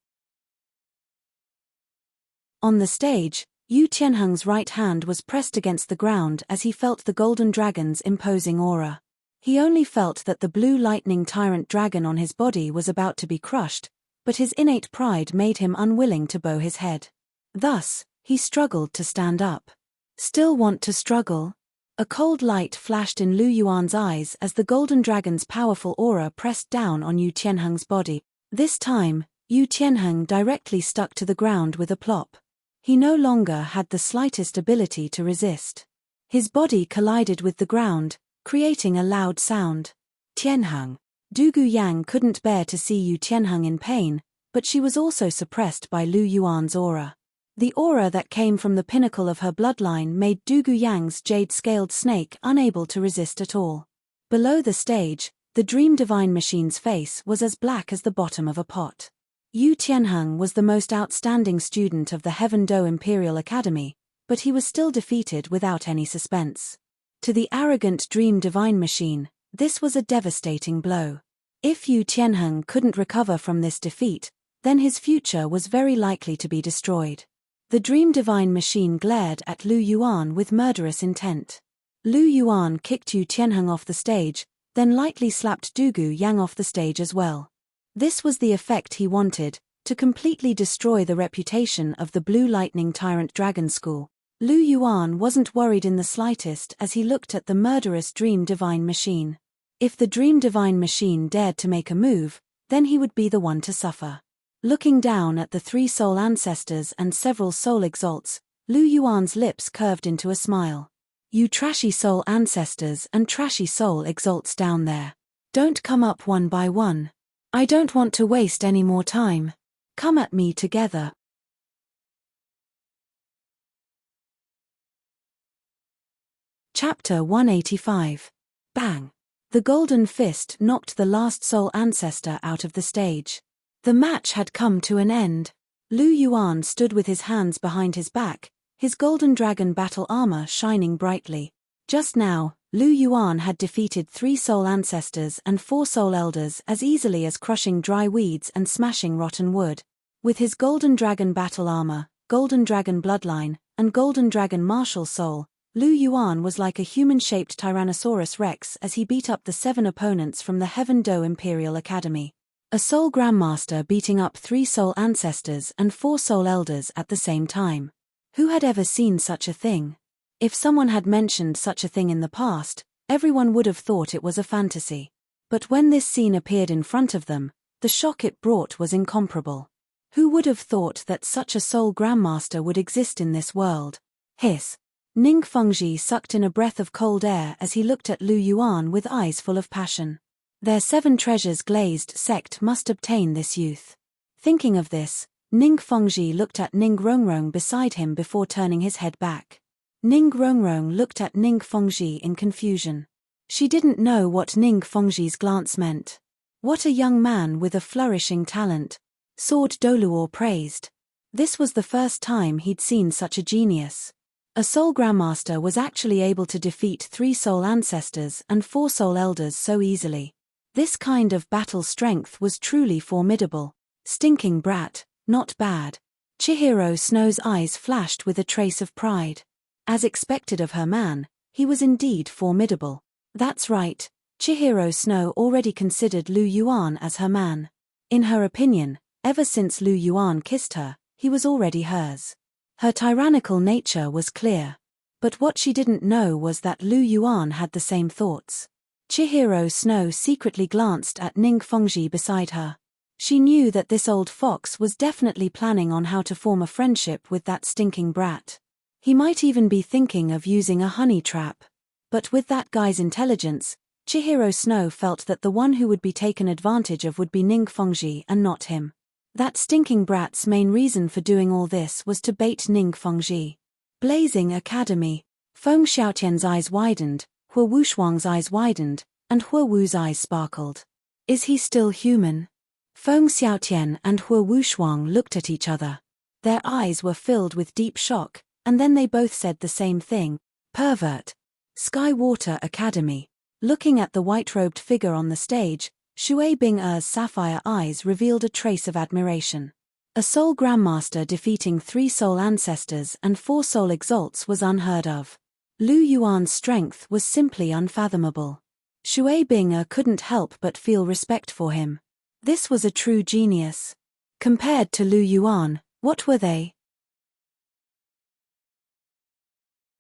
A: On the stage, Yu Tianheng's right hand was pressed against the ground as he felt the golden dragon's imposing aura. He only felt that the blue lightning tyrant dragon on his body was about to be crushed, but his innate pride made him unwilling to bow his head. Thus, he struggled to stand up. Still want to struggle? A cold light flashed in Lu Yuan's eyes as the golden dragon's powerful aura pressed down on Yu Tianheng's body. This time, Yu Tianheng directly stuck to the ground with a plop. He no longer had the slightest ability to resist. His body collided with the ground, creating a loud sound. Tianheng. Dugu Yang couldn't bear to see Yu Tianheng in pain, but she was also suppressed by Lu Yuan's aura. The aura that came from the pinnacle of her bloodline made Dugu Yang's jade-scaled snake unable to resist at all. Below the stage, the Dream Divine Machine's face was as black as the bottom of a pot. Yu Tianheng was the most outstanding student of the Heaven Do Imperial Academy, but he was still defeated without any suspense. To the arrogant Dream Divine Machine, this was a devastating blow. If Yu Tianheng couldn't recover from this defeat, then his future was very likely to be destroyed. The Dream Divine Machine glared at Lu Yuan with murderous intent. Lu Yuan kicked Yu Tianheng off the stage, then lightly slapped Dugu Yang off the stage as well. This was the effect he wanted, to completely destroy the reputation of the Blue Lightning Tyrant Dragon School. Lu Yuan wasn't worried in the slightest as he looked at the murderous Dream Divine Machine. If the Dream Divine Machine dared to make a move, then he would be the one to suffer. Looking down at the 3 soul ancestors and several soul exalts, Lu Yuan's lips curved into a smile. You trashy soul ancestors and trashy soul exalts down there. Don't come up one by one. I don't want to waste any more time. Come at me together. Chapter 185. Bang! The golden fist knocked the last soul ancestor out of the stage. The match had come to an end. Lu Yuan stood with his hands behind his back, his golden dragon battle armor shining brightly. Just now, Lu Yuan had defeated 3 soul ancestors and 4 soul elders as easily as crushing dry weeds and smashing rotten wood. With his golden dragon battle armor, golden dragon bloodline, and golden dragon martial soul, Lu Yuan was like a human-shaped Tyrannosaurus Rex as he beat up the 7 opponents from the Heaven Do Imperial Academy. A soul grandmaster beating up 3 soul ancestors and 4 soul elders at the same time. Who had ever seen such a thing? If someone had mentioned such a thing in the past, everyone would have thought it was a fantasy. But when this scene appeared in front of them, the shock it brought was incomparable. Who would have thought that such a soul grandmaster would exist in this world? Hiss. Ning Fengji sucked in a breath of cold air as he looked at Lu Yuan with eyes full of passion. Their 7 treasures glazed sect must obtain this youth. Thinking of this, Ning Fengji looked at Ning Rongrong beside him before turning his head back. Ning Rongrong looked at Ning Fengji in confusion. She didn't know what Ning Fengji's glance meant. What a young man with a flourishing talent. Sword Douluo praised. This was the first time he'd seen such a genius. A soul grandmaster was actually able to defeat 3 soul ancestors and 4 soul elders so easily. This kind of battle strength was truly formidable. Stinking brat, not bad. Chihiro Snow's eyes flashed with a trace of pride. As expected of her man, he was indeed formidable. That's right, Chihiro Snow already considered Lu Yuan as her man. In her opinion, ever since Lu Yuan kissed her, he was already hers. Her tyrannical nature was clear. But what she didn't know was that Lu Yuan had the same thoughts. Chihiro Snow secretly glanced at Ning Fengji beside her. She knew that this old fox was definitely planning on how to form a friendship with that stinking brat. He might even be thinking of using a honey trap. But with that guy's intelligence, Chihiro Snow felt that the one who would be taken advantage of would be Ning Fengji and not him. That stinking brat's main reason for doing all this was to bait Ning Fengji. Blazing Academy. Feng Xiaotian's eyes widened, Hua Wushuang's eyes widened, and Hua Wu's eyes sparkled. Is he still human? Feng Xiaotian and Hua Wushuang looked at each other. Their eyes were filled with deep shock, and then they both said the same thing. Pervert. Skywater Academy. Looking at the white-robed figure on the stage, Shui Bing-er's sapphire eyes revealed a trace of admiration. A soul grandmaster defeating 3 soul ancestors and 4 soul exalts was unheard of. Lu Yuan's strength was simply unfathomable. Shui Bing-er couldn't help but feel respect for him. This was a true genius. Compared to Lu Yuan, what were they?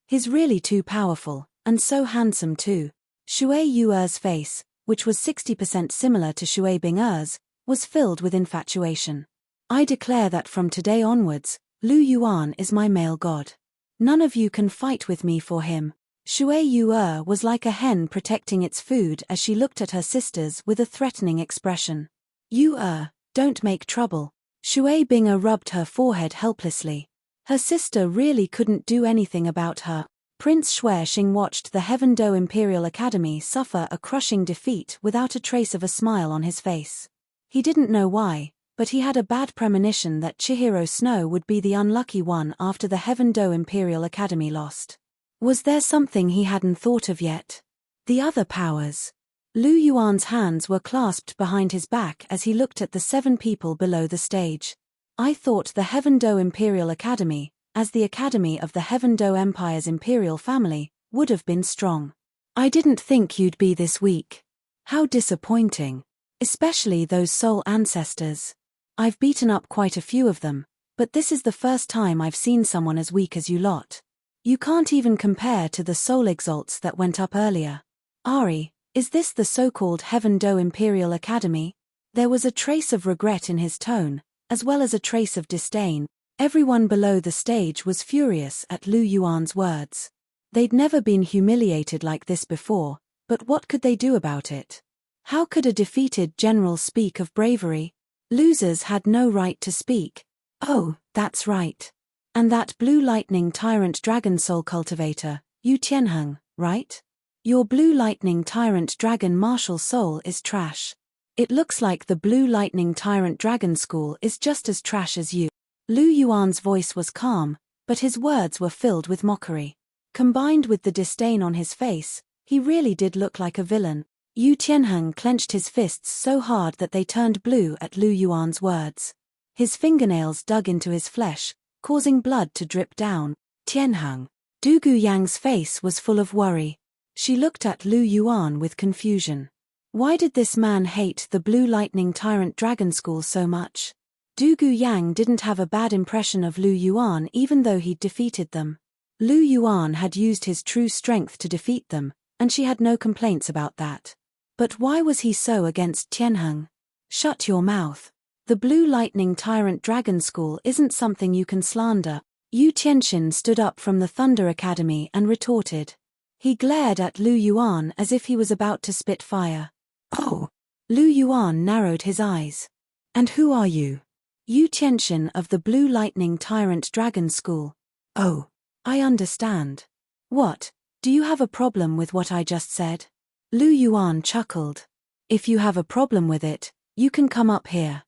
A: He's really too powerful, and so handsome too. Shui Yuer's face, which was 60% similar to Shui Bing-er's, was filled with infatuation. I declare that from today onwards, Lu Yuan is my male god. None of you can fight with me for him. Shui Yuer was like a hen protecting its food as she looked at her sisters with a threatening expression. Yuer, don't make trouble. Shui Bing-er rubbed her forehead helplessly. Her sister really couldn't do anything about her. Prince Xuexing watched the Heaven Do Imperial Academy suffer a crushing defeat without a trace of a smile on his face. He didn't know why, but he had a bad premonition that Chihiro Snow would be the unlucky one after the Heaven Do Imperial Academy lost. Was there something he hadn't thought of yet? The other powers. Lu Yuan's hands were clasped behind his back as he looked at the 7 people below the stage. I thought the Heaven Do Imperial Academy, as the academy of the Heaven Do Empire's imperial family, would have been strong. I didn't think you'd be this weak. How disappointing. Especially those soul ancestors. I've beaten up quite a few of them, but this is the first time I've seen someone as weak as you lot. You can't even compare to the soul exalts that went up earlier. Ari, is this the so-called Heaven Do Imperial Academy? There was a trace of regret in his tone, as well as a trace of disdain. Everyone below the stage was furious at Lu Yuan's words. They'd never been humiliated like this before, but what could they do about it? How could a defeated general speak of bravery? Losers had no right to speak. Oh, that's right. And that blue lightning tyrant dragon soul cultivator, Yu Tianheng, right? Your blue lightning tyrant dragon martial soul is trash. It looks like the blue lightning tyrant dragon school is just as trash as you. Lu Yuan's voice was calm, but his words were filled with mockery. Combined with the disdain on his face, he really did look like a villain. Yu Tianheng clenched his fists so hard that they turned blue at Lu Yuan's words. His fingernails dug into his flesh, causing blood to drip down. Tianheng. Du Guyang's face was full of worry. She looked at Lu Yuan with confusion. Why did this man hate the Blue Lightning Tyrant Dragon School so much? Du Guyang didn't have a bad impression of Lu Yuan even though he'd defeated them. Lu Yuan had used his true strength to defeat them, and she had no complaints about that. But why was he so against Tianheng? Shut your mouth. The Blue Lightning Tyrant Dragon School isn't something you can slander. Yu Tianxin stood up from the Thunder Academy and retorted. He glared at Lu Yuan as if he was about to spit fire. Oh! Lu Yuan narrowed his eyes. And who are you? Yu Tianxin of the Blue Lightning Tyrant Dragon School. Oh, I understand. What, do you have a problem with what I just said? Lu Yuan chuckled. If you have a problem with it, you can come up here.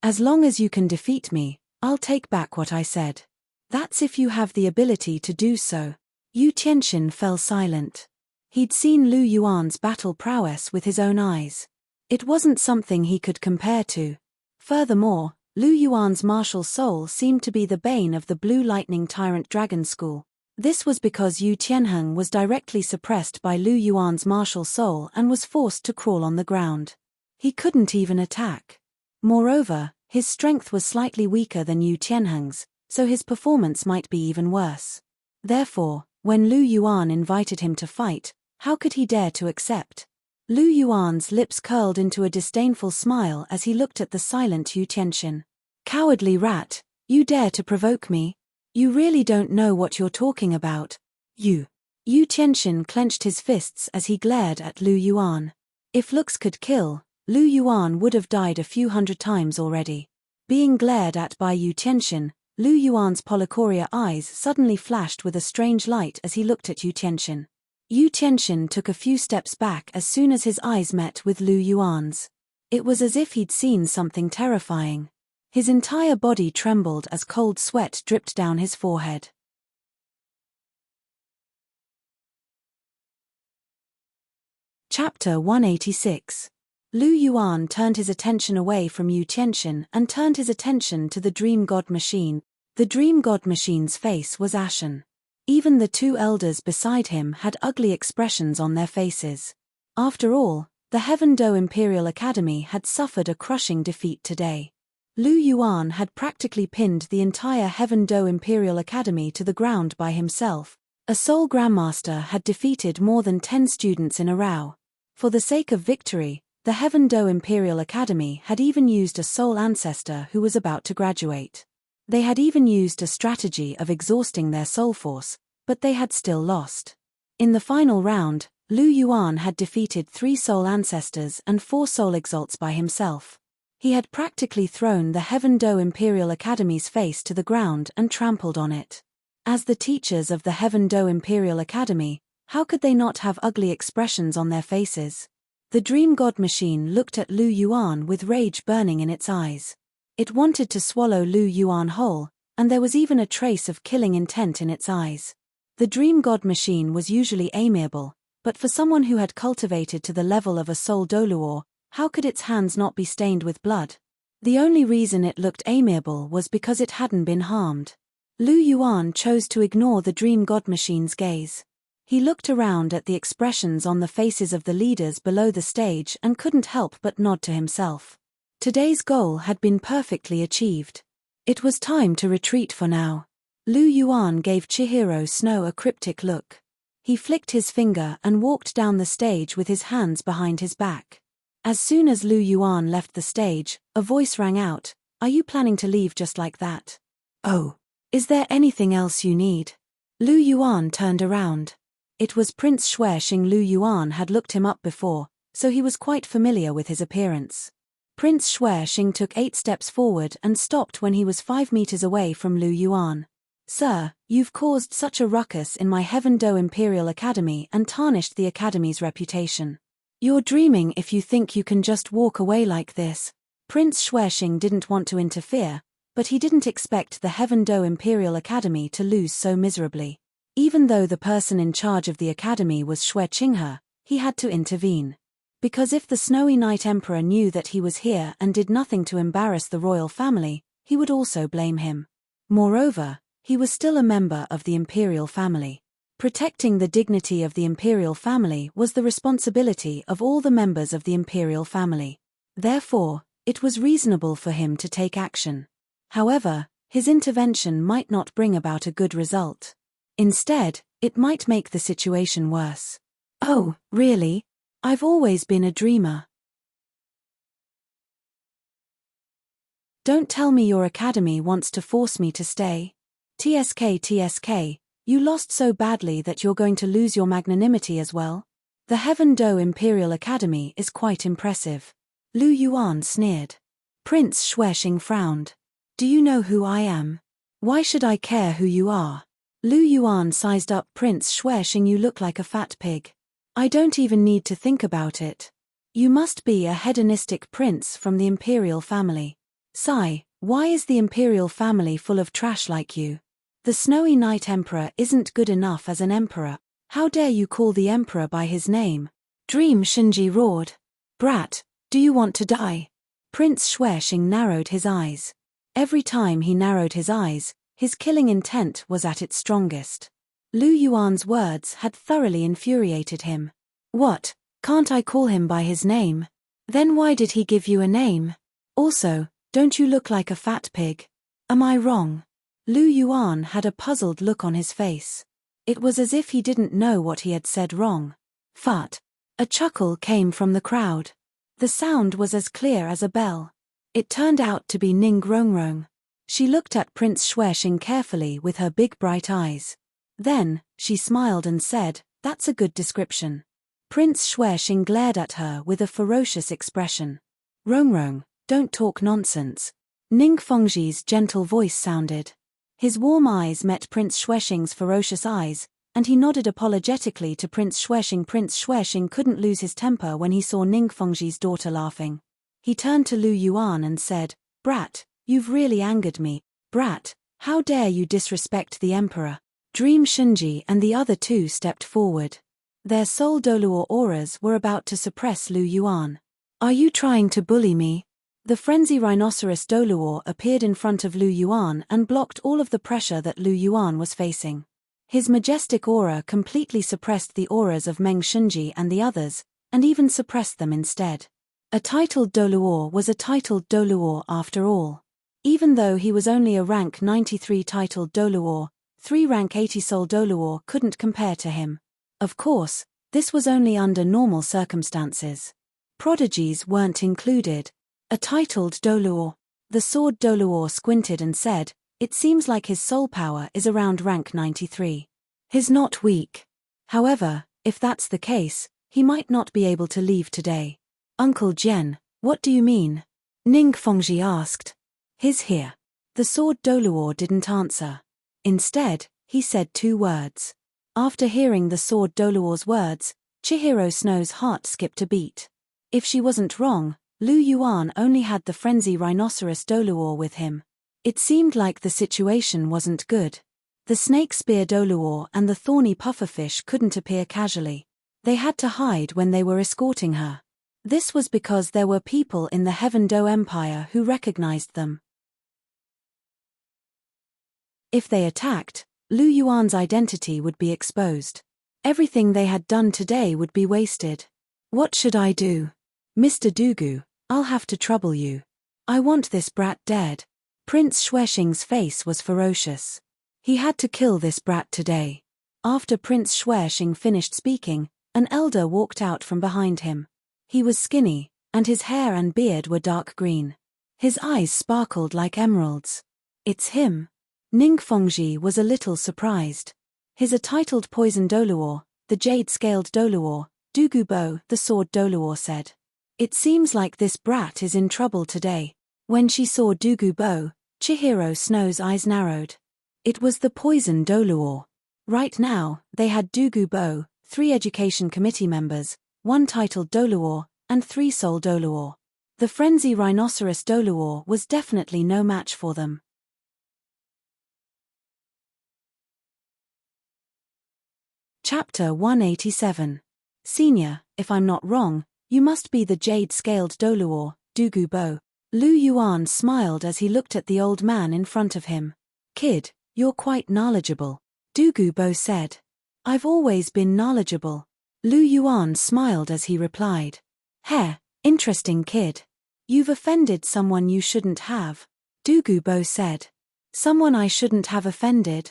A: As long as you can defeat me, I'll take back what I said. That's if you have the ability to do so. Yu Tianxin fell silent. He'd seen Lu Yuan's battle prowess with his own eyes. It wasn't something he could compare to. Furthermore, Lu Yuan's martial soul seemed to be the bane of the Blue Lightning Tyrant Dragon School. This was because Yu Tianheng was directly suppressed by Lu Yuan's martial soul and was forced to crawl on the ground. He couldn't even attack. Moreover, his strength was slightly weaker than Yu Tianheng's, so his performance might be even worse. Therefore, when Lu Yuan invited him to fight, how could he dare to accept? Lu Yuan's lips curled into a disdainful smile as he looked at the silent Yu Tianxin. Cowardly rat, you dare to provoke me? You really don't know what you're talking about. Yu Tianxin clenched his fists as he glared at Lu Yuan. If looks could kill, Lu Yuan would have died a few hundred times already. Being glared at by Yu Tianxin, Lu Yuan's polychoria eyes suddenly flashed with a strange light as he looked at Yu Tianxin. Yu Tianxin took a few steps back as soon as his eyes met with Lu Yuan's. It was as if he'd seen something terrifying. His entire body trembled as cold sweat dripped down his forehead. Chapter 186. Lu Yuan turned his attention away from Yu Tianxin and turned his attention to the Dream God Machine. The Dream God Machine's face was ashen. Even the two elders beside him had ugly expressions on their faces. After all, the Heaven Do Imperial Academy had suffered a crushing defeat today. Lu Yuan had practically pinned the entire Heaven Do Imperial Academy to the ground by himself. A Soul Grandmaster had defeated more than 10 students in a row. For the sake of victory, the Heaven Do Imperial Academy had even used a Soul Ancestor who was about to graduate. They had even used a strategy of exhausting their soul force, but they had still lost. In the final round, Lu Yuan had defeated 3 Soul Ancestors and 4 Soul Exalts by himself. He had practically thrown the Heaven Do Imperial Academy's face to the ground and trampled on it. As the teachers of the Heaven Do Imperial Academy, how could they not have ugly expressions on their faces? The Dream God Machine looked at Lu Yuan with rage burning in its eyes. It wanted to swallow Lu Yuan whole, and there was even a trace of killing intent in its eyes. The Dream God Machine was usually amiable, but for someone who had cultivated to the level of a Soul Douluo, how could its hands not be stained with blood? The only reason it looked amiable was because it hadn't been harmed. Lu Yuan chose to ignore the Dream God Machine's gaze. He looked around at the expressions on the faces of the leaders below the stage and couldn't help but nod to himself. Today's goal had been perfectly achieved. It was time to retreat for now. Lu Yuan gave Chihiro Snow a cryptic look. He flicked his finger and walked down the stage with his hands behind his back. As soon as Lu Yuan left the stage, a voice rang out, "Are you planning to leave just like that? Oh, is there anything else you need?" Lu Yuan turned around. It was Prince Xuexing. Lu Yuan had looked him up before, so he was quite familiar with his appearance. Prince Xuexing took 8 steps forward and stopped when he was 5 meters away from Lu Yuan. "Sir, you've caused such a ruckus in my Heaven Do Imperial Academy and tarnished the Academy's reputation. You're dreaming if you think you can just walk away like this." Prince Xuexing didn't want to interfere, but he didn't expect the Heaven Do Imperial Academy to lose so miserably. Even though the person in charge of the academy was Xue Qinghe, he had to intervene. Because if the Snowy Night Emperor knew that he was here and did nothing to embarrass the royal family, he would also blame him. Moreover, he was still a member of the imperial family. Protecting the dignity of the imperial family was the responsibility of all the members of the imperial family. Therefore, it was reasonable for him to take action. However, his intervention might not bring about a good result. Instead, it might make the situation worse. "Oh, really? I've always been a dreamer." "Don't tell me your academy wants to force me to stay. TSK, you lost so badly that you're going to lose your magnanimity as well? The Heaven Do Imperial Academy is quite impressive." Lu Yuan sneered. Prince Xuexing frowned. "Do you know who I am? Why should I care who you are?" Lu Yuan sized up Prince Xuexing. "You look like a fat pig. I don't even need to think about it. You must be a hedonistic prince from the imperial family. Sigh, why is the imperial family full of trash like you? The Snowy Night Emperor isn't good enough as an emperor. How dare you call the emperor by his name?" Dream Shinji roared. "Brat, do you want to die?" Prince Xuexing narrowed his eyes. Every time he narrowed his eyes, his killing intent was at its strongest. Lu Yuan's words had thoroughly infuriated him. "What, can't I call him by his name? Then why did he give you a name? Also, don't you look like a fat pig? Am I wrong?" Lu Yuan had a puzzled look on his face. It was as if he didn't know what he had said wrong. "Fat." A chuckle came from the crowd. The sound was as clear as a bell. It turned out to be Ning Rongrong. She looked at Prince Xuexing carefully with her big bright eyes. Then, she smiled and said, "That's a good description." Prince Xuexing glared at her with a ferocious expression. "Rongrong, don't talk nonsense." Ning Fengji's gentle voice sounded. His warm eyes met Prince Xuexing's ferocious eyes, and he nodded apologetically to Prince Xuexing. Prince Xuexing couldn't lose his temper when he saw Ning Fengji's daughter laughing. He turned to Lu Yuan and said, "Brat, you've really angered me. Brat, how dare you disrespect the emperor?" Dream Shinji and the other two stepped forward. Their soul Douluo auras were about to suppress Lu Yuan. "Are you trying to bully me?" The frenzy rhinoceros Douluo appeared in front of Lu Yuan and blocked all of the pressure that Lu Yuan was facing. His majestic aura completely suppressed the auras of Meng Shinji and the others, and even suppressed them instead. A titled Douluo was a titled Douluo after all. Even though he was only a rank 93 titled Douluo, 3 rank 80 soul Douluo couldn't compare to him. Of course, this was only under normal circumstances. Prodigies weren't included. A titled Douluo. The sword Douluo squinted and said, "It seems like his soul power is around rank 93. He's not weak. However, if that's the case, he might not be able to leave today." "Uncle Jian, what do you mean?" Ning Fengji asked. "He's here." The sword Douluo didn't answer. Instead, he said 2 words. After hearing the sword Douluo's words, Chihiro Snow's heart skipped a beat. If she wasn't wrong, Lu Yuan only had the frenzy rhinoceros Douluo with him. It seemed like the situation wasn't good. The snake spear Douluo and the thorny pufferfish couldn't appear casually. They had to hide when they were escorting her. This was because there were people in the Heaven Do Empire who recognized them. If they attacked, Lu Yuan's identity would be exposed. Everything they had done today would be wasted. What should I do? Mr. Douluo, I'll have to trouble you. I want this brat dead. Prince Xuexing's face was ferocious. He had to kill this brat today. After Prince Xuexing finished speaking, an elder walked out from behind him. He was skinny, and his hair and beard were dark green. His eyes sparkled like emeralds. It's him. Ning Fengji was a little surprised. His titled poison Douluo, the jade-scaled Douluo, Douluo, the sword Douluo said. It seems like this brat is in trouble today. When she saw Douluo, Chihiro Snow's eyes narrowed. It was the poison Douluo. Right now, they had Douluo, 3 education committee members, 1 titled Douluo, and 3 soul Douluo. The frenzy rhinoceros Douluo was definitely no match for them. Chapter 187. Senior, if I'm not wrong, you must be the jade-scaled Douluo, Douluo. Lu Yuan smiled as he looked at the old man in front of him. Kid, you're quite knowledgeable. Douluo said. I've always been knowledgeable. Lu Yuan smiled as he replied. Heh, interesting kid. You've offended someone you shouldn't have. Douluo said. Someone I shouldn't have offended?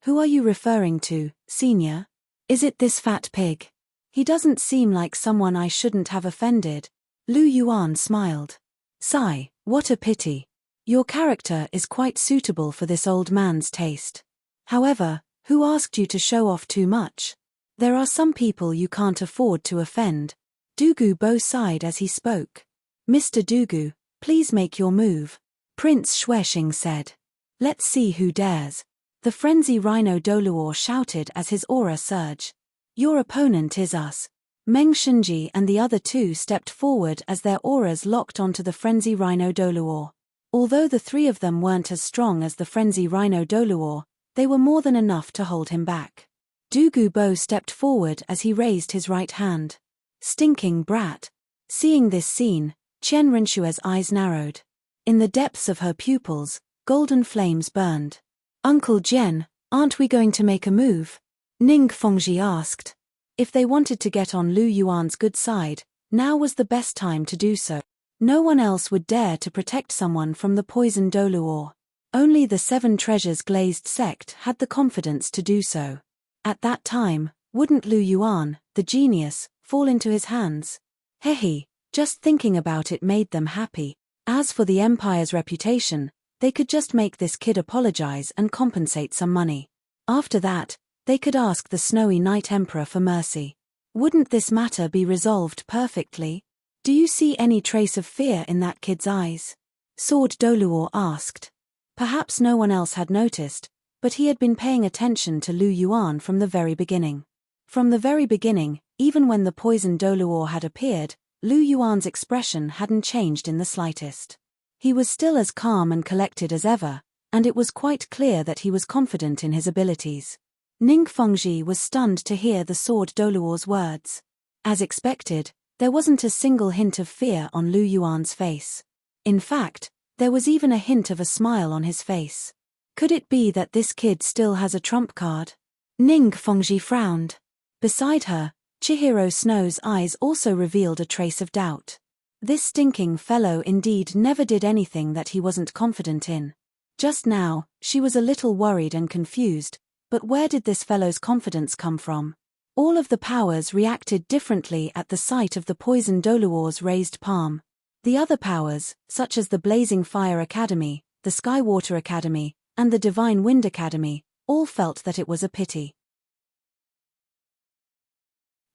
A: Who are you referring to, senior? Is it this fat pig? He doesn't seem like someone I shouldn't have offended. Lu Yuan smiled. Sigh, what a pity. Your character is quite suitable for this old man's taste. However, who asked you to show off too much? There are some people you can't afford to offend. Douluo sighed as he spoke. Mr. Douluo, please make your move. Prince Xuexing said. Let's see who dares. The frenzy rhino Douluo shouted as his aura surged. Your opponent is us. Meng Shinji and the other 2 stepped forward as their auras locked onto the frenzy rhino Douluo. Although the 3 of them weren't as strong as the frenzy rhino Douluo, they were more than enough to hold him back. Douluo stepped forward as he raised his right hand. Stinking brat. Seeing this scene, Qian Renshue's eyes narrowed. In the depths of her pupils, golden flames burned. Uncle Jian, aren't we going to make a move? Ning Fengji asked. If they wanted to get on Lu Yuan's good side, now was the best time to do so. No one else would dare to protect someone from the poison Douluo. Only the 7 Treasures glazed sect had the confidence to do so. At that time, wouldn't Lu Yuan, the genius, fall into his hands? Hehe, just thinking about it made them happy. As for the Empire's reputation, they could just make this kid apologize and compensate some money. After that, they could ask the Snowy Night Emperor for mercy. Wouldn't this matter be resolved perfectly? Do you see any trace of fear in that kid's eyes? Sword Douluo asked. Perhaps no one else had noticed, but he had been paying attention to Lu Yuan from the very beginning. From the very beginning, even when the poison Douluo had appeared, Lu Yuan's expression hadn't changed in the slightest. He was still as calm and collected as ever, and it was quite clear that he was confident in his abilities. Ning Fengji was stunned to hear the sword Douluo's words. As expected, there wasn't a single hint of fear on Lu Yuan's face. In fact, there was even a hint of a smile on his face. Could it be that this kid still has a trump card? Ning Fengji frowned. Beside her, Chihiro Snow's eyes also revealed a trace of doubt. This stinking fellow indeed never did anything that he wasn't confident in. Just now, she was a little worried and confused, but where did this fellow's confidence come from? All of the powers reacted differently at the sight of the poison Douluo's raised palm. The other powers, such as the Blazing Fire Academy, the Skywater Academy, and the Divine Wind Academy, all felt that it was a pity.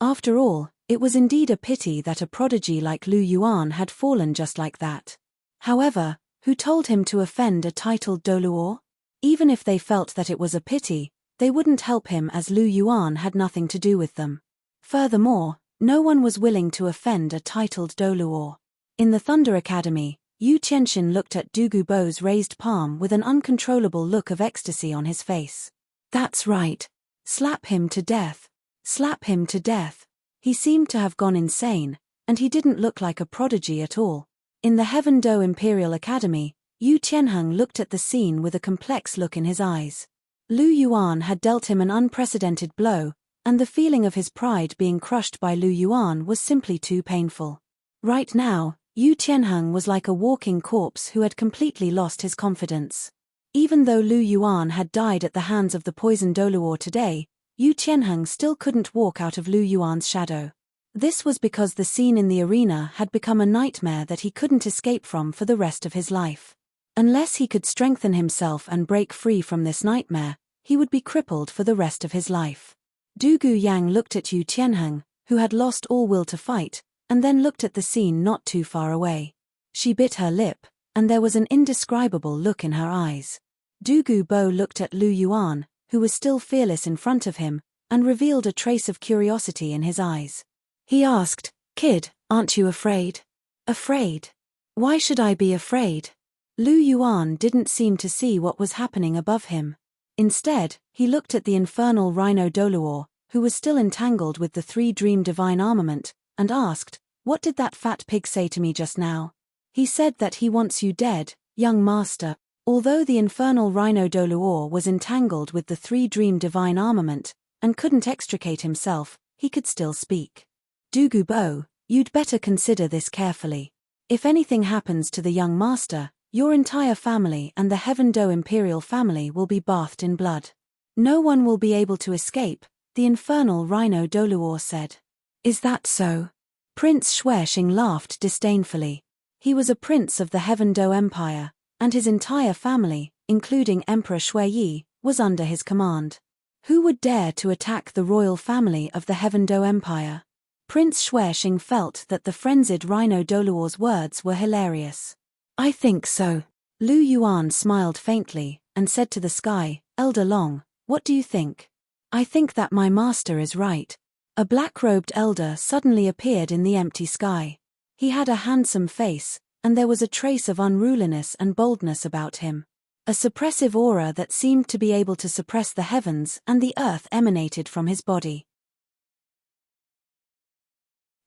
A: After all, it was indeed a pity that a prodigy like Lu Yuan had fallen just like that. However, who told him to offend a titled Douluo? Even if they felt that it was a pity, they wouldn't help him as Lu Yuan had nothing to do with them. Furthermore, no one was willing to offend a titled Douluo. In the Thunder Academy, Yu Qianxin looked at Douluo's raised palm with an uncontrollable look of ecstasy on his face. That's right. Slap him to death. Slap him to death. He seemed to have gone insane, and he didn't look like a prodigy at all. In the Heaven Do Imperial Academy, Yu Qianheng looked at the scene with a complex look in his eyes. Lu Yuan had dealt him an unprecedented blow, and the feeling of his pride being crushed by Lu Yuan was simply too painful. Right now, Yu Tianheng was like a walking corpse who had completely lost his confidence. Even though Lu Yuan had died at the hands of the poisoned Douluo today, Yu Tianheng still couldn't walk out of Lu Yuan's shadow. This was because the scene in the arena had become a nightmare that he couldn't escape from for the rest of his life. Unless he could strengthen himself and break free from this nightmare, he would be crippled for the rest of his life. Du Yang looked at Yu Tianheng, who had lost all will to fight, and then looked at the scene not too far away. She bit her lip, and there was an indescribable look in her eyes. Du Bo looked at Lu Yuan, who was still fearless in front of him, and revealed a trace of curiosity in his eyes. He asked, "Kid, aren't you afraid?" "Afraid? Why should I be afraid?" Lu Yuan didn't seem to see what was happening above him. Instead, he looked at the infernal rhino Douluo, who was still entangled with the three-dream divine armament, and asked, "What did that fat pig say to me just now?" "He said that he wants you dead, young master." Although the infernal rhino Douluo was entangled with the three-dream divine armament, and couldn't extricate himself, he could still speak. "Du Bo, you'd better consider this carefully. If anything happens to the young master, your entire family and the Heaven Do imperial family will be bathed in blood. No one will be able to escape," the infernal rhino Douluo said. "Is that so?" Prince Xuexing laughed disdainfully. He was a prince of the Heaven Do Empire, and his entire family, including Emperor Xueyi, was under his command. Who would dare to attack the royal family of the Heaven Do Empire? Prince Xuexing felt that the frenzied rhino Douluo's words were hilarious. "I think so." Lu Yuan smiled faintly, and said to the sky, "Elder Long, what do you think?" "I think that my master is right." A black-robed elder suddenly appeared in the empty sky. He had a handsome face, and there was a trace of unruliness and boldness about him. A suppressive aura that seemed to be able to suppress the heavens and the earth emanated from his body.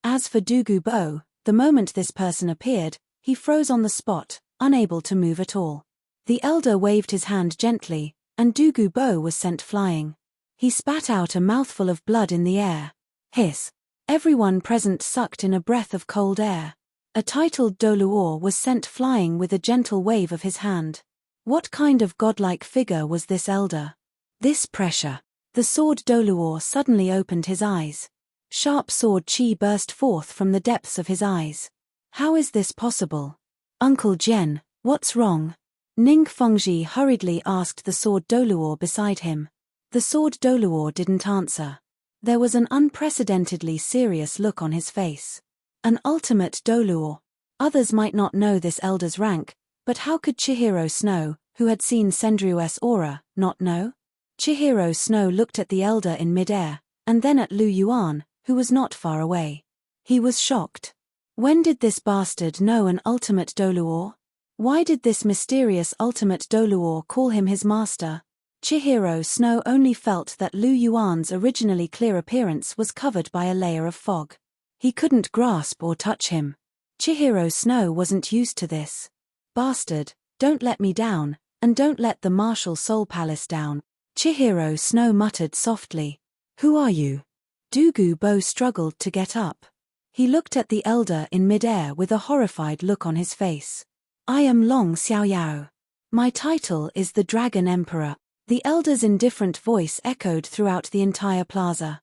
A: As for Du Bo, the moment this person appeared, he froze on the spot, unable to move at all. The elder waved his hand gently, and Du Bo was sent flying. He spat out a mouthful of blood in the air. Hiss! Everyone present sucked in a breath of cold air. A titled Douluo was sent flying with a gentle wave of his hand. What kind of godlike figure was this elder? This pressure! The sword Douluo suddenly opened his eyes. Sharp sword qi burst forth from the depths of his eyes. How is this possible? "Uncle Jian, what's wrong?" Ning Fengji hurriedly asked the sword Douluo beside him. The sword Douluo didn't answer. There was an unprecedentedly serious look on his face. An ultimate Douluo. Others might not know this elder's rank, but how could Chihiro Snow, who had seen Sendryu's aura, not know? Chihiro Snow looked at the elder in midair, and then at Lu Yuan, who was not far away. He was shocked. When did this bastard know an ultimate Douluo? Why did this mysterious ultimate Douluo call him his master? Chihiro Snow only felt that Lu Yuan's originally clear appearance was covered by a layer of fog. He couldn't grasp or touch him. Chihiro Snow wasn't used to this. "Bastard, don't let me down, and don't let the martial soul palace down," Chihiro Snow muttered softly. "Who are you?" Du Bo struggled to get up. He looked at the elder in midair with a horrified look on his face. "I am Long Xiaoyao. My title is the Dragon Emperor." The elder's indifferent voice echoed throughout the entire plaza.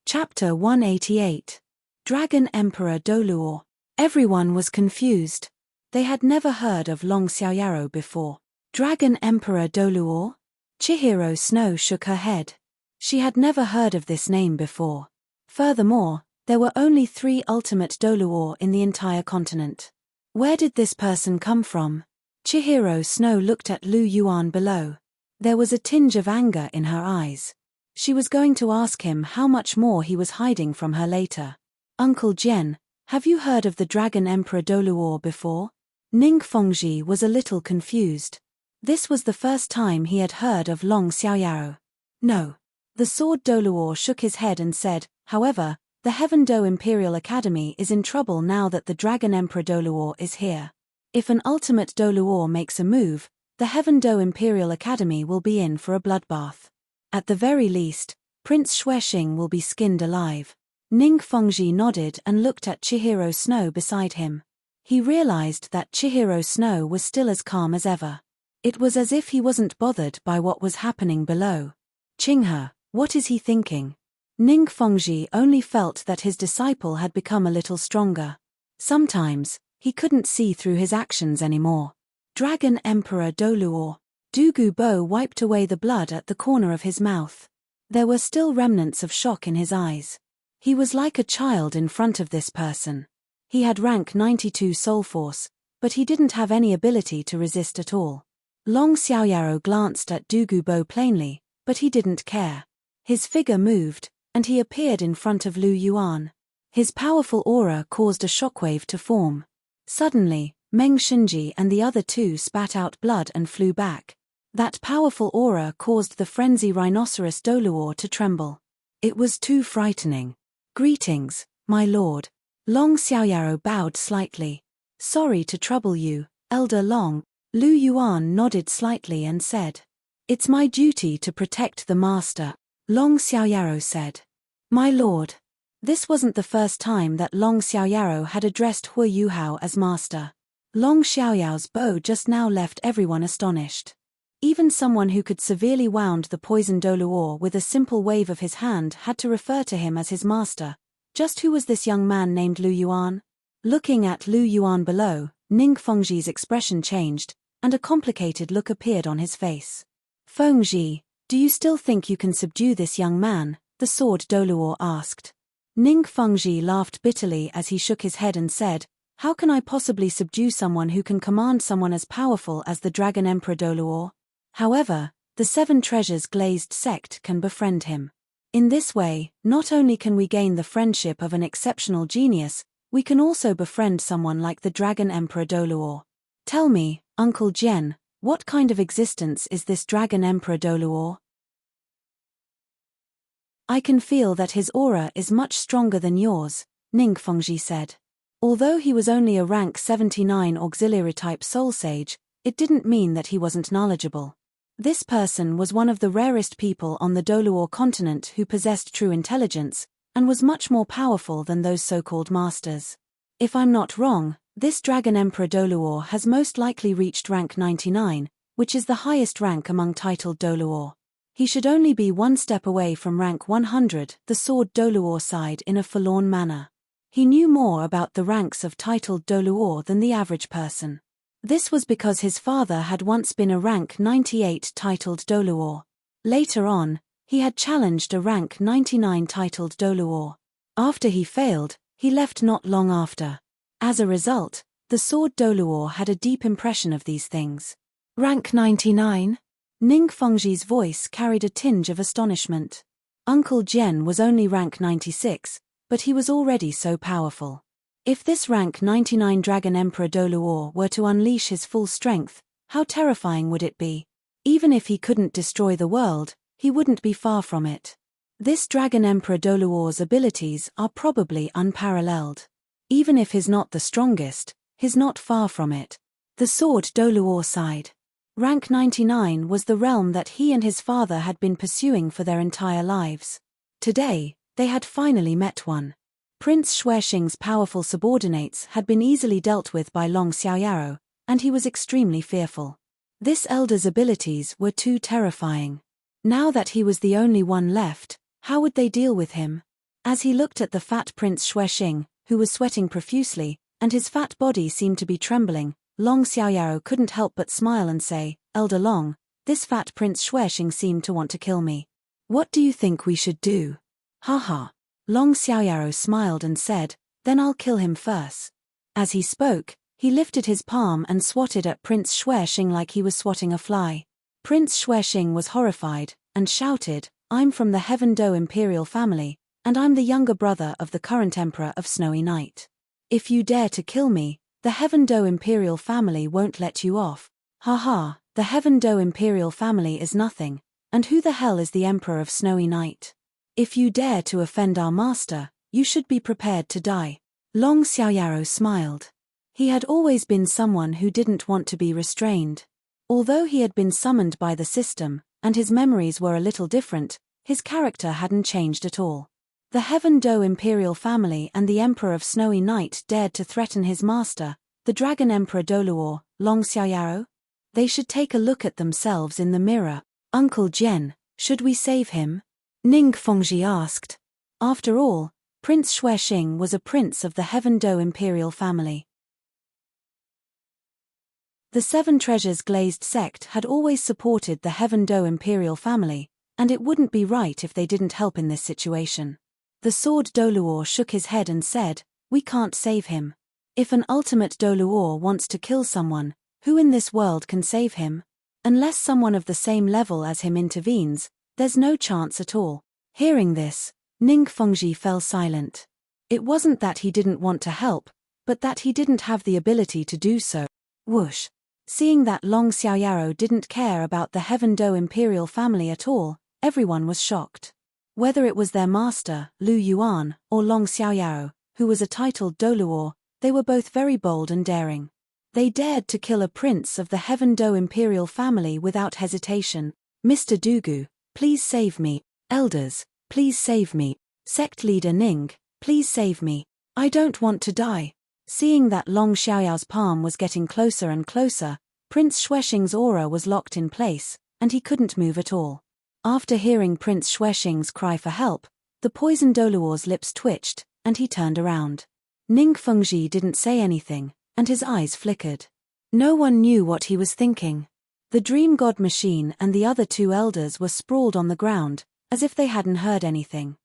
A: Chapter 188. Dragon Emperor Douluo. Everyone was confused. They had never heard of Long Xiaoyao before. Dragon Emperor Douluo? Chihiro Snow shook her head. She had never heard of this name before. Furthermore, there were only 3 ultimate Douluo in the entire continent. Where did this person come from? Chihiro Snow looked at Lu Yuan below. There was a tinge of anger in her eyes. She was going to ask him how much more he was hiding from her later. "Uncle Jian, have you heard of the Dragon Emperor Douluo before?" Ning Fengji was a little confused. This was the first time he had heard of Long Xiaoyao. "No." The sword Douluo shook his head and said, "However, the Heaven Do Imperial Academy is in trouble now that the Dragon Emperor Douluo is here. If an ultimate Douluo makes a move, the Heaven Do Imperial Academy will be in for a bloodbath. At the very least, Prince Xuexing will be skinned alive. Ning Fengji nodded and looked at Chihiro Snow beside him. He realized that Chihiro Snow was still as calm as ever. It was as if he wasn't bothered by what was happening below. Qinghe, what is he thinking? Ning Fengji only felt that his disciple had become a little stronger. Sometimes, he couldn't see through his actions anymore. Dragon Emperor Douluo. Du Gubo wiped away the blood at the corner of his mouth. There were still remnants of shock in his eyes. He was like a child in front of this person. He had rank 92 soul force, but he didn't have any ability to resist at all. Long Xiaoyaro glanced at Du Gubo plainly, but he didn't care. His figure moved, and he appeared in front of Lu Yuan. His powerful aura caused a shockwave to form. Suddenly, Meng Shinji and the other two spat out blood and flew back. That powerful aura caused the frenzy rhinoceros Douluo to tremble. It was too frightening. Greetings, my lord. Long Xiaoyaro bowed slightly. Sorry to trouble you, Elder Long. Lu Yuan nodded slightly and said. It's my duty to protect the master, Long Xiaoyaro said. My lord. This wasn't the first time that Long Xiaoyaro had addressed Hui Yuhao as master. Long Xiaoyao's bow just now left everyone astonished. Even someone who could severely wound the poison Douluo with a simple wave of his hand had to refer to him as his master. Just who was this young man named Lu Yuan? Looking at Lu Yuan below, Ning Fengji's expression changed, and a complicated look appeared on his face. Fengji, do you still think you can subdue this young man? The sword Douluo asked. Ning Fengji laughed bitterly as he shook his head and said, how can I possibly subdue someone who can command someone as powerful as the Dragon Emperor Douluo? However, the Seven Treasures glazed sect can befriend him. In this way, not only can we gain the friendship of an exceptional genius, we can also befriend someone like the Dragon Emperor Douluo. Tell me, Uncle Jian, what kind of existence is this Dragon Emperor Douluo? I can feel that his aura is much stronger than yours, Ning Fengji said. Although he was only a rank 79 auxiliary type soul sage, it didn't mean that he wasn't knowledgeable. This person was one of the rarest people on the Douluo continent who possessed true intelligence, and was much more powerful than those so-called masters. If I'm not wrong, this Dragon Emperor Douluo has most likely reached rank 99, which is the highest rank among titled Douluo. He should only be one step away from rank 100, the sword Douluo sighed in a forlorn manner. He knew more about the ranks of titled Douluo than the average person. This was because his father had once been a rank 98 titled Douluo. Later on, he had challenged a rank 99 titled Douluo. After he failed, he left not long after. As a result, the sword Douluo had a deep impression of these things. Rank 99? Ning Fengji's voice carried a tinge of astonishment. Uncle Jian was only rank 96, but he was already so powerful. If this rank 99 Dragon Emperor Douluo were to unleash his full strength, how terrifying would it be? Even if he couldn't destroy the world, he wouldn't be far from it. This Dragon Emperor Douluo's abilities are probably unparalleled. Even if he's not the strongest, he's not far from it. The sword Douluo sighed. Rank 99 was the realm that he and his father had been pursuing for their entire lives. Today, they had finally met one. Prince Xuexing's powerful subordinates had been easily dealt with by Long Xiaoyaro, and he was extremely fearful. This elder's abilities were too terrifying. Now that he was the only one left, how would they deal with him? As he looked at the fat Prince Xuexing, who was sweating profusely, and his fat body seemed to be trembling, Long Xiaoyaro couldn't help but smile and say, Elder Long, this fat Prince Xuexing seemed to want to kill me. What do you think we should do? Haha. Long Xiaoyaro smiled and said, then I'll kill him first. As he spoke, he lifted his palm and swatted at Prince Xuexing like he was swatting a fly. Prince Xuexing was horrified, and shouted, I'm from the Heaven Do Imperial family, and I'm the younger brother of the current Emperor of Snowy Night. If you dare to kill me, the Heaven Do Imperial family won't let you off. Haha, the Heaven Do Imperial family is nothing, and who the hell is the Emperor of Snowy Night? If you dare to offend our master, you should be prepared to die. Long Xiaoyaro smiled. He had always been someone who didn't want to be restrained. Although he had been summoned by the system, and his memories were a little different, his character hadn't changed at all. The Heaven Do imperial family and the Emperor of Snowy Night dared to threaten his master, the Dragon Emperor Douluo, Long Xiaoyao? They should take a look at themselves in the mirror. Uncle Jian, should we save him? Ning Fengji asked. After all, Prince Xuexing was a prince of the Heaven Do imperial family. The Seven Treasures Glazed sect had always supported the Heaven Do imperial family, and it wouldn't be right if they didn't help in this situation. The sword Douluo shook his head and said, "We can't save him. If an ultimate Douluo wants to kill someone, who in this world can save him? Unless someone of the same level as him intervenes, there's no chance at all." Hearing this, Ning Fengji fell silent. It wasn't that he didn't want to help, but that he didn't have the ability to do so. Whoosh! Seeing that Long Xiaoyao didn't care about the Heaven Do imperial family at all, everyone was shocked. Whether it was their master, Lu Yuan, or Long Xiaoyao, who was a titled Douluo, they were both very bold and daring. They dared to kill a prince of the Heaven Do imperial family without hesitation. "Mr. Dugu, please save me. Elders, please save me. Sect leader Ning, please save me. I don't want to die." Seeing that Long Xiaoyao's palm was getting closer and closer, Prince Xuexing's aura was locked in place, and he couldn't move at all. After hearing Prince Xuexing's cry for help, the poison Douluo's lips twitched, and he turned around. Ning Fengji didn't say anything, and his eyes flickered. No one knew what he was thinking. The Dream God machine and the other two elders were sprawled on the ground, as if they hadn't heard anything.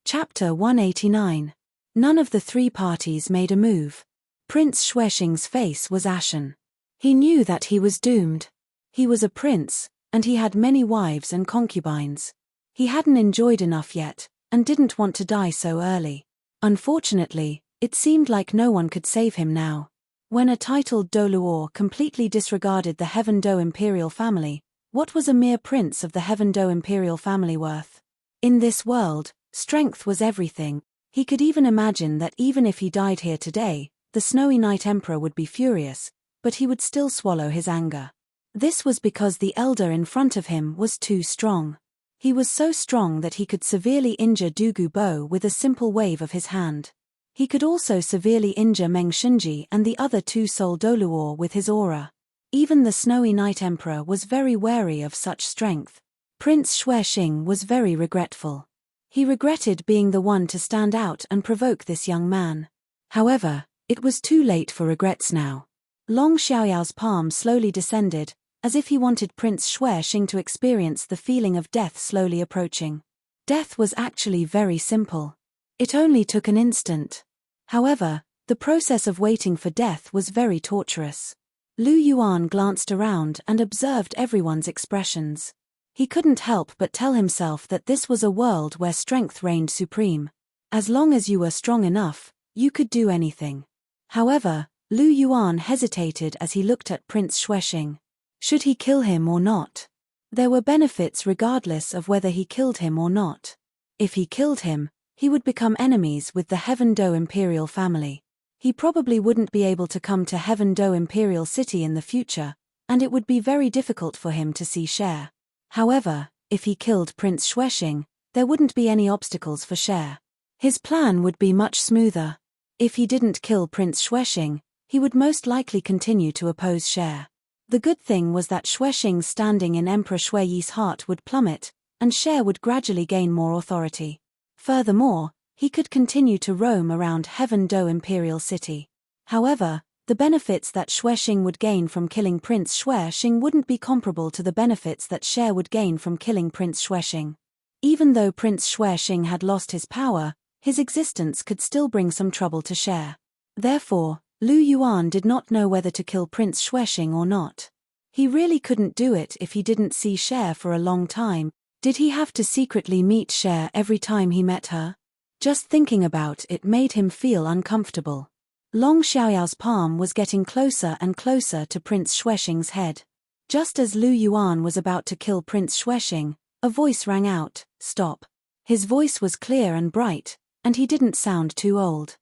A: Chapter 189. None of the three parties made a move. Prince Xuexing's face was ashen. He knew that he was doomed. He was a prince, and he had many wives and concubines. He hadn't enjoyed enough yet, and didn't want to die so early. Unfortunately, it seemed like no one could save him now. When a titled Douluo completely disregarded the Heaven Do imperial family, what was a mere prince of the Heaven Do imperial family worth? In this world, strength was everything. He could even imagine that even if he died here today, the Snowy Night Emperor would be furious, but he would still swallow his anger. This was because the elder in front of him was too strong. He was so strong that he could severely injure Dugu Bo with a simple wave of his hand. He could also severely injure Meng Shinji and the other two Soul Douluo with his aura. Even the Snowy Night Emperor was very wary of such strength. Prince Xuexing was very regretful. He regretted being the one to stand out and provoke this young man. However, it was too late for regrets now. Long Xiaoyao's palm slowly descended, as if he wanted Prince Xuexing to experience the feeling of death slowly approaching. Death was actually very simple. It only took an instant. However, the process of waiting for death was very torturous. Lu Yuan glanced around and observed everyone's expressions. He couldn't help but tell himself that this was a world where strength reigned supreme. As long as you were strong enough, you could do anything. However, Lu Yuan hesitated as he looked at Prince Xuexing. Should he kill him or not? There were benefits regardless of whether he killed him or not. If he killed him, he would become enemies with the Heaven Do imperial family. He probably wouldn't be able to come to Heaven Do imperial city in the future, and it would be very difficult for him to see Cher. However, if he killed Prince Xuexing, there wouldn't be any obstacles for Cher. His plan would be much smoother. If he didn't kill Prince Xuexing, he would most likely continue to oppose Cher. The good thing was that Xuexing's standing in Emperor Xueyi's heart would plummet, and Cher would gradually gain more authority. Furthermore, he could continue to roam around Heaven Do imperial city. However, the benefits that Xuexing would gain from killing Prince Xuexing wouldn't be comparable to the benefits that Cher would gain from killing Prince Xuexing. Even though Prince Xuexing had lost his power, his existence could still bring some trouble to Cher. Therefore, Lu Yuan did not know whether to kill Prince Xuexing or not. He really couldn't do it if he didn't see Cher for a long time. Did he have to secretly meet Cher every time he met her? Just thinking about it made him feel uncomfortable. Long Xiaoyao's palm was getting closer and closer to Prince Xuexing's head. Just as Lu Yuan was about to kill Prince Xuexing, a voice rang out, "Stop." His voice was clear and bright, and he didn't sound too old.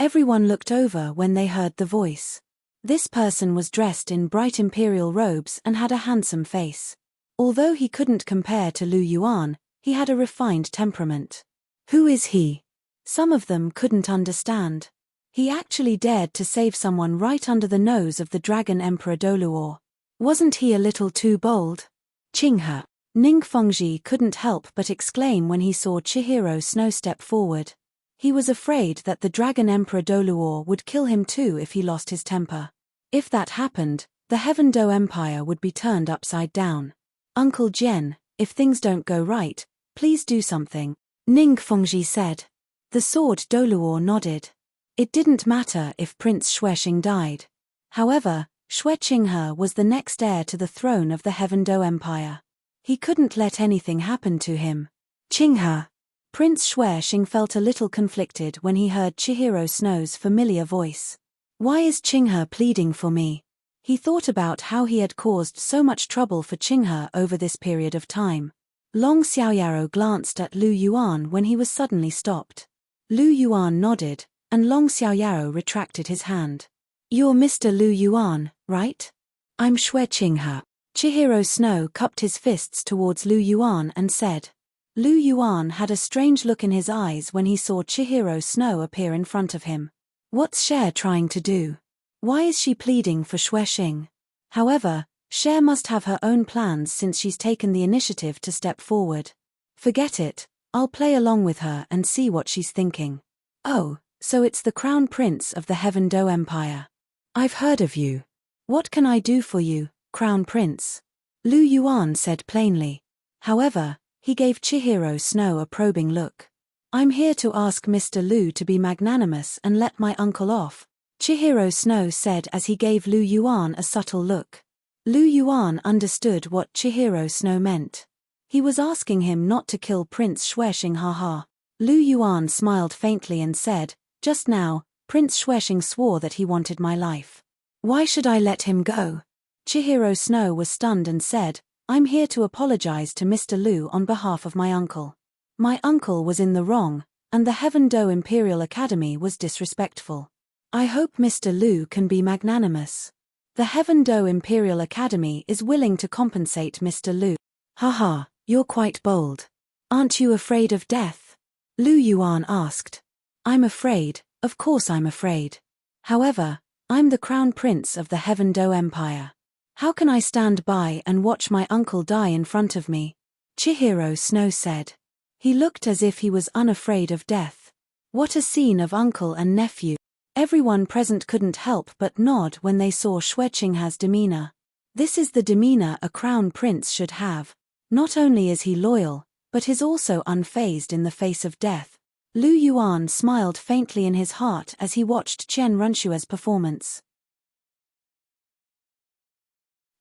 A: Everyone looked over when they heard the voice. This person was dressed in bright imperial robes and had a handsome face. Although he couldn't compare to Lu Yuan, he had a refined temperament. Who is he? Some of them couldn't understand. He actually dared to save someone right under the nose of the Dragon Emperor Douluo. Wasn't he a little too bold? Qinghe. Ning Fengji couldn't help but exclaim when he saw Chihiro Snow step forward. He was afraid that the Dragon Emperor Douluo would kill him too if he lost his temper. If that happened, the Heaven Do Empire would be turned upside down. Uncle Jian, if things don't go right, please do something, Ning Fengji said. The sword Douluo nodded. It didn't matter if Prince Xuexing died. However, Xue Qinghe was the next heir to the throne of the Heaven Do Empire. He couldn't let anything happen to him. Qinghe. Prince Xuexing felt a little conflicted when he heard Chihiro Snow's familiar voice. Why is Qinghe pleading for me? He thought about how he had caused so much trouble for Qinghe over this period of time. Long Xiaoyaro glanced at Lu Yuan when he was suddenly stopped. Lu Yuan nodded, and Long Xiaoyaro retracted his hand. You're Mr. Lu Yuan, right? I'm Xue Qinghe. Chihiro Snow cupped his fists towards Lu Yuan and said. Lu Yuan had a strange look in his eyes when he saw Chihiro Snow appear in front of him. What's Cher trying to do? Why is she pleading for Xuexing? However, Cher must have her own plans since she's taken the initiative to step forward. Forget it, I'll play along with her and see what she's thinking. Oh, so it's the Crown Prince of the Heaven Do Empire. I've heard of you. What can I do for you, Crown Prince? Lu Yuan said plainly. However, he gave Chihiro Snow a probing look. I'm here to ask Mr. Lu to be magnanimous and let my uncle off, Chihiro Snow said as he gave Lu Yuan a subtle look. Lu Yuan understood what Chihiro Snow meant. He was asking him not to kill Prince Xuexing, haha. Lu Yuan smiled faintly and said, just now, Prince Xuexing swore that he wanted my life. Why should I let him go? Chihiro Snow was stunned and said, I'm here to apologize to Mr. Lu on behalf of my uncle. My uncle was in the wrong, and the Heaven Do Imperial Academy was disrespectful. I hope Mr. Lu can be magnanimous. The Heaven Do Imperial Academy is willing to compensate Mr. Lu. Haha, you're quite bold. Aren't you afraid of death? Lu Yuan asked. I'm afraid, of course I'm afraid. However, I'm the Crown Prince of the Heaven Do Empire. How can I stand by and watch my uncle die in front of me? Chihiro Snow said. He looked as if he was unafraid of death. What a scene of uncle and nephew. Everyone present couldn't help but nod when they saw Xue Qinghe's demeanor. This is the demeanor a crown prince should have. Not only is he loyal, but is also unfazed in the face of death. Lu Yuan smiled faintly in his heart as he watched Chen Runshue's performance.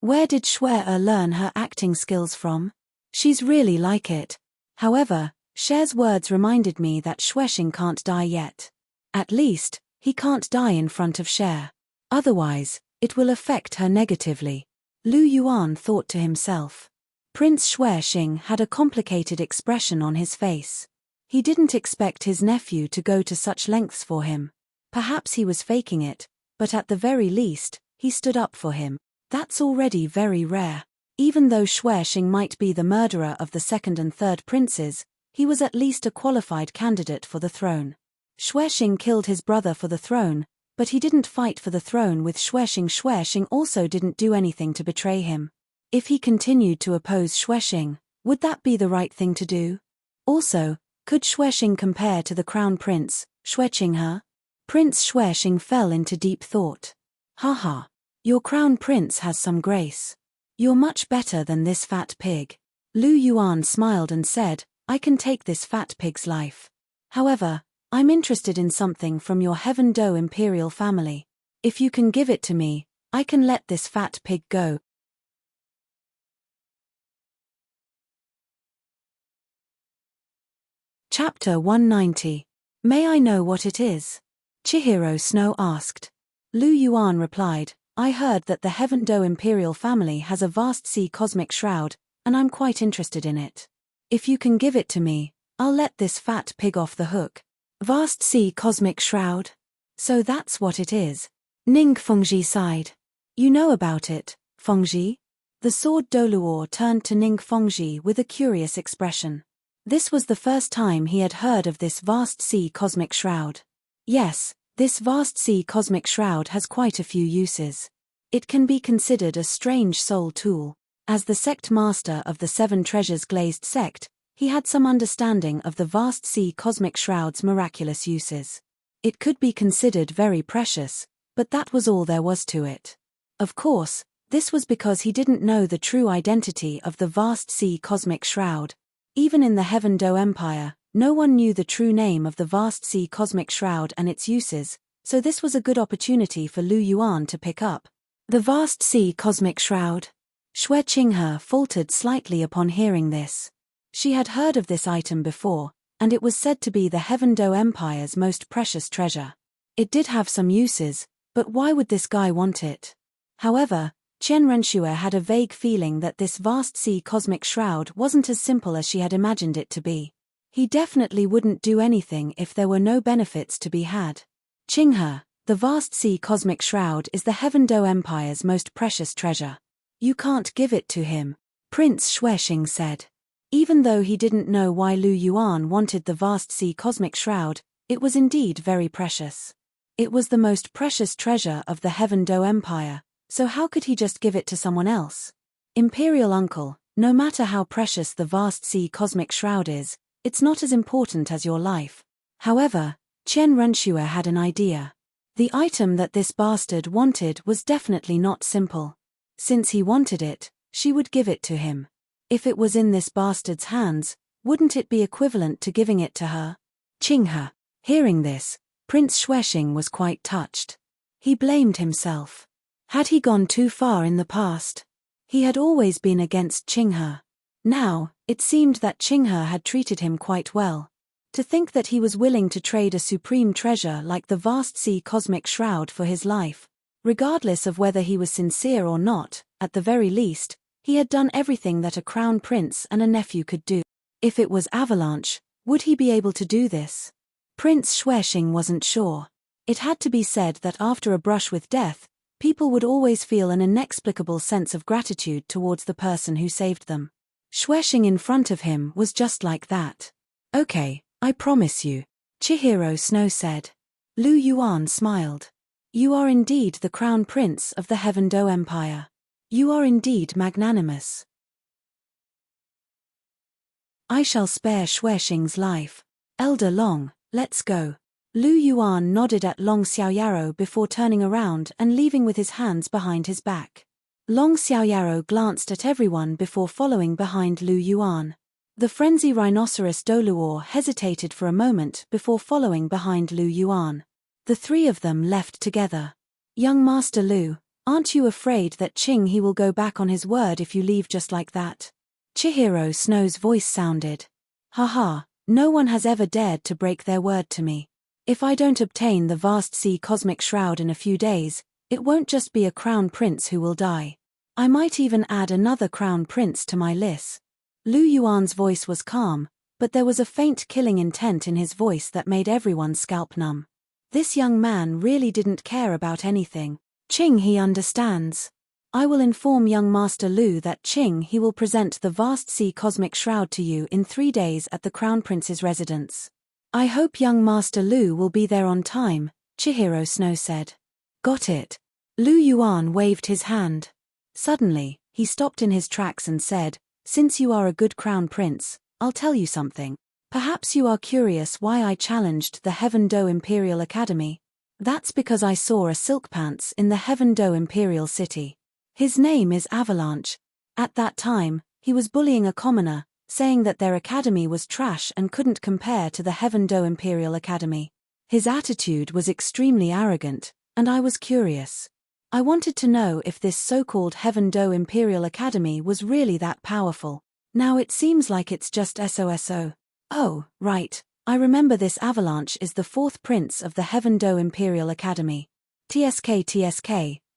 A: Where did Xue learn her acting skills from? She's really like it. However, Cher's words reminded me that Xuexing can't die yet. At least, he can't die in front of Cher. Otherwise, it will affect her negatively. Lu Yuan thought to himself. Prince Xuexing had a complicated expression on his face. He didn't expect his nephew to go to such lengths for him. Perhaps he was faking it, but at the very least, he stood up for him. That's already very rare. Even though Xuexing might be the murderer of the second and third princes, he was at least a qualified candidate for the throne. Xuexing killed his brother for the throne, but he didn't fight for the throne with Xuexing. Xuexing also didn't do anything to betray him. If he continued to oppose Xuexing, would that be the right thing to do? Also, could Xuexing compare to the crown prince, Xue Qinghe? Prince Xuexing fell into deep thought. Haha, your crown prince has some grace. You're much better than this fat pig. Lu Yuan smiled and said, I can take this fat pig's life. However, I'm interested in something from your Heaven Do imperial family. If you can give it to me, I can let this fat pig go. Chapter 190. May I know what it is? Chihiro Snow asked. Lu Yuan replied, I heard that the Heaven Do imperial family has a vast sea cosmic shroud, and I'm quite interested in it. If you can give it to me, I'll let this fat pig off the hook. Vast sea cosmic shroud? So that's what it is. Ning Fengji sighed. You know about it, Fengji? The sword Douluo turned to Ning Fengji with a curious expression. This was the first time he had heard of this vast sea cosmic shroud. Yes, this vast sea cosmic shroud has quite a few uses. It can be considered a strange soul tool. As the sect master of the Seven Treasures Glazed sect, he had some understanding of the vast sea cosmic shroud's miraculous uses. It could be considered very precious, but that was all there was to it. Of course, this was because he didn't know the true identity of the vast sea cosmic shroud. Even in the Heaven Do Empire, no one knew the true name of the vast sea cosmic shroud and its uses, so this was a good opportunity for Lu Yuan to pick up. The vast sea cosmic shroud. Xue Qinghe faltered slightly upon hearing this. She had heard of this item before, and it was said to be the Heaven Do Empire's most precious treasure. It did have some uses, but why would this guy want it? However, Qian Renxue had a vague feeling that this vast sea cosmic shroud wasn't as simple as she had imagined it to be. He definitely wouldn't do anything if there were no benefits to be had. Qinghe, the vast sea cosmic shroud is the Heaven Do Empire's most precious treasure. You can't give it to him, Prince Xuexing said. Even though he didn't know why Lu Yuan wanted the vast sea cosmic shroud, it was indeed very precious. It was the most precious treasure of the Heaven Do Empire, so how could he just give it to someone else? Imperial uncle, no matter how precious the vast sea cosmic shroud is, it's not as important as your life. However, Qian Renxue had an idea. The item that this bastard wanted was definitely not simple. Since he wanted it, she would give it to him. If it was in this bastard's hands, wouldn't it be equivalent to giving it to her? Qinghe. Hearing this, Prince Xuexing was quite touched. He blamed himself. Had he gone too far in the past? He had always been against Qinghe. Now, it seemed that Qinghe had treated him quite well. To think that he was willing to trade a supreme treasure like the vast sea cosmic shroud for his life. Regardless of whether he was sincere or not, at the very least, he had done everything that a crown prince and a nephew could do. If it was Avalanche, would he be able to do this? Prince Xuexing wasn't sure. It had to be said that after a brush with death, people would always feel an inexplicable sense of gratitude towards the person who saved them. Xuexing in front of him was just like that. Okay, I promise you, Chihiro Snow said. Lu Yuan smiled. You are indeed the crown prince of the Heaven Do Empire. You are indeed magnanimous. I shall spare Xuexing's life. Elder Long, let's go. Lu Yuan nodded at Long Xiaoyaro before turning around and leaving with his hands behind his back. Long Xiaoyaro glanced at everyone before following behind Lu Yuan. The frenzy rhinoceros Douluo hesitated for a moment before following behind Lu Yuan. The three of them left together. Young Master Lu, aren't you afraid that Qinghe will go back on his word if you leave just like that? Chihiro Snow's voice sounded. Haha, no one has ever dared to break their word to me. If I don't obtain the vast sea cosmic shroud in a few days, it won't just be a crown prince who will die. I might even add another crown prince to my list. Lu Yuan's voice was calm, but there was a faint killing intent in his voice that made everyone's scalp numb. This young man really didn't care about anything. Qinghe understands. I will inform young Master Lu that Qinghe will present the vast sea cosmic shroud to you in 3 days at the Crown Prince's residence. I hope young Master Lu will be there on time, Chihiro Snow said. Got it. Lu Yuan waved his hand. Suddenly, he stopped in his tracks and said, Since you are a good Crown Prince, I'll tell you something. Perhaps you are curious why I challenged the Heaven Do Imperial Academy. That's because I saw a silk pants in the Heaven Do Imperial City. His name is Avalanche. At that time, he was bullying a commoner, saying that their academy was trash and couldn't compare to the Heaven Do Imperial Academy. His attitude was extremely arrogant, and I was curious. I wanted to know if this so-called Heaven Do Imperial Academy was really that powerful. Now it seems like it's just SOSO. Oh, right, I remember this Avalanche is the 4th prince of the Heaven Do Imperial Academy. TSK,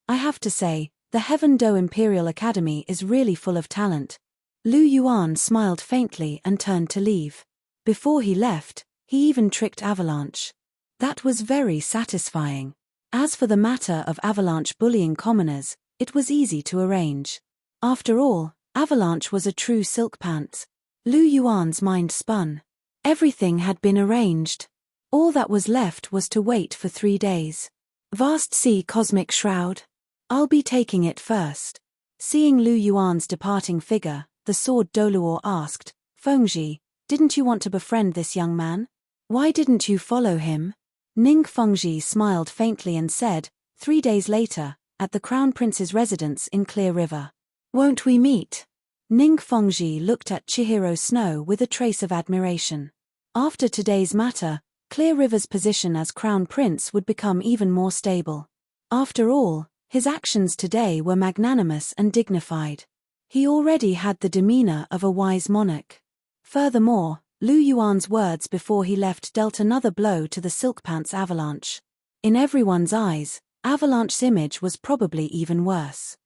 A: I have to say, the Heaven Do Imperial Academy is really full of talent. Lu Yuan smiled faintly and turned to leave. Before he left, he even tricked Avalanche. That was very satisfying. As for the matter of Avalanche bullying commoners, it was easy to arrange. After all, Avalanche was a true silk pants. Lu Yuan's mind spun. Everything had been arranged. All that was left was to wait for 3 days. Vast sea cosmic shroud. I'll be taking it first. Seeing Lu Yuan's departing figure, the sword Douluo asked, Fengji, didn't you want to befriend this young man? Why didn't you follow him? Ning Fengji smiled faintly and said, 3 days later, at the Crown Prince's residence in Clear River. Won't we meet? Ning Fengji looked at Chihiro Snow with a trace of admiration. After today's matter, Clear River's position as Crown Prince would become even more stable. After all, his actions today were magnanimous and dignified. He already had the demeanor of a wise monarch. Furthermore, Lu Yuan's words before he left dealt another blow to the Silk Pants Avalanche. In everyone's eyes, Avalanche's image was probably even worse.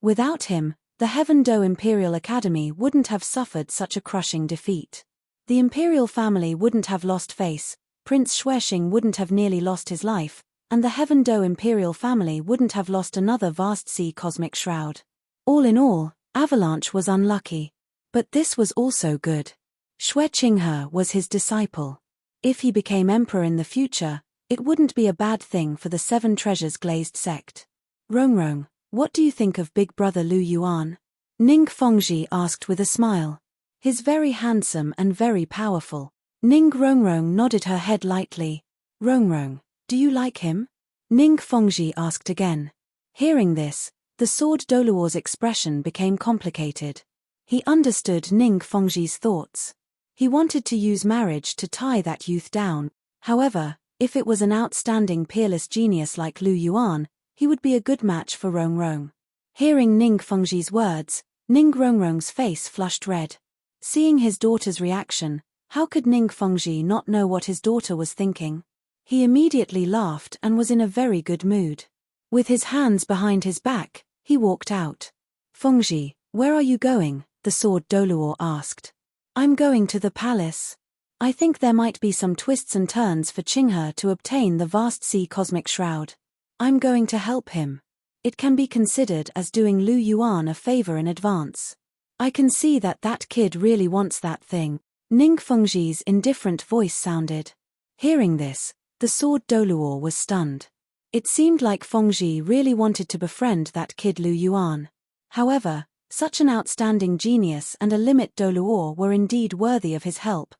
A: Without him, the Heaven Do Imperial Academy wouldn't have suffered such a crushing defeat. The Imperial family wouldn't have lost face, Prince Xuexing wouldn't have nearly lost his life, and the Heaven Do Imperial family wouldn't have lost another vast sea cosmic shroud. All in all, Avalanche was unlucky. But this was also good. Xuexing was his disciple. If he became emperor in the future, it wouldn't be a bad thing for the Seven Treasures glazed sect. Rongrong, what do you think of Big Brother Lu Yuan? Ning Fengji asked with a smile. He's very handsome and very powerful. Ning Rongrong nodded her head lightly. Rongrong, do you like him? Ning Fengji asked again. Hearing this, the sword Douluo's expression became complicated. He understood Ning Fengji's thoughts. He wanted to use marriage to tie that youth down. However, if it was an outstanding peerless genius like Lu Yuan, he would be a good match for Rongrong. Hearing Ning Fengji's words, Ning Rongrong's face flushed red. Seeing his daughter's reaction, how could Ning Fengji not know what his daughter was thinking? He immediately laughed and was in a very good mood. With his hands behind his back, he walked out. Fengji, where are you going? The sword Douluo asked. I'm going to the palace. I think there might be some twists and turns for Qinghe to obtain the vast sea cosmic shroud. I'm going to help him. It can be considered as doing Lu Yuan a favor in advance. I can see that kid really wants that thing. Ning Fengji's indifferent voice sounded. Hearing this, the sword Douluo was stunned. It seemed like Fengji really wanted to befriend that kid Lu Yuan. However, such an outstanding genius and a limit Douluo were indeed worthy of his help.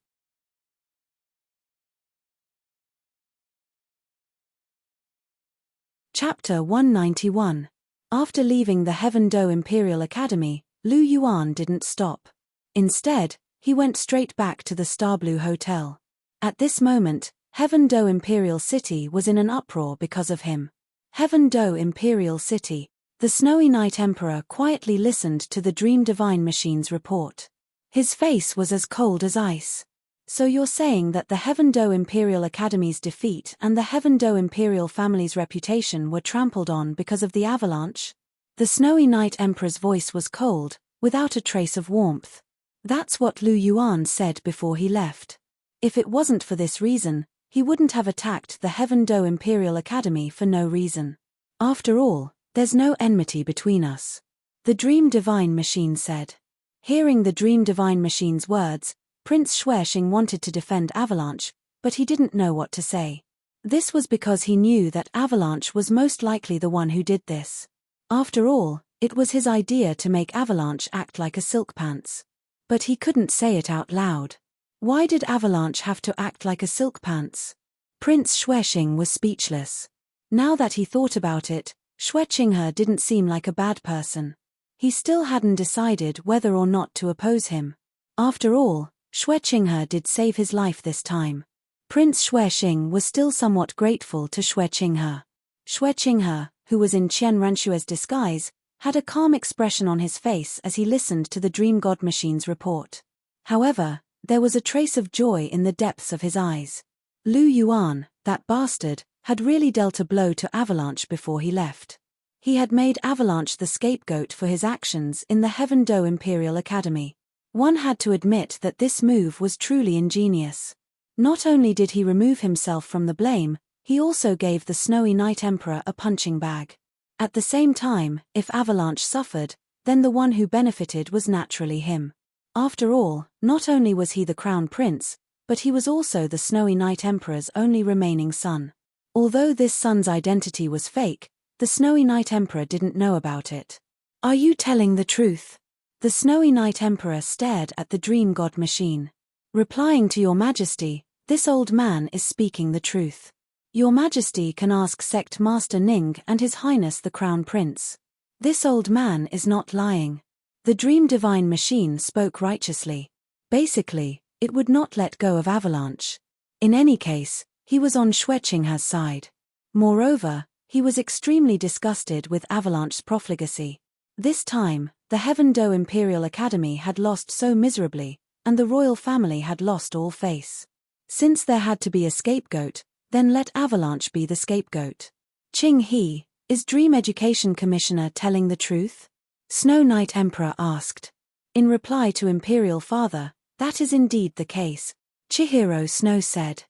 A: Chapter 191. After leaving the Heaven Do Imperial Academy, Lu Yuan didn't stop. Instead, he went straight back to the Starblue Hotel. At this moment, Heaven Do Imperial City was in an uproar because of him. Heaven Do Imperial City. The Snowy Night Emperor quietly listened to the Dream Divine Machine's report. His face was as cold as ice. So you're saying that the Heaven Do Imperial Academy's defeat and the Heaven Do Imperial family's reputation were trampled on because of the avalanche? The Snowy Night Emperor's voice was cold, without a trace of warmth. That's what Lu Yuan said before he left. If it wasn't for this reason, he wouldn't have attacked the Heaven Do Imperial Academy for no reason. After all, there's no enmity between us. The Dream Divine Machine said. Hearing the Dream Divine Machine's words, Prince Xuexing wanted to defend Avalanche, but he didn't know what to say. This was because he knew that Avalanche was most likely the one who did this. After all, it was his idea to make Avalanche act like a silk pants. But he couldn't say it out loud. Why did Avalanche have to act like a silk pants? Prince Xuexing was speechless. Now that he thought about it, Xuexing didn't seem like a bad person. He still hadn't decided whether or not to oppose him. After all, Xuexing did save his life this time. Prince Xuexing was still somewhat grateful to Xuexing. Xuexing, who was in Qian Ranshue's disguise, had a calm expression on his face as he listened to the Dream God Machine's report. However, there was a trace of joy in the depths of his eyes. Lu Yuan, that bastard, had really dealt a blow to Avalanche before he left. He had made Avalanche the scapegoat for his actions in the Heaven Do Imperial Academy. One had to admit that this move was truly ingenious. Not only did he remove himself from the blame, he also gave the Snowy Night Emperor a punching bag. At the same time, if Avalanche suffered, then the one who benefited was naturally him. After all, not only was he the crown prince, but he was also the Snowy Night Emperor's only remaining son. Although this son's identity was fake, the Snowy Night Emperor didn't know about it. Are you telling the truth? The Snowy Night Emperor stared at the dream god machine. Replying to Your Majesty, this old man is speaking the truth. Your Majesty can ask Sect Master Ning and His Highness the Crown Prince. This old man is not lying. The Dream Divine Machine spoke righteously. Basically, it would not let go of Avalanche. In any case, he was on Xue Qinghe's side. Moreover, he was extremely disgusted with Avalanche's profligacy. This time, the Heaven Do Imperial Academy had lost so miserably, and the royal family had lost all face. Since there had to be a scapegoat, then let Avalanche be the scapegoat. Qing He, is Dream Education Commissioner telling the truth? Snow Night Emperor asked. In reply to Imperial Father, that is indeed the case, Chihiro Snow said.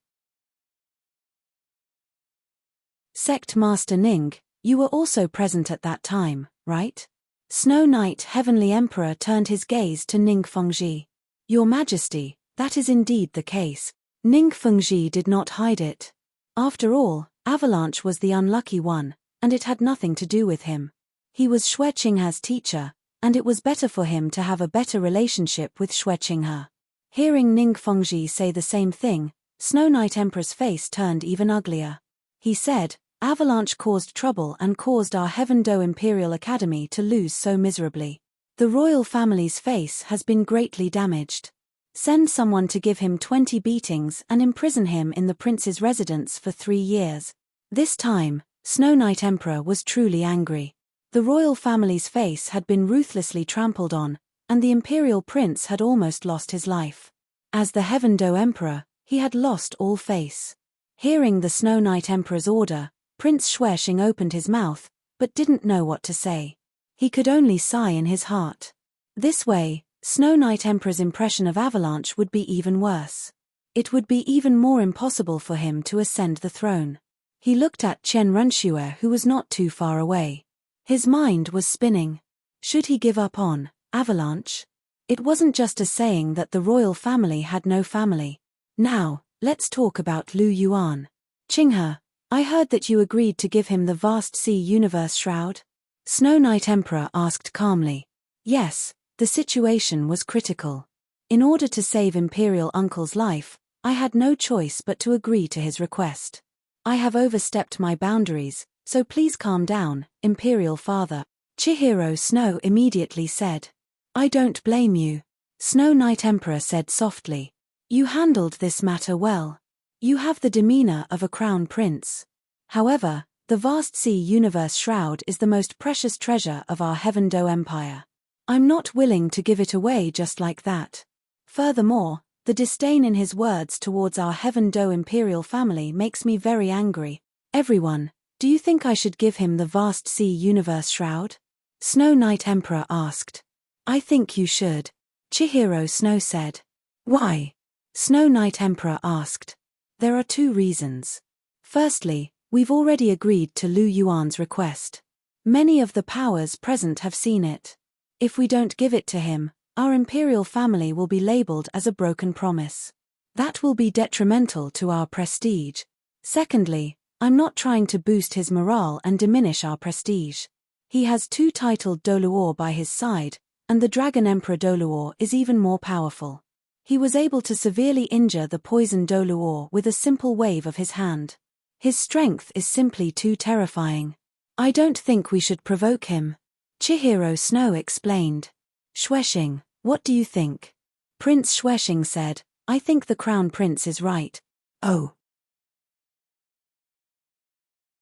A: Sect Master Ning, you were also present at that time, right? Snow Night Heavenly Emperor turned his gaze to Ning Fengji. Your Majesty, that is indeed the case. Ning Fengji did not hide it. After all, Avalanche was the unlucky one, and it had nothing to do with him. He was Xue Qinghe's teacher, and it was better for him to have a better relationship with Xue Qinghe. Hearing Ning Fengji say the same thing, Snow Night Emperor's face turned even uglier. He said, Avalanche caused trouble and caused our Heaven Do Imperial Academy to lose so miserably. The royal family's face has been greatly damaged. Send someone to give him 20 beatings and imprison him in the prince's residence for 3 years. This time, Snow Night Emperor was truly angry. The royal family's face had been ruthlessly trampled on, and the imperial prince had almost lost his life. As the Heaven Do Emperor, he had lost all face. Hearing the Snow Night Emperor's order, Prince Xue Qing opened his mouth, but didn't know what to say. He could only sigh in his heart. This way, Snow Night Emperor's impression of Avalanche would be even worse. It would be even more impossible for him to ascend the throne. He looked at Chen Renxue, who was not too far away. His mind was spinning. Should he give up on Avalanche? It wasn't just a saying that the royal family had no family. Now, let's talk about Lu Yuan. Qinghe, I heard that you agreed to give him the vast sea universe shroud? Snow Night Emperor asked calmly. Yes, the situation was critical. In order to save Imperial Uncle's life, I had no choice but to agree to his request. I have overstepped my boundaries, so please calm down, Imperial Father. Chihiro Snow immediately said. I don't blame you. Snow Night Emperor said softly. You handled this matter well. You have the demeanor of a crown prince. However, the vast sea universe shroud is the most precious treasure of our Heaven Do Empire. I'm not willing to give it away just like that. Furthermore, the disdain in his words towards our Heaven Do Imperial family makes me very angry. Everyone, do you think I should give him the vast sea universe shroud? Snow Night Emperor asked. I think you should. Chihiro Snow said. Why? Snow Night Emperor asked. There are 2 reasons. Firstly, we've already agreed to Lu Yuan's request. Many of the powers present have seen it. If we don't give it to him, our imperial family will be labeled as a broken promise. That will be detrimental to our prestige. Secondly, I'm not trying to boost his morale and diminish our prestige. He has 2 titled Douluo by his side, and the Dragon Emperor Douluo is even more powerful. He was able to severely injure the poison Douluo with a simple wave of his hand. His strength is simply too terrifying. I don't think we should provoke him. Chihiro Snow explained. Xue Qing, what do you think? Prince Xue Qing said, I think the crown prince is right. Oh.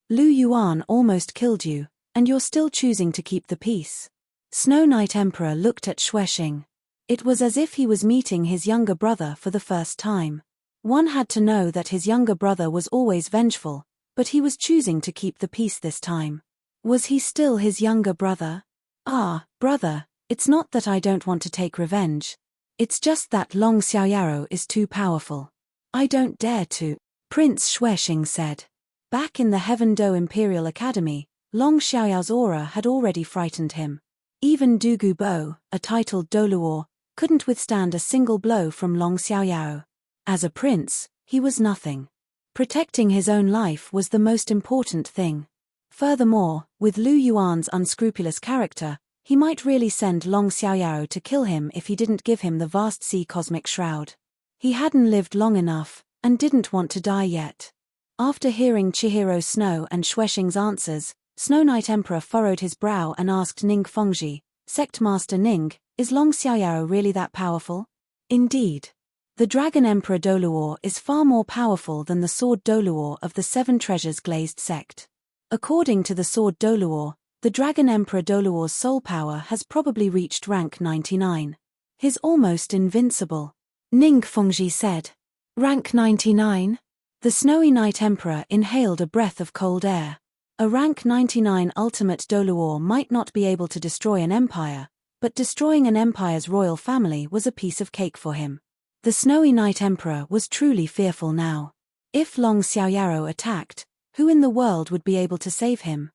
A: Lu Yuan almost killed you, and you're still choosing to keep the peace. Snow Night Emperor looked at Xue Qing. It was as if he was meeting his younger brother for the first time. One had to know that his younger brother was always vengeful, but he was choosing to keep the peace this time. Was he still his younger brother? Ah, brother, it's not that I don't want to take revenge. It's just that Long Xiaoyaro is too powerful. I don't dare to, Prince Xuexing said. Back in the Heaven Do Imperial Academy, Long Xiaoyao's aura had already frightened him. Even Dugu Bo, a titled Douluo, couldn't withstand a single blow from Long Xiaoyao. As a prince, he was nothing. Protecting his own life was the most important thing. Furthermore, with Lu Yuan's unscrupulous character, he might really send Long Xiaoyao to kill him if he didn't give him the vast sea cosmic shroud. He hadn't lived long enough, and didn't want to die yet. After hearing Chihiro Snow and Xuexing's answers, Snow Knight Emperor furrowed his brow and asked Ning Fengji, Sect Master Ning, is Long Xiaoyao really that powerful? Indeed. The Dragon Emperor Douluo is far more powerful than the Sword Douluo of the Seven Treasures Glazed sect. According to the Sword Douluo, the Dragon Emperor Douluo's soul power has probably reached rank 99. He's almost invincible. Ning Fengji said. Rank 99? The Snowy Knight Emperor inhaled a breath of cold air. A rank 99 ultimate Douluo might not be able to destroy an empire, but destroying an empire's royal family was a piece of cake for him. The Snowy Knight Emperor was truly fearful now. If Long Xiaoyao attacked, who in the world would be able to save him?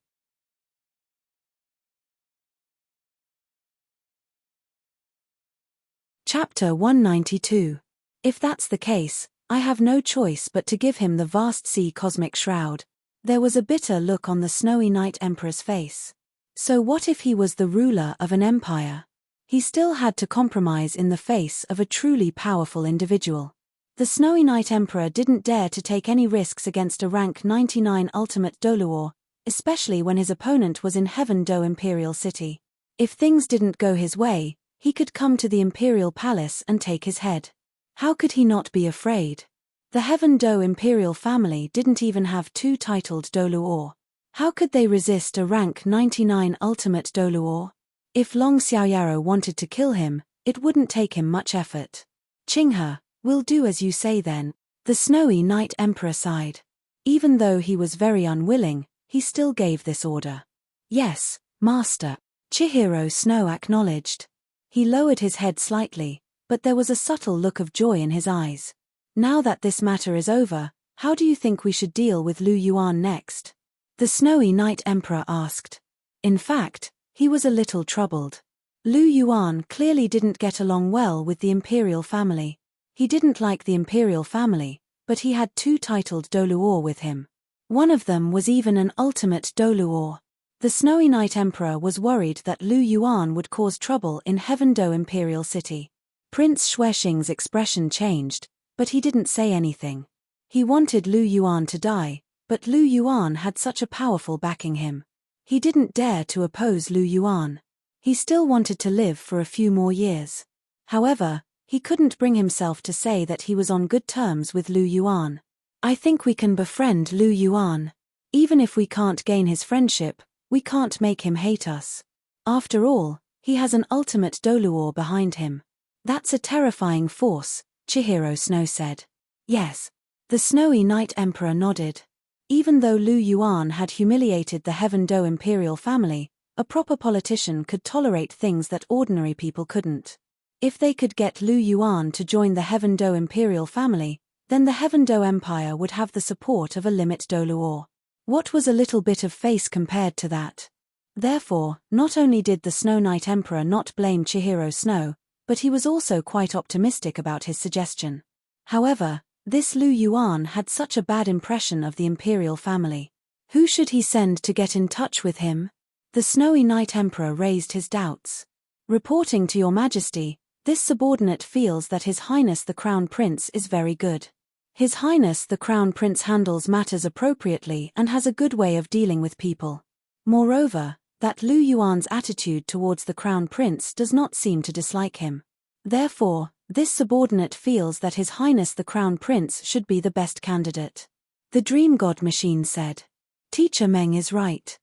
A: Chapter 192. If that's the case, I have no choice but to give him the vast sea cosmic shroud. There was a bitter look on the Snowy Knight Emperor's face. So what if he was the ruler of an empire? He still had to compromise in the face of a truly powerful individual. The Snowy Knight Emperor didn't dare to take any risks against a rank 99 ultimate Douluo, especially when his opponent was in Heaven Do Imperial City. If things didn't go his way, he could come to the Imperial Palace and take his head. How could he not be afraid? The Heaven Do Imperial family didn't even have two titled Douluo. How could they resist a rank 99 ultimate Douluo? If Long Xiaoyao wanted to kill him, it wouldn't take him much effort. Qinghe, we'll do as you say then. The Snowy Knight Emperor sighed. Even though he was very unwilling, he still gave this order. Yes, Master. Chihiro Snow acknowledged. He lowered his head slightly, but there was a subtle look of joy in his eyes. Now that this matter is over, how do you think we should deal with Lu Yuan next? The Snowy Knight Emperor asked. In fact, he was a little troubled. Lu Yuan clearly didn't get along well with the imperial family. He didn't like the imperial family, but he had two titled Douluo with him. One of them was even an ultimate Douluo. The Snowy Knight Emperor was worried that Lu Yuan would cause trouble in Heaven Do Imperial City. Prince Xuexing's expression changed, but he didn't say anything. He wanted Lu Yuan to die, but Lu Yuan had such a powerful backing him. He didn't dare to oppose Lu Yuan. He still wanted to live for a few more years. However, he couldn't bring himself to say that he was on good terms with Lu Yuan. I think we can befriend Lu Yuan. Even if we can't gain his friendship, we can't make him hate us. After all, he has an ultimate Douluo behind him. That's a terrifying force, Chihiro Snow said. Yes. The Snowy Knight Emperor nodded. Even though Lu Yuan had humiliated the Heaven Do Imperial family, a proper politician could tolerate things that ordinary people couldn't. If they could get Lu Yuan to join the Heaven Do Imperial family, then the Heaven Do Empire would have the support of a limit Douluo. What was a little bit of face compared to that? Therefore, not only did the Snow Knight Emperor not blame Chihiro Snow, but he was also quite optimistic about his suggestion. However, this Lu Yuan had such a bad impression of the imperial family. Who should he send to get in touch with him? The Snowy Knight Emperor raised his doubts. Reporting to your majesty, this subordinate feels that His Highness the Crown Prince is very good. His Highness the Crown Prince handles matters appropriately and has a good way of dealing with people. Moreover, that Lu Yuan's attitude towards the Crown Prince does not seem to dislike him. Therefore, this subordinate feels that His Highness the Crown Prince should be the best candidate. The Dream God Machine said. Teacher Meng is right.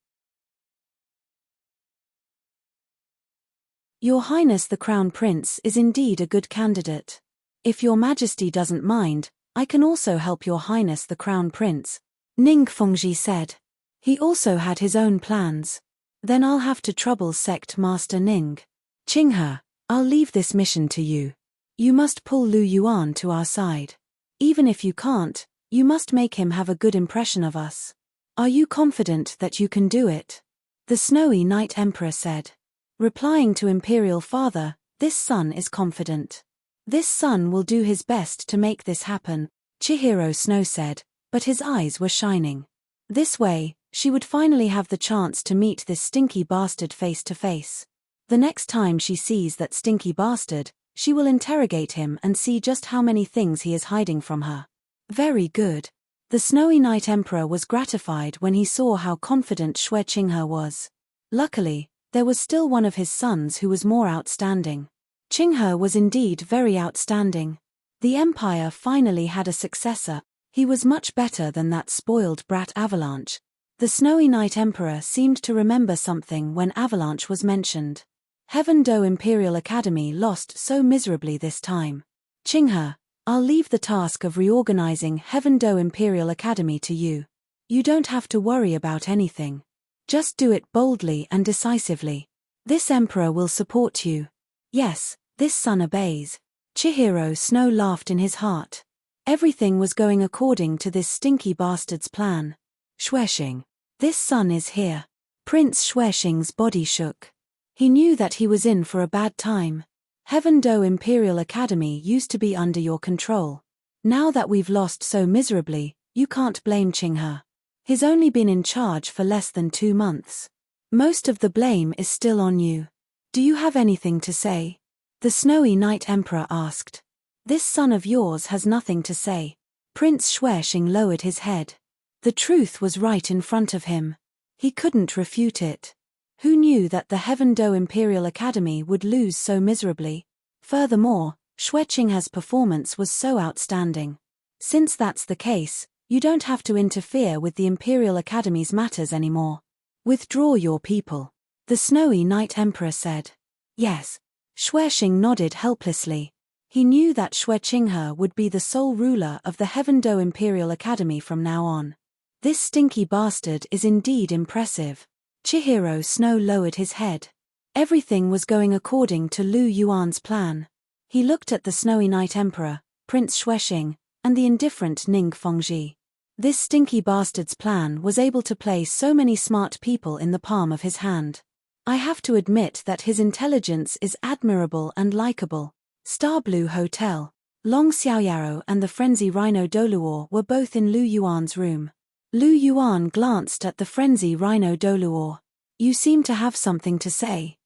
A: Your Highness the Crown Prince is indeed a good candidate. If your Majesty doesn't mind, I can also help your Highness the Crown Prince, Ning Fengji said. He also had his own plans. Then I'll have to trouble Sect Master Ning. Qinghe, I'll leave this mission to you. You must pull Lu Yuan to our side. Even if you can't, you must make him have a good impression of us. Are you confident that you can do it? The Snowy Night Emperor said. Replying to Imperial Father, this son is confident. This son will do his best to make this happen, Chihiro Snow said, but his eyes were shining. This way, she would finally have the chance to meet this stinky bastard face to face. The next time she sees that stinky bastard, she will interrogate him and see just how many things he is hiding from her. Very good. The Snowy Night Emperor was gratified when he saw how confident Xue Qinghe was. Luckily, there was still one of his sons who was more outstanding. Qinghe was indeed very outstanding. The empire finally had a successor. He was much better than that spoiled brat Avalanche. The Snowy Night Emperor seemed to remember something when Avalanche was mentioned. Heaven Do Imperial Academy lost so miserably this time. Qinghe, I'll leave the task of reorganizing Heaven Do Imperial Academy to you. You don't have to worry about anything. Just do it boldly and decisively. This emperor will support you. Yes, this son obeys. Chihiro Snow laughed in his heart. Everything was going according to this stinky bastard's plan. Xuexing. This son is here. Prince Xuexing's body shook. He knew that he was in for a bad time. Heaven Do Imperial Academy used to be under your control. Now that we've lost so miserably, you can't blame Qinghe. He's only been in charge for less than 2 months. Most of the blame is still on you. Do you have anything to say? The Snowy Night Emperor asked. This son of yours has nothing to say. Prince Xuexing lowered his head. The truth was right in front of him. He couldn't refute it. Who knew that the Heaven Do Imperial Academy would lose so miserably? Furthermore, Xue Qinghe's performance was so outstanding. Since that's the case, you don't have to interfere with the Imperial Academy's matters anymore. Withdraw your people. The Snowy Night Emperor said. Yes. Xuexing nodded helplessly. He knew that Xue Qinghe would be the sole ruler of the Heaven Do Imperial Academy from now on. This stinky bastard is indeed impressive. Chihiro Snow lowered his head. Everything was going according to Lu Yuan's plan. He looked at the Snowy Night Emperor, Prince Xuexing, and the indifferent Ning Fengji. This stinky bastard's plan was able to place so many smart people in the palm of his hand. I have to admit that his intelligence is admirable and likable. Star Blue Hotel. Long Xiaoyaro and the Frenzy Rhino Douluo were both in Lu Yuan's room. Lu Yuan glanced at the Frenzy Rhino Douluo. You seem to have something to say.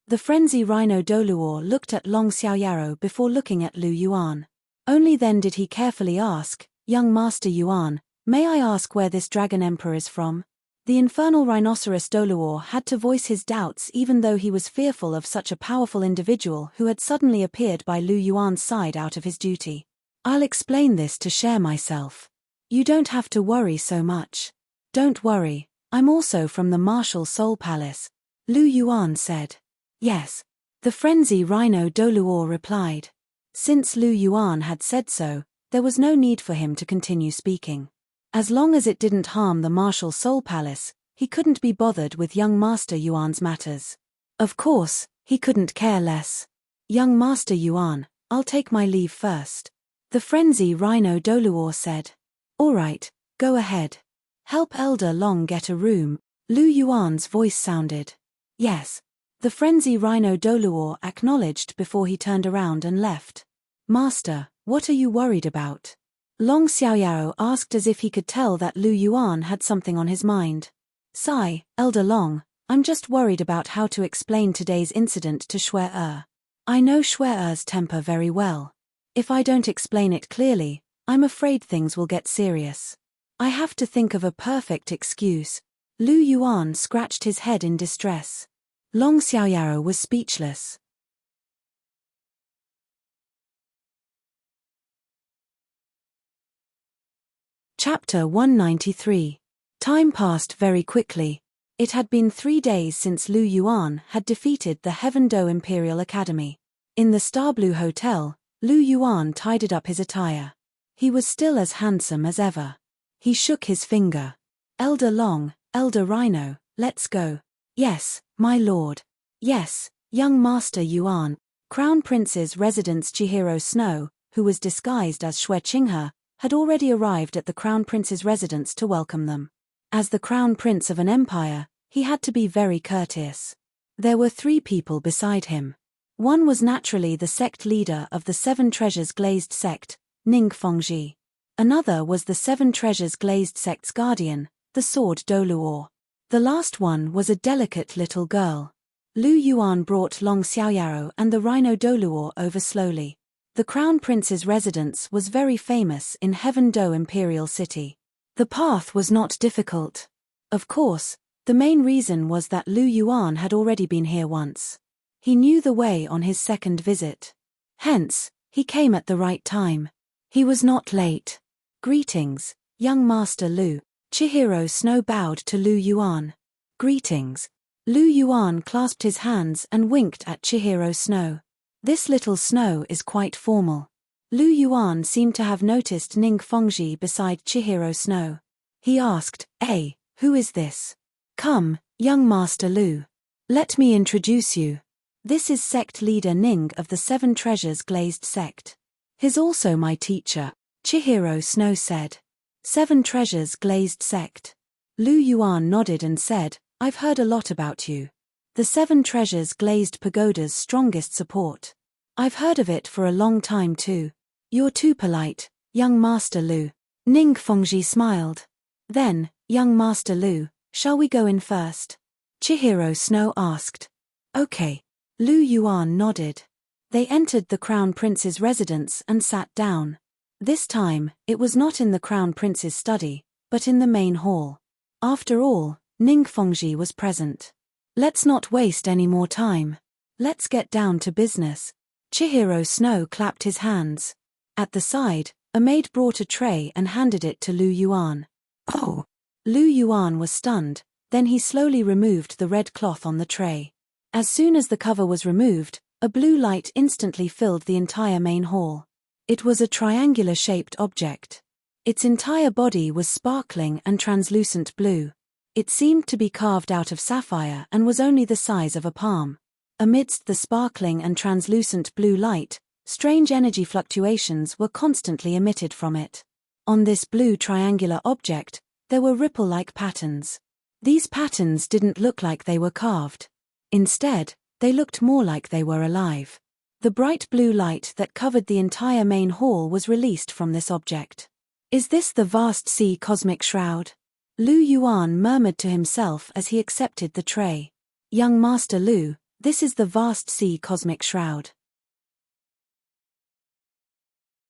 A: The Frenzy Rhino Douluo looked at Long Xiaoyaro before looking at Lu Yuan. Only then did he carefully ask, Young Master Yuan, may I ask where this Dragon Emperor is from? The infernal rhinoceros Douluo had to voice his doubts even though he was fearful of such a powerful individual who had suddenly appeared by Lu Yuan's side out of his duty. I'll explain this to share myself. You don't have to worry so much. Don't worry, I'm also from the Martial Soul Palace, Lu Yuan said. Yes. The Frenzy Rhino Douluo replied. Since Lu Yuan had said so, there was no need for him to continue speaking. As long as it didn't harm the Martial Soul Palace, he couldn't be bothered with young Master Yuan's matters. Of course, he couldn't care less. Young Master Yuan, I'll take my leave first. The Frenzy Rhino Douluo said. All right, go ahead. Help Elder Long get a room, Lu Yuan's voice sounded. Yes. The Frenzy Rhino Douluo acknowledged before he turned around and left. Master, what are you worried about? Long Xiaoyaro asked as if he could tell that Lu Yuan had something on his mind. Sigh, Elder Long, I'm just worried about how to explain today's incident to Xue. I know Xue's temper very well. If I don't explain it clearly, I'm afraid things will get serious. I have to think of a perfect excuse. Lu Yuan scratched his head in distress. Long Xiaoyaro was speechless. Chapter 193. Time passed very quickly. It had been 3 days since Lu Yuan had defeated the Heaven Do Imperial Academy. In the Star Blue Hotel, Lu Yuan tidied up his attire. He was still as handsome as ever. He shook his finger. Elder Long, Elder Rhino, let's go. Yes, my lord. Yes, young Master Yuan. Crown Prince's residence Chihiro Snow, who was disguised as Xue Qinghe, had already arrived at the Crown Prince's residence to welcome them. As the Crown Prince of an empire, he had to be very courteous. There were 3 people beside him. One was naturally the sect leader of the 7 Treasures Glazed sect, Ning Fengji. Another was the 7 Treasures Glazed sect's guardian, the sword Douluo. The last one was a delicate little girl. Lu Yuan brought Long Xiaoyaro and the rhino Douluo over slowly. The Crown Prince's residence was very famous in Heaven Do Imperial City. The path was not difficult. Of course, the main reason was that Lu Yuan had already been here once. He knew the way on his second visit. Hence, he came at the right time. He was not late. Greetings, young Master Lu. Chihiro Snow bowed to Lu Yuan. Greetings. Lu Yuan clasped his hands and winked at Chihiro Snow. This little Snow is quite formal. Lu Yuan seemed to have noticed Ning Fengji beside Chihiro Snow. He asked, who is this? Come, young Master Lu. Let me introduce you. This is sect leader Ning of the 7 Treasures Glazed sect. He's also my teacher, Chihiro Snow said. 7 Treasures Glazed sect. Lu Yuan nodded and said, I've heard a lot about you. The 7 Treasures Glazed Pagoda's strongest support. I've heard of it for a long time too. You're too polite, young Master Lu. Ning Fengji smiled. Then, young Master Lu, shall we go in first? Chihiro Snow asked. Okay. Lu Yuan nodded. They entered the Crown Prince's residence and sat down. This time, it was not in the Crown Prince's study, but in the main hall. After all, Ning Fengji was present. Let's not waste any more time. Let's get down to business. Chihiro Snow clapped his hands. At the side, a maid brought a tray and handed it to Lu Yuan. Oh! Lu Yuan was stunned, then he slowly removed the red cloth on the tray. As soon as the cover was removed, a blue light instantly filled the entire main hall. It was a triangular-shaped object. Its entire body was sparkling and translucent blue. It seemed to be carved out of sapphire and was only the size of a palm. Amidst the sparkling and translucent blue light, strange energy fluctuations were constantly emitted from it. On this blue triangular object, there were ripple-like patterns. These patterns didn't look like they were carved. Instead, they looked more like they were alive. The bright blue light that covered the entire main hall was released from this object. Is this the vast sea cosmic shroud? Lu Yuan murmured to himself as he accepted the tray. Young Master Lu, this is the vast sea cosmic shroud.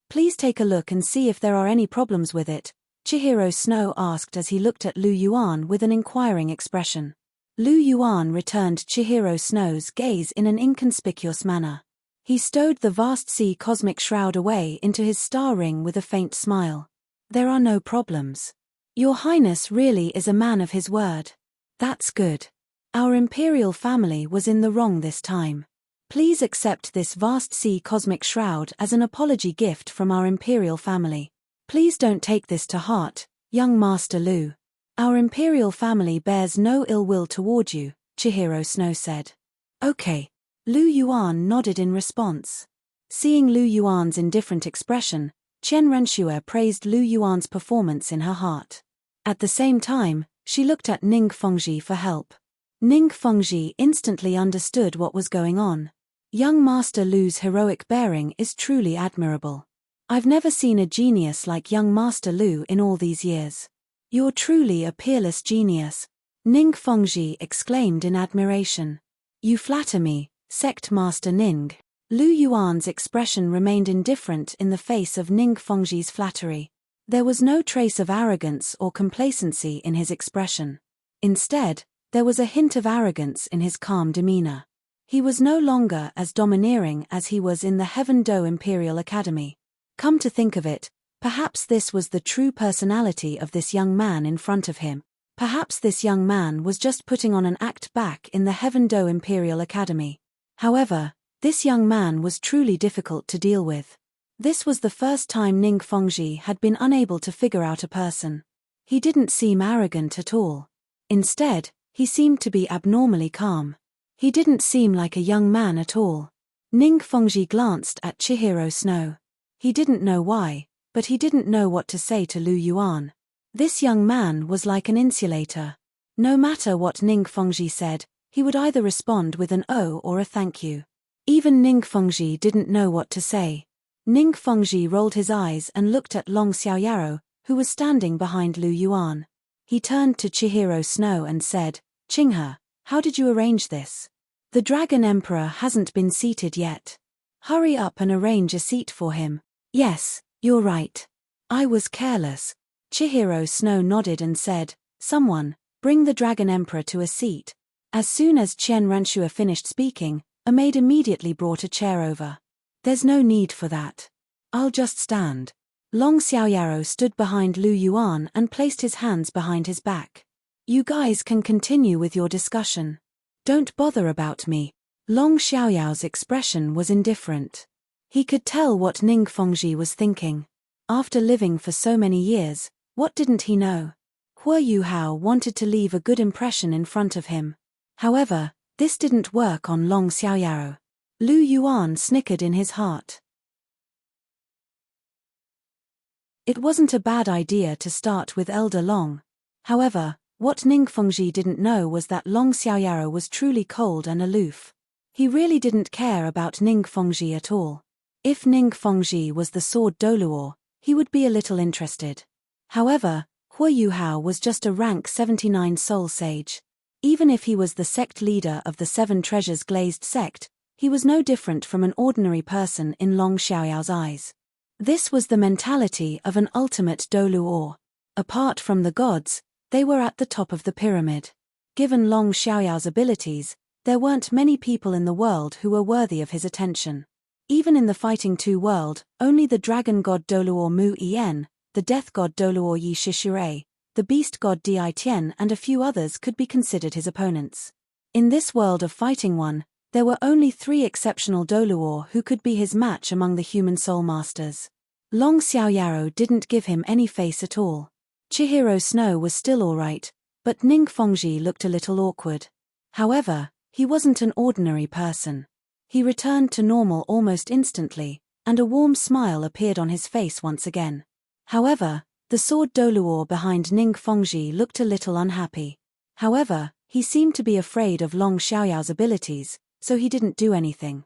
A: Please take a look and see if there are any problems with it, Chihiro Snow asked as he looked at Lu Yuan with an inquiring expression. Lu Yuan returned Chihiro Snow's gaze in an inconspicuous manner. He stowed the vast sea cosmic shroud away into his star ring with a faint smile. There are no problems. Your Highness really is a man of his word. That's good. Our imperial family was in the wrong this time. Please accept this vast sea cosmic shroud as an apology gift from our imperial family. Please don't take this to heart, young Master Lu. Our imperial family bears no ill will toward you, Chihiro Snow said. Okay. Lu Yuan nodded in response. Seeing Lu Yuan's indifferent expression, Chen Renxue praised Lu Yuan's performance in her heart. At the same time, she looked at Ning Fengji for help. Ning Fengji instantly understood what was going on. Young Master Lu's heroic bearing is truly admirable. I've never seen a genius like young Master Lu in all these years. You're truly a peerless genius, Ning Fengji exclaimed in admiration. You flatter me, Sect Master Ning. Lu Yuan's expression remained indifferent in the face of Ning Fengji's flattery. There was no trace of arrogance or complacency in his expression. Instead, there was a hint of arrogance in his calm demeanor. He was no longer as domineering as he was in the Heaven Do Imperial Academy. Come to think of it, perhaps this was the true personality of this young man in front of him. Perhaps this young man was just putting on an act back in the Heaven Do Imperial Academy. However, this young man was truly difficult to deal with. This was the first time Ning Fengji had been unable to figure out a person. He didn't seem arrogant at all. Instead, he seemed to be abnormally calm. He didn't seem like a young man at all. Ning Fengji glanced at Chihiro Snow. He didn't know why, but he didn't know what to say to Lu Yuan. This young man was like an insulator. No matter what Ning Fengji said, he would either respond with an "oh" or a "thank you." Even Ning Fengji didn't know what to say. Ning Fengji rolled his eyes and looked at Long Xiaoyaro, who was standing behind Lu Yuan. He turned to Chihiro Snow and said, "Qinghe, how did you arrange this? The Dragon Emperor hasn't been seated yet. Hurry up and arrange a seat for him." "Yes, you're right. I was careless." Chihiro Snow nodded and said, "Someone, bring the Dragon Emperor to a seat." As soon as Chen Renshua finished speaking, a maid immediately brought a chair over. "There's no need for that. I'll just stand." Long Xiaoyaro stood behind Lu Yuan and placed his hands behind his back. "You guys can continue with your discussion. Don't bother about me." Long Xiaoyao's expression was indifferent. He could tell what Ning Fengji was thinking. After living for so many years, what didn't he know? Hua Yuhao wanted to leave a good impression in front of him. However, this didn't work on Long Xiaoyaro. Lu Yuan snickered in his heart. It wasn't a bad idea to start with Elder Long. However, what Ning Fengji didn't know was that Long Xiaoyaro was truly cold and aloof. He really didn't care about Ning Fengji at all. If Ning Fengji was the sword Douluo, he would be a little interested. However, Hua Yuhao was just a rank 79 soul sage. Even if he was the sect leader of the Seven Treasures Glazed sect, he was no different from an ordinary person in Long Xiaoyao's eyes. This was the mentality of an ultimate Douluo. Apart from the gods, they were at the top of the pyramid. Given Long Xiaoyao's abilities, there weren't many people in the world who were worthy of his attention. Even in the Fighting 2 world, only the dragon god Douluo Mu Yen, the death god Douluo Yi Shishure, the beast god Di Tian and a few others could be considered his opponents. In this world of Fighting 1, there were only 3 exceptional Douluo who could be his match among the human soul masters. Long Xiaoyaro didn't give him any face at all. Chihiro Snow was still alright, but Ning Fengji looked a little awkward. However, he wasn't an ordinary person. He returned to normal almost instantly, and a warm smile appeared on his face once again. However, the sword Douluo behind Ning Fengji looked a little unhappy. However, he seemed to be afraid of Long Xiaoyao's abilities, so he didn't do anything.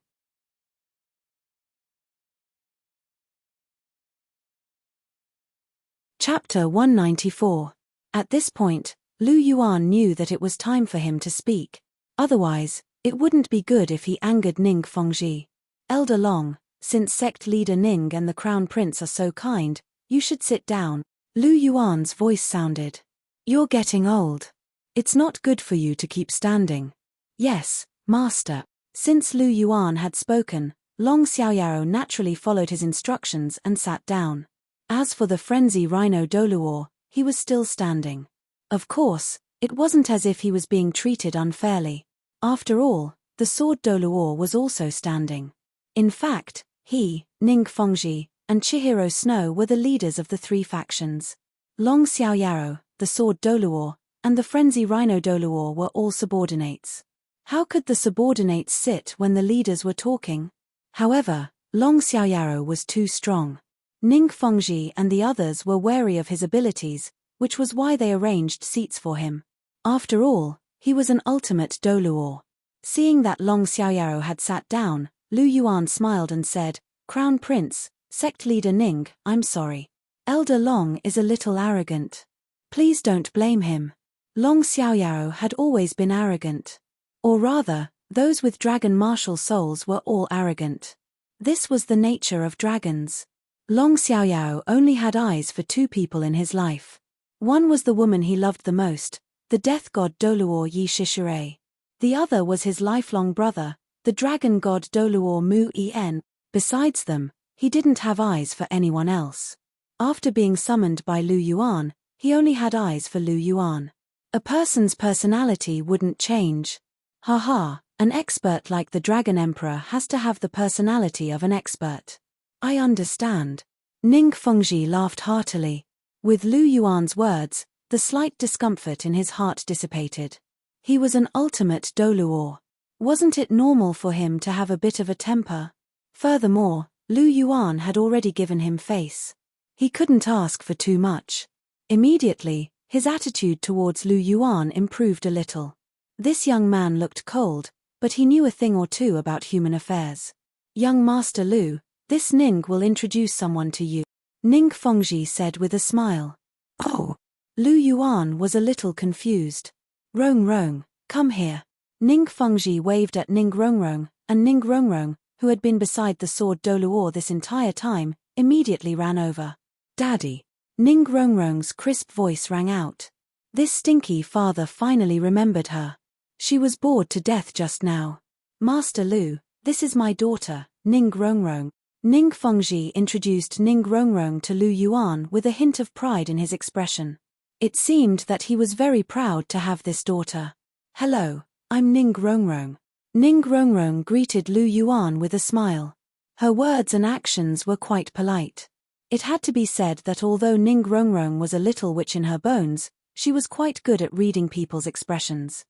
A: Chapter 194. At this point, Lu Yuan knew that it was time for him to speak. Otherwise, it wouldn't be good if he angered Ning Fengji. "Elder Long, since sect leader Ning and the Crown Prince are so kind, you should sit down." Lu Yuan's voice sounded. "You're getting old. It's not good for you to keep standing." "Yes, master." Since Lu Yuan had spoken, Long Xiaoyaro naturally followed his instructions and sat down. As for the frenzy Rhino Douluo, he was still standing. Of course, it wasn't as if he was being treated unfairly. After all, the sword Douluo was also standing. In fact, he, Ning Fengji, and Chihiro Snow were the leaders of the 3 factions. Long Xiaoyaro, the sword Douluo, and the frenzy Rhino Douluo were all subordinates. How could the subordinates sit when the leaders were talking? However, Long Xiaoyaro was too strong. Ning Fengji and the others were wary of his abilities, which was why they arranged seats for him. After all, he was an ultimate Douluo. Seeing that Long Xiaoyaro had sat down, Lu Yuan smiled and said, "Crown Prince, sect leader Ning, I'm sorry. Elder Long is a little arrogant. Please don't blame him." Long Xiaoyaro had always been arrogant. Or rather, those with dragon martial souls were all arrogant. This was the nature of dragons. Long Xiaoyao only had eyes for 2 people in his life. One was the woman he loved the most, the death god Douluo Yi Shishure. The other was his lifelong brother, the dragon god Douluo Mu En. Besides them, he didn't have eyes for anyone else. After being summoned by Lu Yuan, he only had eyes for Lu Yuan. A person's personality wouldn't change. Haha, an expert like the Dragon Emperor has to have the personality of an expert. I understand. Ning Fengji laughed heartily. With Lu Yuan's words, the slight discomfort in his heart dissipated. He was an ultimate Douluo. Wasn't it normal for him to have a bit of a temper? Furthermore, Lu Yuan had already given him face. He couldn't ask for too much. Immediately, his attitude towards Lu Yuan improved a little. This young man looked cold, but he knew a thing or two about human affairs. Young Master Lu, this Ning will introduce someone to you, Ning Fengji said with a smile. Oh! Lu Yuan was a little confused. Rong Rong, come here. Ning Fengji waved at Ning Rongrong, and Ning Rongrong, who had been beside the sword Douluo this entire time, immediately ran over. Daddy! Ning Rongrong's crisp voice rang out. This stinky father finally remembered her. She was bored to death just now. Master Lu, this is my daughter, Ning Rongrong. Ning Fengji introduced Ning Rongrong to Lu Yuan with a hint of pride in his expression. It seemed that he was very proud to have this daughter. Hello, I'm Ning Rongrong. Ning Rongrong greeted Lu Yuan with a smile. Her words and actions were quite polite. It had to be said that although Ning Rongrong was a little witch in her bones, she was quite good at reading people's expressions.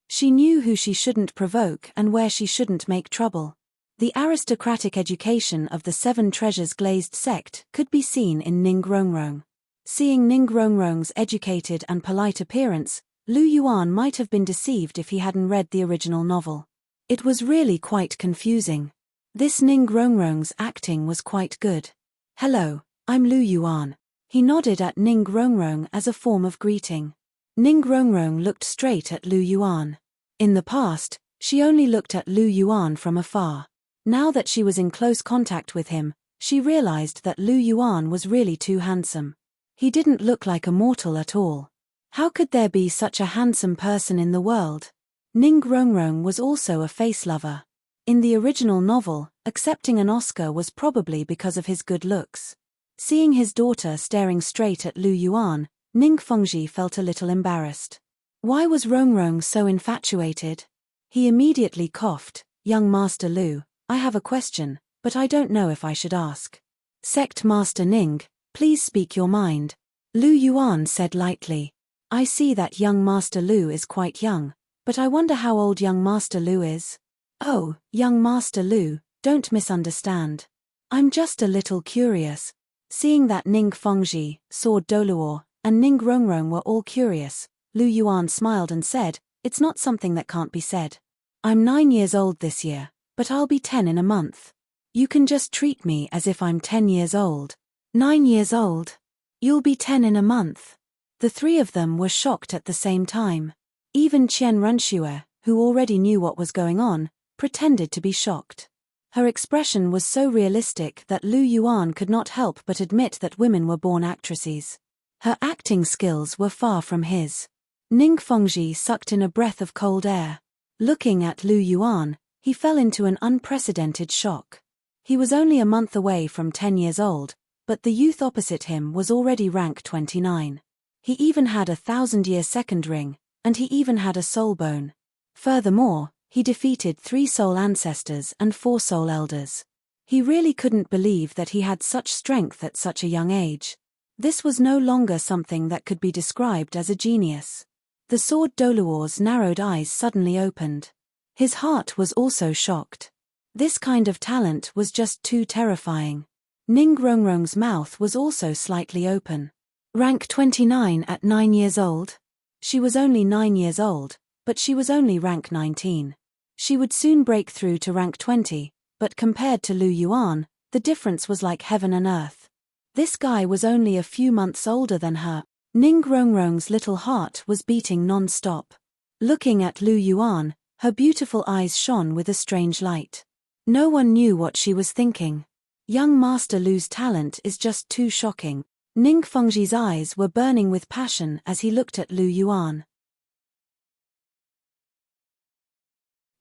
A: She knew who she shouldn't provoke and where she shouldn't make trouble. The aristocratic education of the Seven Treasures glazed sect could be seen in Ning Rongrong. Seeing Ning Rongrong's educated and polite appearance, Lu Yuan might have been deceived if he hadn't read the original novel. It was really quite confusing. This Ning Rongrong's acting was quite good. Hello, I'm Lu Yuan. He nodded at Ning Rongrong as a form of greeting. Ning Rongrong looked straight at Lu Yuan. In the past, she only looked at Lu Yuan from afar. Now that she was in close contact with him, she realized that Lu Yuan was really too handsome. He didn't look like a mortal at all. How could there be such a handsome person in the world? Ning Rongrong was also a face lover. In the original novel, accepting an Oscar was probably because of his good looks. Seeing his daughter staring straight at Lu Yuan, Ning Fengji felt a little embarrassed. Why was Rongrong so infatuated? He immediately coughed. Young Master Lu, I have a question, but I don't know if I should ask. Sect Master Ning, please speak your mind. Lu Yuan said lightly. I see that young Master Lu is quite young, but I wonder how old young Master Lu is. Oh, young Master Lu, don't misunderstand. I'm just a little curious. Seeing that Ning Fengji, Sword Douluo, and Ning Rongrong were all curious, Lu Yuan smiled and said, it's not something that can't be said. I'm 9 years old this year, but I'll be 10 in a month. You can just treat me as if I'm 10 years old. 9 years old? You'll be 10 in a month. The three of them were shocked at the same time. Even Qian Runxue, who already knew what was going on, pretended to be shocked. Her expression was so realistic that Lu Yuan could not help but admit that women were born actresses. Her acting skills were far from his. Ning Fengji sucked in a breath of cold air. Looking at Lu Yuan, he fell into an unprecedented shock. He was only a month away from 10 years old, but the youth opposite him was already rank 29. He even had a 1,000-year second ring, and he even had a soul bone. Furthermore, he defeated 3 soul ancestors and 4 soul elders. He really couldn't believe that he had such strength at such a young age. This was no longer something that could be described as a genius. The sword Douluo's narrowed eyes suddenly opened. His heart was also shocked. This kind of talent was just too terrifying. Ning Rongrong's mouth was also slightly open. Rank 29 at 9 years old? She was only 9 years old, but she was only rank 19. She would soon break through to rank 20, but compared to Lu Yuan, the difference was like heaven and earth. This guy was only a few months older than her. Ning Rongrong's little heart was beating non-stop. Looking at Lu Yuan, her beautiful eyes shone with a strange light. No one knew what she was thinking. Young Master Lu's talent is just too shocking. Ning Fengji's eyes were burning with passion as he looked at Lu Yuan.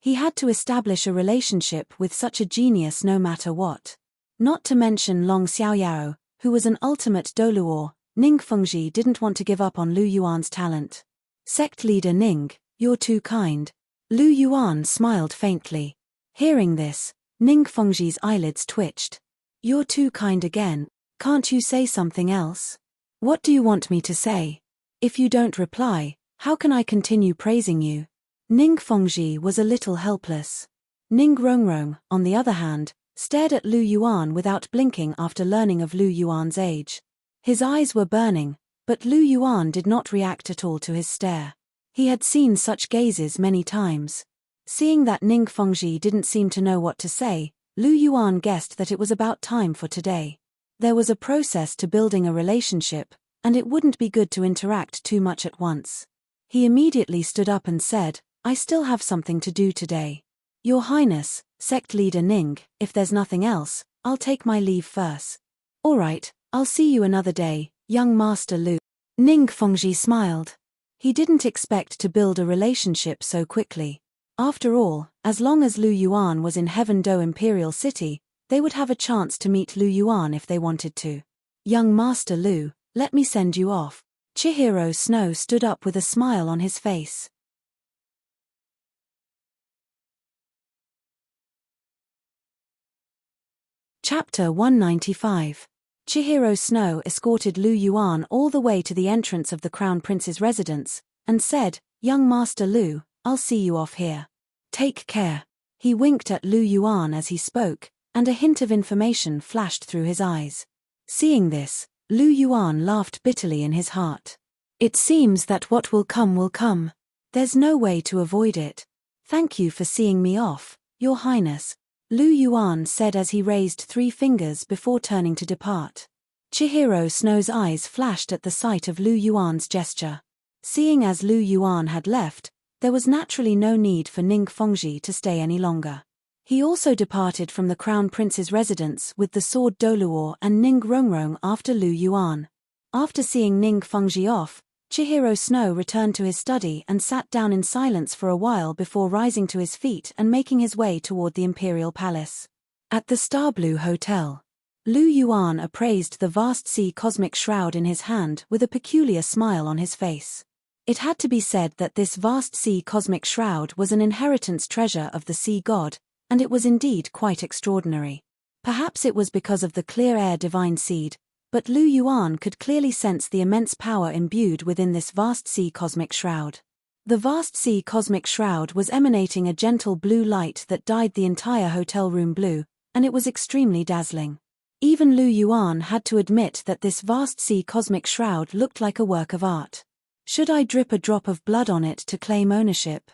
A: He had to establish a relationship with such a genius no matter what. Not to mention Long Xiaoyao, who was an ultimate Douluo. Ning Fengji didn't want to give up on Lu Yuan's talent. Sect leader Ning, you're too kind. Lu Yuan smiled faintly. Hearing this, Ning Fengji's eyelids twitched. You're too kind again. Can't you say something else? What do you want me to say? If you don't reply, How can I continue praising you? Ning Fengji was a little helpless. Ning Rongrong, on the other hand, stared at Lu Yuan without blinking after learning of Lu Yuan's age. His eyes were burning, but Lu Yuan did not react at all to his stare. He had seen such gazes many times. Seeing that Ning Fengji didn't seem to know what to say, Lu Yuan guessed that it was about time for today. There was a process to building a relationship, and it wouldn't be good to interact too much at once. He immediately stood up and said, I still have something to do today. Your Highness, sect leader Ning, if there's nothing else, I'll take my leave first. All right, I'll see you another day, young Master Lu. Ning Fengji smiled. He didn't expect to build a relationship so quickly. After all, as long as Lu Yuan was in Heaven Do Imperial City, they would have a chance to meet Lu Yuan if they wanted to. Young Master Lu, let me send you off. Chihiro Snow stood up with a smile on his face. Chapter 195. Chihiro Snow escorted Lu Yuan all the way to the entrance of the Crown Prince's residence, and said, Young Master Lu, I'll see you off here. Take care. He winked at Lu Yuan as he spoke, and a hint of information flashed through his eyes. Seeing this, Lu Yuan laughed bitterly in his heart. It seems that what will come will come. There's no way to avoid it. Thank you for seeing me off, Your Highness, Lu Yuan said as he raised 3 fingers before turning to depart. Chihiro Snow's eyes flashed at the sight of Lu Yuan's gesture. Seeing as Lu Yuan had left, there was naturally no need for Ning Fengji to stay any longer. He also departed from the Crown Prince's residence with the sword Douluo and Ning Rongrong after Lu Yuan. After seeing Ning Fengji off, Chihiro Snow returned to his study and sat down in silence for a while before rising to his feet and making his way toward the Imperial Palace. At the Starblue Hotel, Lu Yuan appraised the vast sea cosmic shroud in his hand with a peculiar smile on his face. It had to be said that this vast sea cosmic shroud was an inheritance treasure of the sea god, and it was indeed quite extraordinary. Perhaps it was because of the clear air divine seed, but Lu Yuan could clearly sense the immense power imbued within this vast sea cosmic shroud. The vast sea cosmic shroud was emanating a gentle blue light that dyed the entire hotel room blue, and it was extremely dazzling. Even Lu Yuan had to admit that this vast sea cosmic shroud looked like a work of art. Should I drip a drop of blood on it to claim ownership?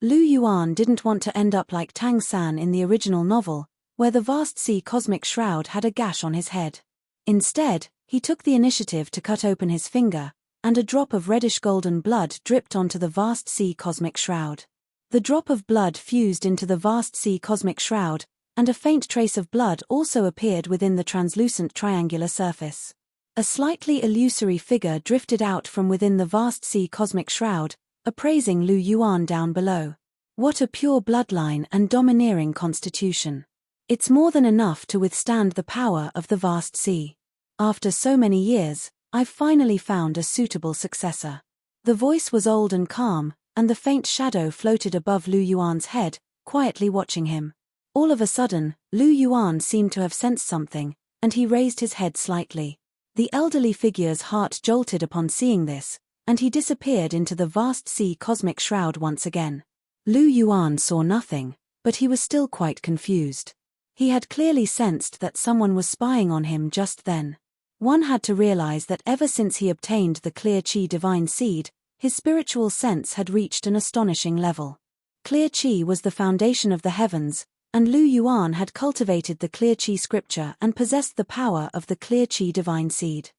A: Lu Yuan didn't want to end up like Tang San in the original novel, where the vast sea cosmic shroud had a gash on his head. Instead, he took the initiative to cut open his finger, and a drop of reddish-golden blood dripped onto the vast sea cosmic shroud. The drop of blood fused into the vast sea cosmic shroud, and a faint trace of blood also appeared within the translucent triangular surface. A slightly illusory figure drifted out from within the vast sea cosmic shroud, appraising Lu Yuan down below. What a pure bloodline and domineering constitution. It's more than enough to withstand the power of the vast sea. After so many years, I've finally found a suitable successor. The voice was old and calm, and the faint shadow floated above Lu Yuan's head, quietly watching him. All of a sudden, Lu Yuan seemed to have sensed something, and he raised his head slightly. The elderly figure's heart jolted upon seeing this, and he disappeared into the vast sea cosmic shroud once again. Lu Yuan saw nothing, but he was still quite confused. He had clearly sensed that someone was spying on him just then. One had to realize that ever since he obtained the clear chi divine seed, his spiritual sense had reached an astonishing level. Clear chi was the foundation of the heavens, and Lu Yuan had cultivated the clear chi scripture and possessed the power of the clear chi divine seed.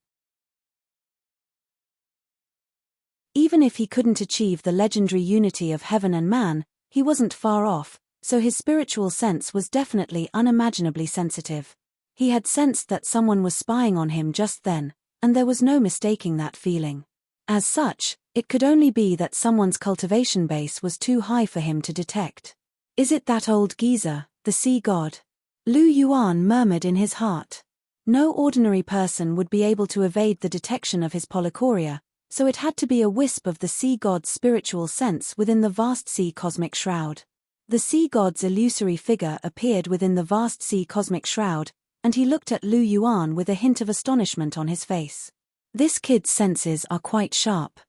A: Even if he couldn't achieve the legendary unity of heaven and man, he wasn't far off, so his spiritual sense was definitely unimaginably sensitive. He had sensed that someone was spying on him just then, and there was no mistaking that feeling. As such, it could only be that someone's cultivation base was too high for him to detect. Is it that old geezer, the sea god? Lu Yuan murmured in his heart. No ordinary person would be able to evade the detection of his polychoria, so it had to be a wisp of the sea god's spiritual sense within the vast sea cosmic shroud. The sea god's illusory figure appeared within the vast sea cosmic shroud, and he looked at Lu Yuan with a hint of astonishment on his face. This kid's senses are quite sharp.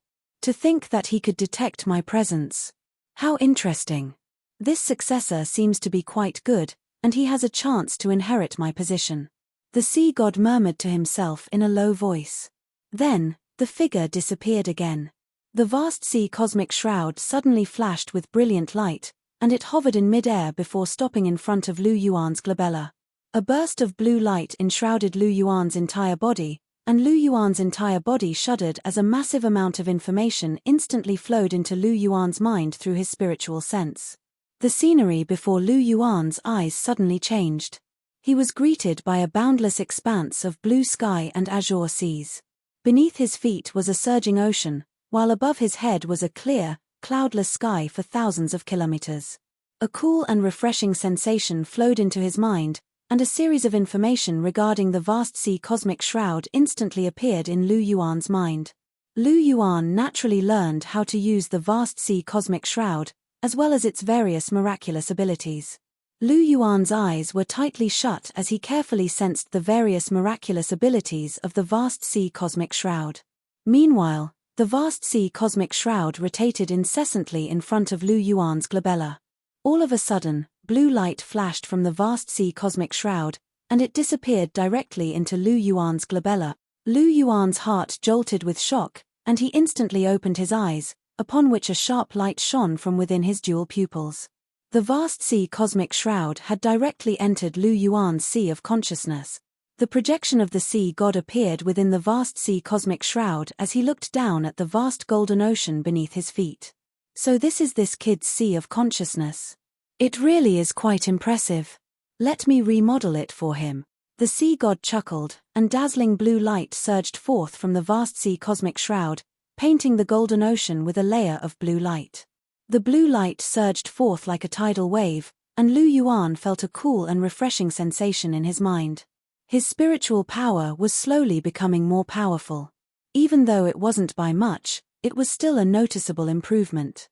A: To think that he could detect my presence. How interesting. This successor seems to be quite good, and he has a chance to inherit my position. The sea god murmured to himself in a low voice. Then, the figure disappeared again. The vast sea cosmic shroud suddenly flashed with brilliant light, and it hovered in mid-air before stopping in front of Lu Yuan's glabella. A burst of blue light enshrouded Lu Yuan's entire body, and Lu Yuan's entire body shuddered as a massive amount of information instantly flowed into Lu Yuan's mind through his spiritual sense. The scenery before Lu Yuan's eyes suddenly changed. He was greeted by a boundless expanse of blue sky and azure seas. Beneath his feet was a surging ocean, while above his head was a clear, cloudless sky for thousands of kilometers. A cool and refreshing sensation flowed into his mind, and a series of information regarding the vast sea cosmic shroud instantly appeared in Lu Yuan's mind. Lu Yuan naturally learned how to use the vast sea cosmic shroud, as well as its various miraculous abilities. Lu Yuan's eyes were tightly shut as he carefully sensed the various miraculous abilities of the vast sea cosmic shroud. Meanwhile, the vast sea cosmic shroud rotated incessantly in front of Lu Yuan's glabella. All of a sudden, blue light flashed from the vast sea cosmic shroud, and it disappeared directly into Lu Yuan's glabella. Lu Yuan's heart jolted with shock, and he instantly opened his eyes, upon which a sharp light shone from within his dual pupils. The vast sea cosmic shroud had directly entered Lu Yuan's sea of consciousness. The projection of the sea god appeared within the vast sea cosmic shroud as he looked down at the vast golden ocean beneath his feet. So this is this kid's sea of consciousness. It really is quite impressive. Let me remodel it for him. The sea god chuckled, and dazzling blue light surged forth from the vast sea cosmic shroud, painting the golden ocean with a layer of blue light. The blue light surged forth like a tidal wave, and Lu Yuan felt a cool and refreshing sensation in his mind. His spiritual power was slowly becoming more powerful. Even though it wasn't by much, it was still a noticeable improvement.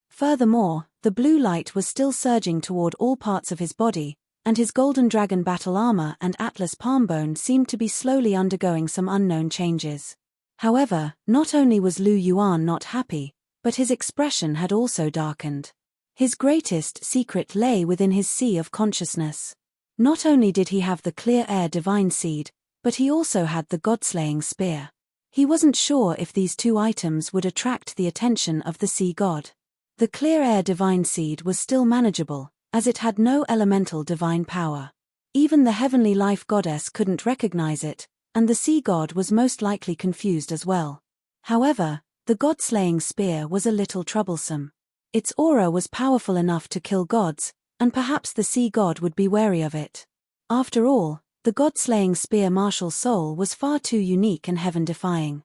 A: Furthermore, the blue light was still surging toward all parts of his body, and his golden dragon battle armor and atlas palm bone seemed to be slowly undergoing some unknown changes. However, not only was Lu Yuan not happy, but his expression had also darkened. His greatest secret lay within his sea of consciousness. Not only did he have the clear air divine seed, but he also had the god-slaying spear. He wasn't sure if these two items would attract the attention of the sea god. The clear air divine seed was still manageable, as it had no elemental divine power. Even the heavenly life goddess couldn't recognize it, and the sea god was most likely confused as well. However, the god-slaying spear was a little troublesome. Its aura was powerful enough to kill gods, and perhaps the sea god would be wary of it. After all, the god-slaying spear martial soul was far too unique and heaven-defying.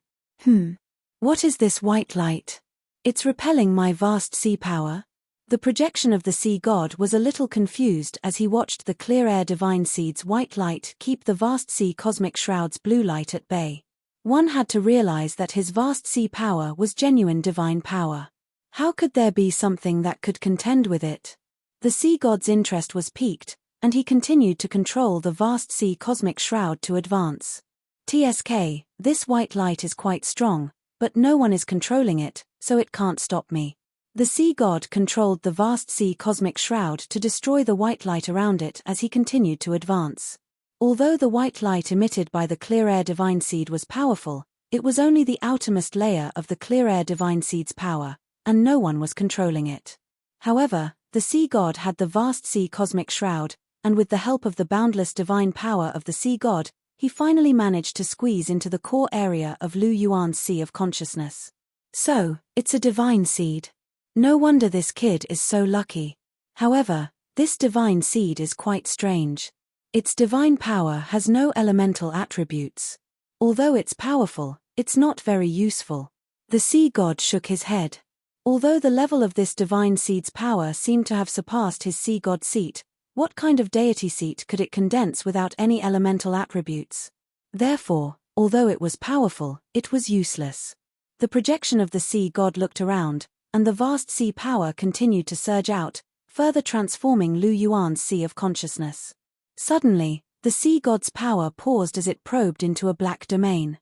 A: What is this white light? It's repelling my vast sea power? The projection of the sea god was a little confused as he watched the clear air divine seed's white light keep the vast sea cosmic shroud's blue light at bay. One had to realize that his vast sea power was genuine divine power. How could there be something that could contend with it? The sea god's interest was piqued, and he continued to control the vast sea cosmic shroud to advance. TSK, this white light is quite strong, but no one is controlling it, so it can't stop me. The sea god controlled the vast sea cosmic shroud to destroy the white light around it as he continued to advance. Although the white light emitted by the clear air divine seed was powerful, it was only the outermost layer of the clear air divine seed's power, and no one was controlling it. However, the sea god had the vast sea cosmic shroud, and with the help of the boundless divine power of the sea god, he finally managed to squeeze into the core area of Lu Yuan's sea of consciousness. So, it's a divine seed. No wonder this kid is so lucky. However, this divine seed is quite strange. Its divine power has no elemental attributes. Although it's powerful, it's not very useful. The sea god shook his head. Although the level of this divine seed's power seemed to have surpassed his sea god seat, what kind of deity seat could it condense without any elemental attributes? Therefore, although it was powerful, it was useless. The projection of the sea god looked around, and the vast sea power continued to surge out, further transforming Lu Yuan's sea of consciousness. Suddenly, the sea god's power paused as it probed into a black domain.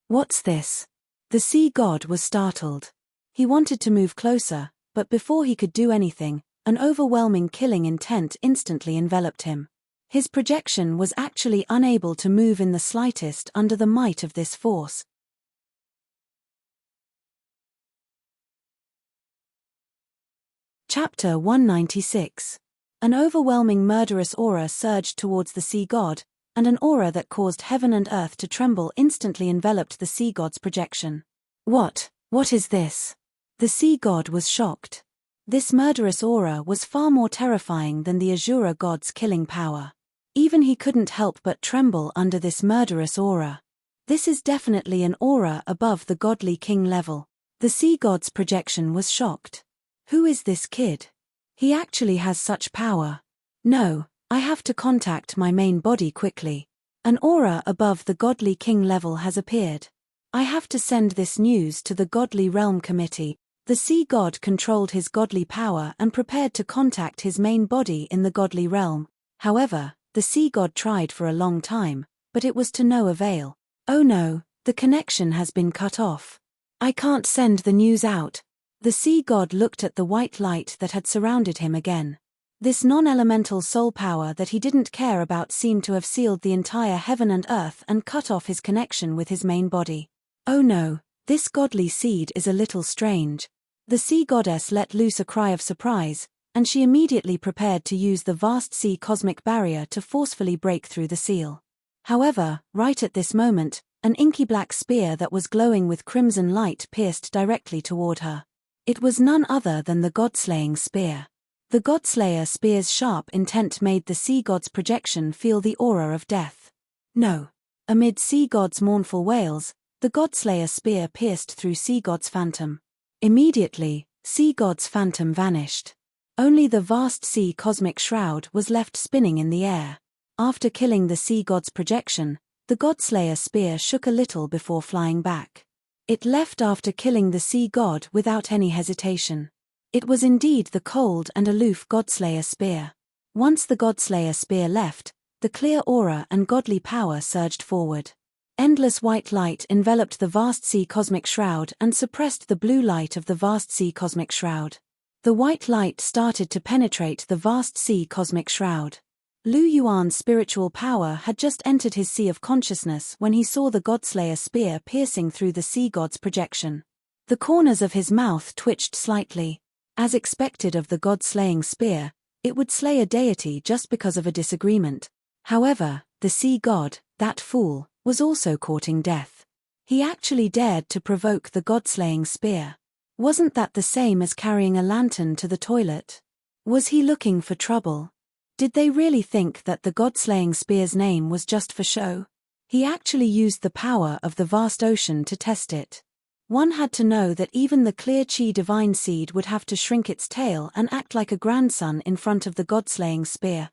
A: What's this? The sea god was startled. He wanted to move closer, but before he could do anything, an overwhelming killing intent instantly enveloped him. His projection was actually unable to move in the slightest under the might of this force. Chapter 196. An overwhelming murderous aura surged towards the sea god, and an aura that caused heaven and earth to tremble instantly enveloped the sea god's projection. What is this? The sea god was shocked. This murderous aura was far more terrifying than the Azura god's killing power. Even he couldn't help but tremble under this murderous aura. This is definitely an aura above the godly king level. The sea god's projection was shocked. Who is this kid? He actually has such power. No, I have to contact my main body quickly. An aura above the godly king level has appeared. I have to send this news to the Godly Realm Committee. The sea god controlled his godly power and prepared to contact his main body in the godly realm. However, the sea god tried for a long time, but it was to no avail. Oh no, the connection has been cut off. I can't send the news out. The sea god looked at the white light that had surrounded him again. This non-elemental soul power that he didn't care about seemed to have sealed the entire heaven and earth and cut off his connection with his main body. Oh no, this godly seed is a little strange. The sea goddess let loose a cry of surprise, and she immediately prepared to use the vast sea cosmic barrier to forcefully break through the seal. However, right at this moment, an inky black spear that was glowing with crimson light pierced directly toward her. It was none other than the god-slaying spear. The godslayer spear's sharp intent made the sea god's projection feel the aura of death. No. Amid sea god's mournful wails, the godslayer spear pierced through sea god's phantom. Immediately, sea god's phantom vanished. Only the vast sea cosmic shroud was left spinning in the air. After killing the sea god's projection, the godslayer spear shook a little before flying back. It left after killing the sea god without any hesitation. It was indeed the cold and aloof godslayer spear. Once the godslayer spear left, the clear aura and godly power surged forward. Endless white light enveloped the vast sea cosmic shroud and suppressed the blue light of the vast sea cosmic shroud. The white light started to penetrate the vast sea cosmic shroud. Lu Yuan's spiritual power had just entered his sea of consciousness when he saw the godslayer spear piercing through the sea god's projection. The corners of his mouth twitched slightly. As expected of the god-slaying spear, it would slay a deity just because of a disagreement. However, the sea god, that fool, was also courting death. He actually dared to provoke the god-slaying spear. Wasn't that the same as carrying a lantern to the toilet? Was he looking for trouble? Did they really think that the god-slaying spear's name was just for show? He actually used the power of the vast ocean to test it. One had to know that even the clear chi divine seed would have to shrink its tail and act like a grandson in front of the god-slaying spear.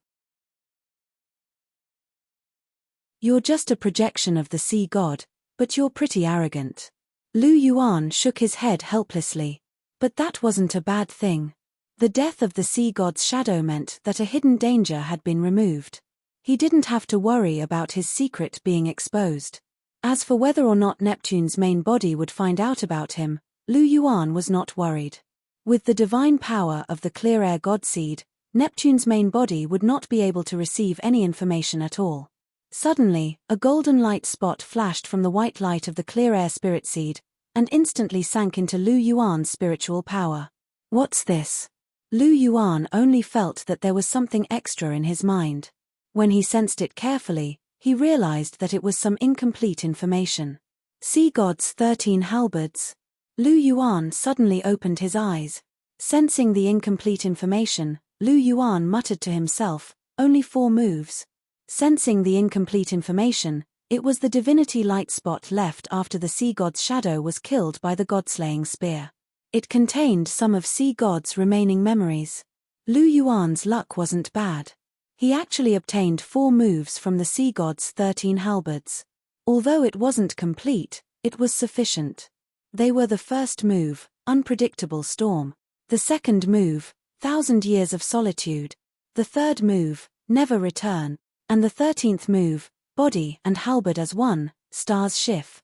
A: You're just a projection of the sea god, but you're pretty arrogant. Lu Yuan shook his head helplessly. But that wasn't a bad thing. The death of the sea god's shadow meant that a hidden danger had been removed. He didn't have to worry about his secret being exposed. As for whether or not Neptune's main body would find out about him, Lu Yuan was not worried. With the divine power of the clear air god seed, Neptune's main body would not be able to receive any information at all. Suddenly, a golden light spot flashed from the white light of the clear air spirit seed, and instantly sank into Lu Yuan's spiritual power. What's this? Lu Yuan only felt that there was something extra in his mind. When he sensed it carefully, he realized that it was some incomplete information. Sea God's 13 halberds. Lu Yuan suddenly opened his eyes. Sensing the incomplete information, Lu Yuan muttered to himself, only 4 moves. Sensing the incomplete information, it was the divinity light spot left after the sea god's shadow was killed by the god-slaying spear. It contained some of sea god's remaining memories. Lu Yuan's luck wasn't bad. He actually obtained 4 moves from the sea god's 13 halberds. Although it wasn't complete, it was sufficient. They were the first move, Unpredictable Storm. The second move, 1,000 Years of Solitude. The third move, Never Return. And the 13th move, Body and Halberd as One, Stars Shift.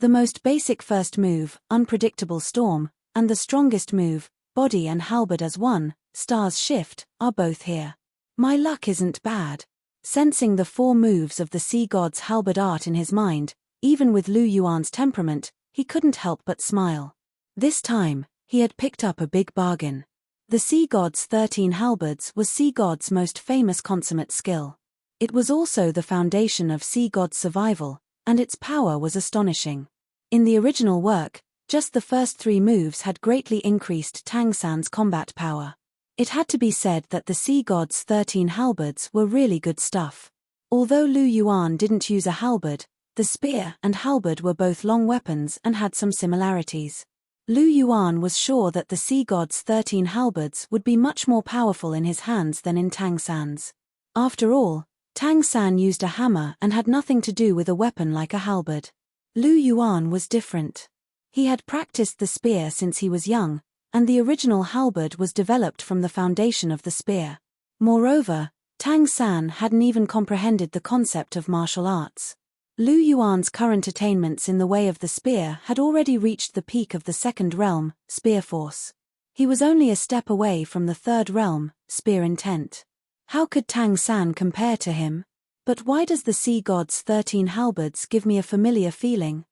A: The most basic first move, unpredictable storm, and the strongest move, body and halberd as one, stars shift, are both here. My luck isn't bad. Sensing the 4 moves of the sea god's halberd art in his mind, even with Lu Yuan's temperament, he couldn't help but smile. This time, he had picked up a big bargain. The sea god's 13 halberds was sea god's most famous consummate skill. It was also the foundation of sea god's survival, and its power was astonishing. In the original work, just the first 3 moves had greatly increased Tang San's combat power. It had to be said that the sea god's 13 halberds were really good stuff. Although Lu Yuan didn't use a halberd, the spear and halberd were both long weapons and had some similarities. Lu Yuan was sure that the sea god's 13 halberds would be much more powerful in his hands than in Tang San's. After all, Tang San used a hammer and had nothing to do with a weapon like a halberd. Lu Yuan was different. He had practiced the spear since he was young, and the original halberd was developed from the foundation of the spear. Moreover, Tang San hadn't even comprehended the concept of martial arts. Lu Yuan's current attainments in the way of the spear had already reached the peak of the 2nd realm, spear force. He was only a step away from the 3rd realm, spear intent. How could Tang San compare to him? But why does the sea god's 13 halberds give me a familiar feeling?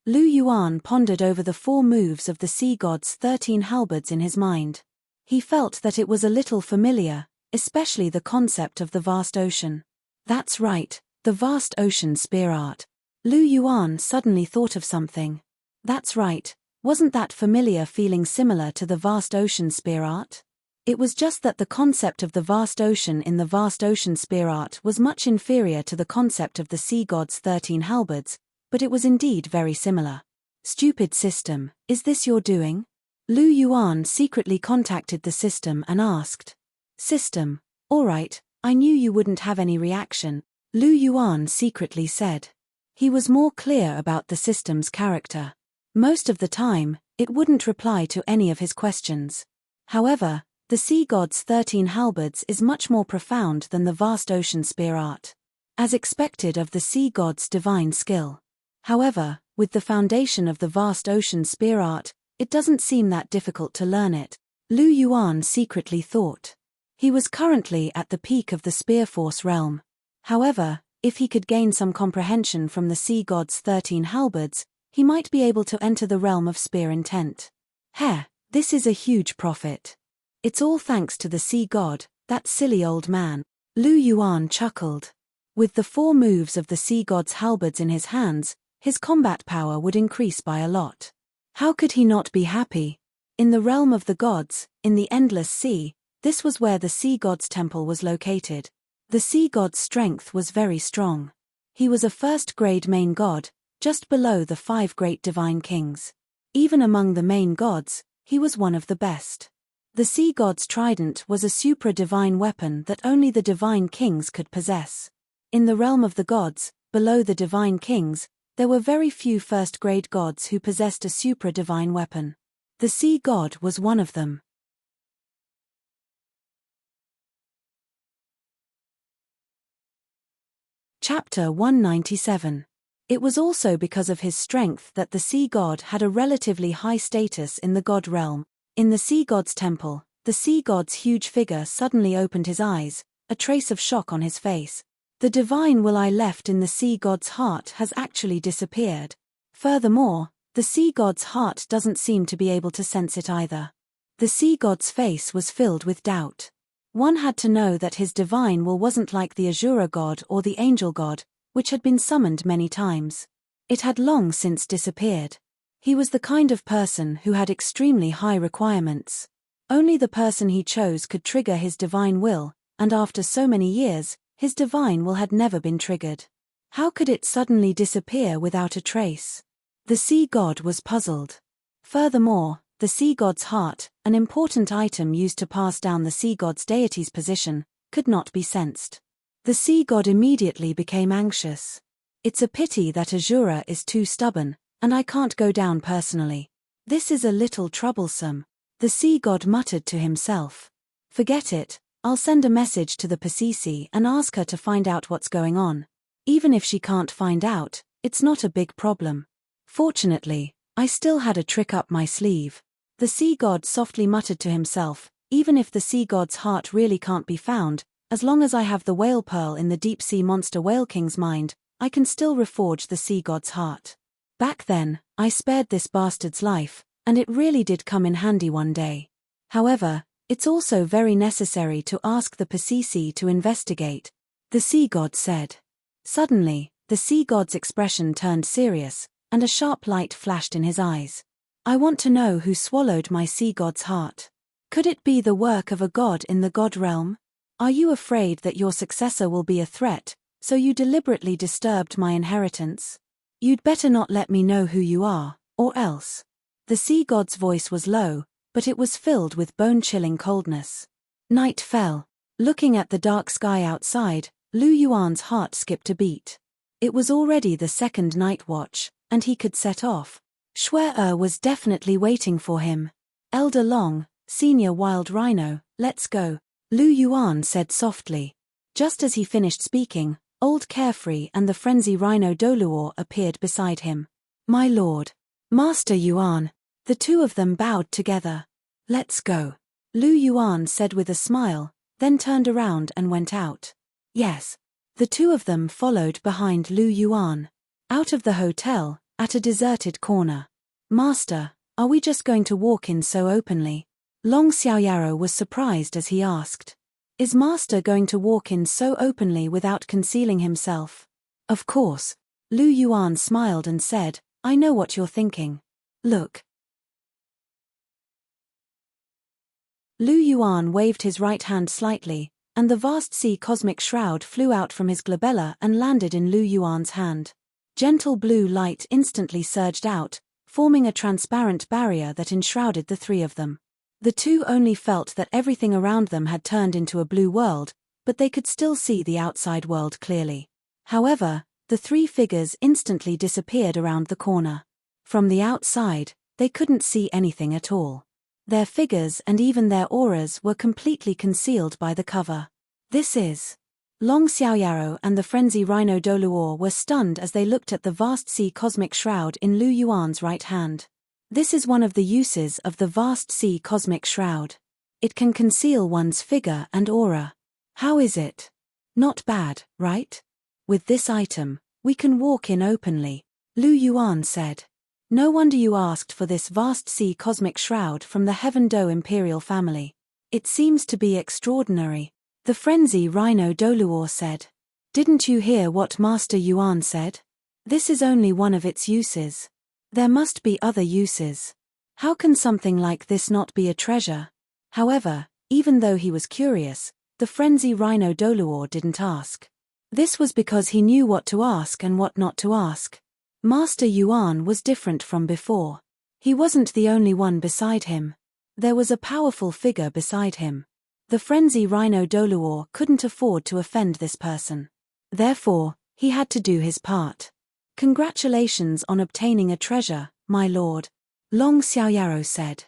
A: Lu Yuan pondered over the 4 moves of the sea god's 13 halberds in his mind. He felt that it was a little familiar, especially the concept of the vast ocean. That's right, the vast ocean spear art. Lu Yuan suddenly thought of something. That's right, wasn't that familiar feeling similar to the vast ocean spear art? It was just that the concept of the vast ocean in the vast ocean spear art was much inferior to the concept of the sea god's 13 halberds, but it was indeed very similar. Stupid system, is this your doing? Lu Yuan secretly contacted the system and asked. System, alright, I knew you wouldn't have any reaction, Lu Yuan secretly said. He was more clear about the system's character. Most of the time, it wouldn't reply to any of his questions. However, the sea god's 13 halberds is much more profound than the vast ocean spear art. As expected of the sea god's divine skill. However, with the foundation of the vast ocean spear art, it doesn't seem that difficult to learn it, Lu Yuan secretly thought. He was currently at the peak of the spear force realm. However, if he could gain some comprehension from the sea god's 13 halberds, he might be able to enter the realm of spear intent. This is a huge profit. It's all thanks to the sea god, that silly old man. Lu Yuan chuckled. With the 4 moves of the sea god's halberds in his hands, his combat power would increase by a lot. How could he not be happy? In the realm of the gods, in the endless sea, this was where the sea god's temple was located. The sea god's strength was very strong. He was a 1st-grade main god, just below the 5 great divine kings. Even among the main gods, he was one of the best. The sea god's trident was a supra-divine weapon that only the divine kings could possess. In the realm of the gods, below the divine kings, there were very few 1st-grade gods who possessed a supra-divine weapon. The sea god was one of them. Chapter 197. It was also because of his strength that the sea god had a relatively high status in the god realm. In the sea god's temple, the sea god's huge figure suddenly opened his eyes, a trace of shock on his face. The divine will I left in the sea god's heart has actually disappeared. Furthermore, the sea god's heart doesn't seem to be able to sense it either. The sea god's face was filled with doubt. One had to know that his divine will wasn't like the Azura god or the angel god, which had been summoned many times. It had long since disappeared. He was the kind of person who had extremely high requirements. Only the person he chose could trigger his divine will, and after so many years, his divine will had never been triggered. How could it suddenly disappear without a trace? The sea god was puzzled. Furthermore, the sea god's heart, an important item used to pass down the sea god's deity's position, could not be sensed. The sea god immediately became anxious. It's a pity that Azura is too stubborn, and I can't go down personally. This is a little troublesome, the sea god muttered to himself. Forget it, I'll send a message to the Pasisi and ask her to find out what's going on. Even if she can't find out, it's not a big problem. Fortunately, I still had a trick up my sleeve. The sea god softly muttered to himself, even if the sea god's heart really can't be found, as long as I have the whale pearl in the deep-sea monster whale king's mind, I can still reforge the sea god's heart. Back then, I spared this bastard's life, and it really did come in handy one day. However, it's also very necessary to ask the Pasisi to investigate, the sea god said. Suddenly, the sea god's expression turned serious, and a sharp light flashed in his eyes. I want to know who swallowed my sea god's heart. Could it be the work of a god in the god realm? Are you afraid that your successor will be a threat, so you deliberately disturbed my inheritance? You'd better not let me know who you are, or else. The sea god's voice was low, but it was filled with bone-chilling coldness. Night fell. Looking at the dark sky outside, Lu Yuan's heart skipped a beat. It was already the second night watch, and he could set off. Shui was definitely waiting for him. Elder Long, Senior Wild Rhino, let's go, Lu Yuan said softly. Just as he finished speaking, Old Carefree and the frenzy Rhino Douluo appeared beside him. My lord. Master Yuan. The two of them bowed together. Let's go, Lu Yuan said with a smile, then turned around and went out. Yes. The two of them followed behind Lu Yuan. Out of the hotel, at a deserted corner. Master, are we just going to walk in so openly? Long Xiaoyaro was surprised as he asked. Is Master going to walk in so openly without concealing himself? Of course. Lu Yuan smiled and said, I know what you're thinking. Look. Lu Yuan waved his right hand slightly, and the vast sea cosmic shroud flew out from his glabella and landed in Lu Yuan's hand. Gentle blue light instantly surged out, forming a transparent barrier that enshrouded the three of them. The two only felt that everything around them had turned into a blue world, but they could still see the outside world clearly. However, the three figures instantly disappeared around the corner. From the outside, they couldn't see anything at all. Their figures and even their auras were completely concealed by the cover. This is... Long Xiaoyaro and the frenzy Rhino Douluo were stunned as they looked at the vast sea cosmic shroud in Lu Yuan's right hand. This is one of the uses of the vast sea cosmic shroud. It can conceal one's figure and aura. How is it? Not bad, right? With this item, we can walk in openly, Lu Yuan said. No wonder you asked for this vast sea cosmic shroud from the Heaven Do imperial family. It seems to be extraordinary. The frenzy Rhino Douluo said. Didn't you hear what Master Yuan said? This is only one of its uses. There must be other uses. How can something like this not be a treasure? However, even though he was curious, the frenzy Rhino Douluo didn't ask. This was because he knew what to ask and what not to ask. Master Yuan was different from before. He wasn't the only one beside him. There was a powerful figure beside him. The frenzy Rhino Douluo couldn't afford to offend this person. Therefore, he had to do his part. Congratulations on obtaining a treasure, my lord, Long Xiaoyaro said.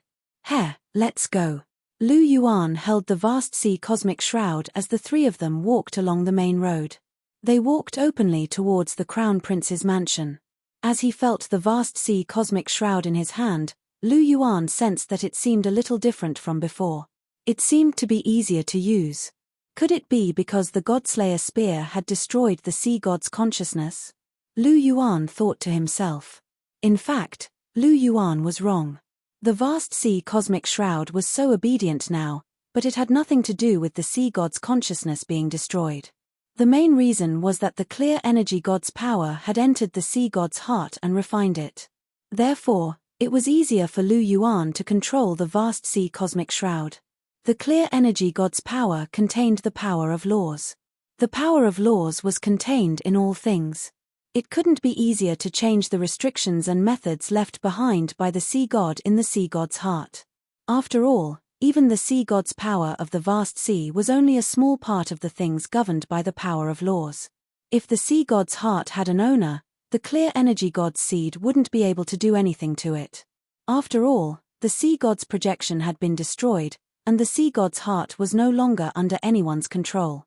A: Let's go. Lu Yuan held the vast sea cosmic shroud as the three of them walked along the main road. They walked openly towards the Crown Prince's mansion. As he felt the vast sea cosmic shroud in his hand, Lu Yuan sensed that it seemed a little different from before. It seemed to be easier to use. Could it be because the Godslayer spear had destroyed the sea god's consciousness? Lu Yuan thought to himself. In fact, Lu Yuan was wrong. The vast sea cosmic shroud was so obedient now, but it had nothing to do with the sea god's consciousness being destroyed. The main reason was that the clear energy god's power had entered the sea god's heart and refined it. Therefore, it was easier for Lu Yuan to control the vast sea cosmic shroud. The clear energy god's power contained the power of laws. The power of laws was contained in all things. It couldn't be easier to change the restrictions and methods left behind by the sea god in the sea god's heart. After all, even the sea god's power of the vast sea was only a small part of the things governed by the power of laws. If the sea god's heart had an owner, the clear energy god's seed wouldn't be able to do anything to it. After all, the sea god's projection had been destroyed, and the sea god's heart was no longer under anyone's control.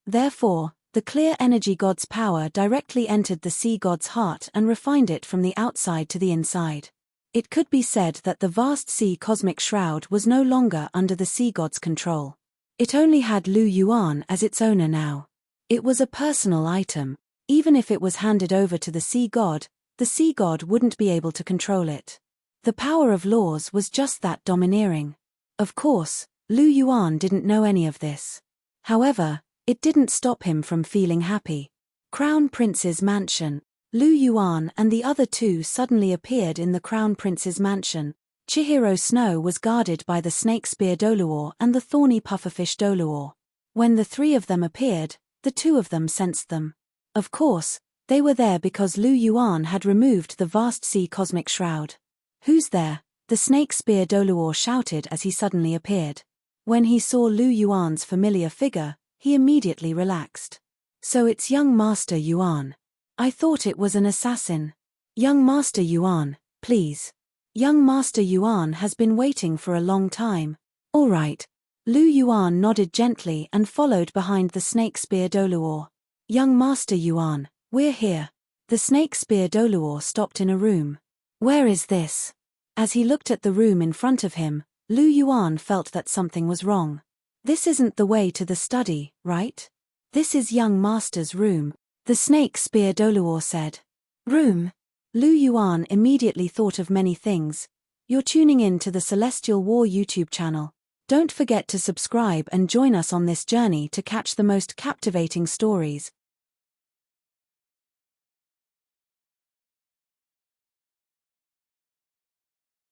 A: Therefore, the clear energy god's power directly entered the sea god's heart and refined it from the outside to the inside. It could be said that the vast sea cosmic shroud was no longer under the sea god's control. It only had Lu Yuan as its owner now. It was a personal item. Even if it was handed over to the sea god wouldn't be able to control it. The power of laws was just that domineering. Of course, Lu Yuan didn't know any of this. However, it didn't stop him from feeling happy. Crown Prince's mansion. Lu Yuan and the other two suddenly appeared in the Crown Prince's mansion. Chihiro Snow was guarded by the snake spear Douluo and the thorny pufferfish Douluo. When the three of them appeared, the two of them sensed them. Of course, they were there because Lu Yuan had removed the vast sea cosmic shroud. "Who's there?" the snake spear Douluo shouted as he suddenly appeared. When he saw Lu Yuan's familiar figure, he immediately relaxed. "So it's young Master Yuan. I thought it was an assassin. Young Master Yuan, please. Young Master Yuan has been waiting for a long time." "All right." Lu Yuan nodded gently and followed behind the snake spear Douluo. "Young Master Yuan, we're here." The snake spear Douluo stopped in a room. "Where is this?" As he looked at the room in front of him, Lu Yuan felt that something was wrong. "This isn't the way to the study, right? This is young Master's room," the snake spear Douluo said. "Room?" Lu Yuan immediately thought of many things. "You're tuning in to the Celestial War YouTube channel. Don't forget to subscribe and join us on this journey to catch the most captivating stories.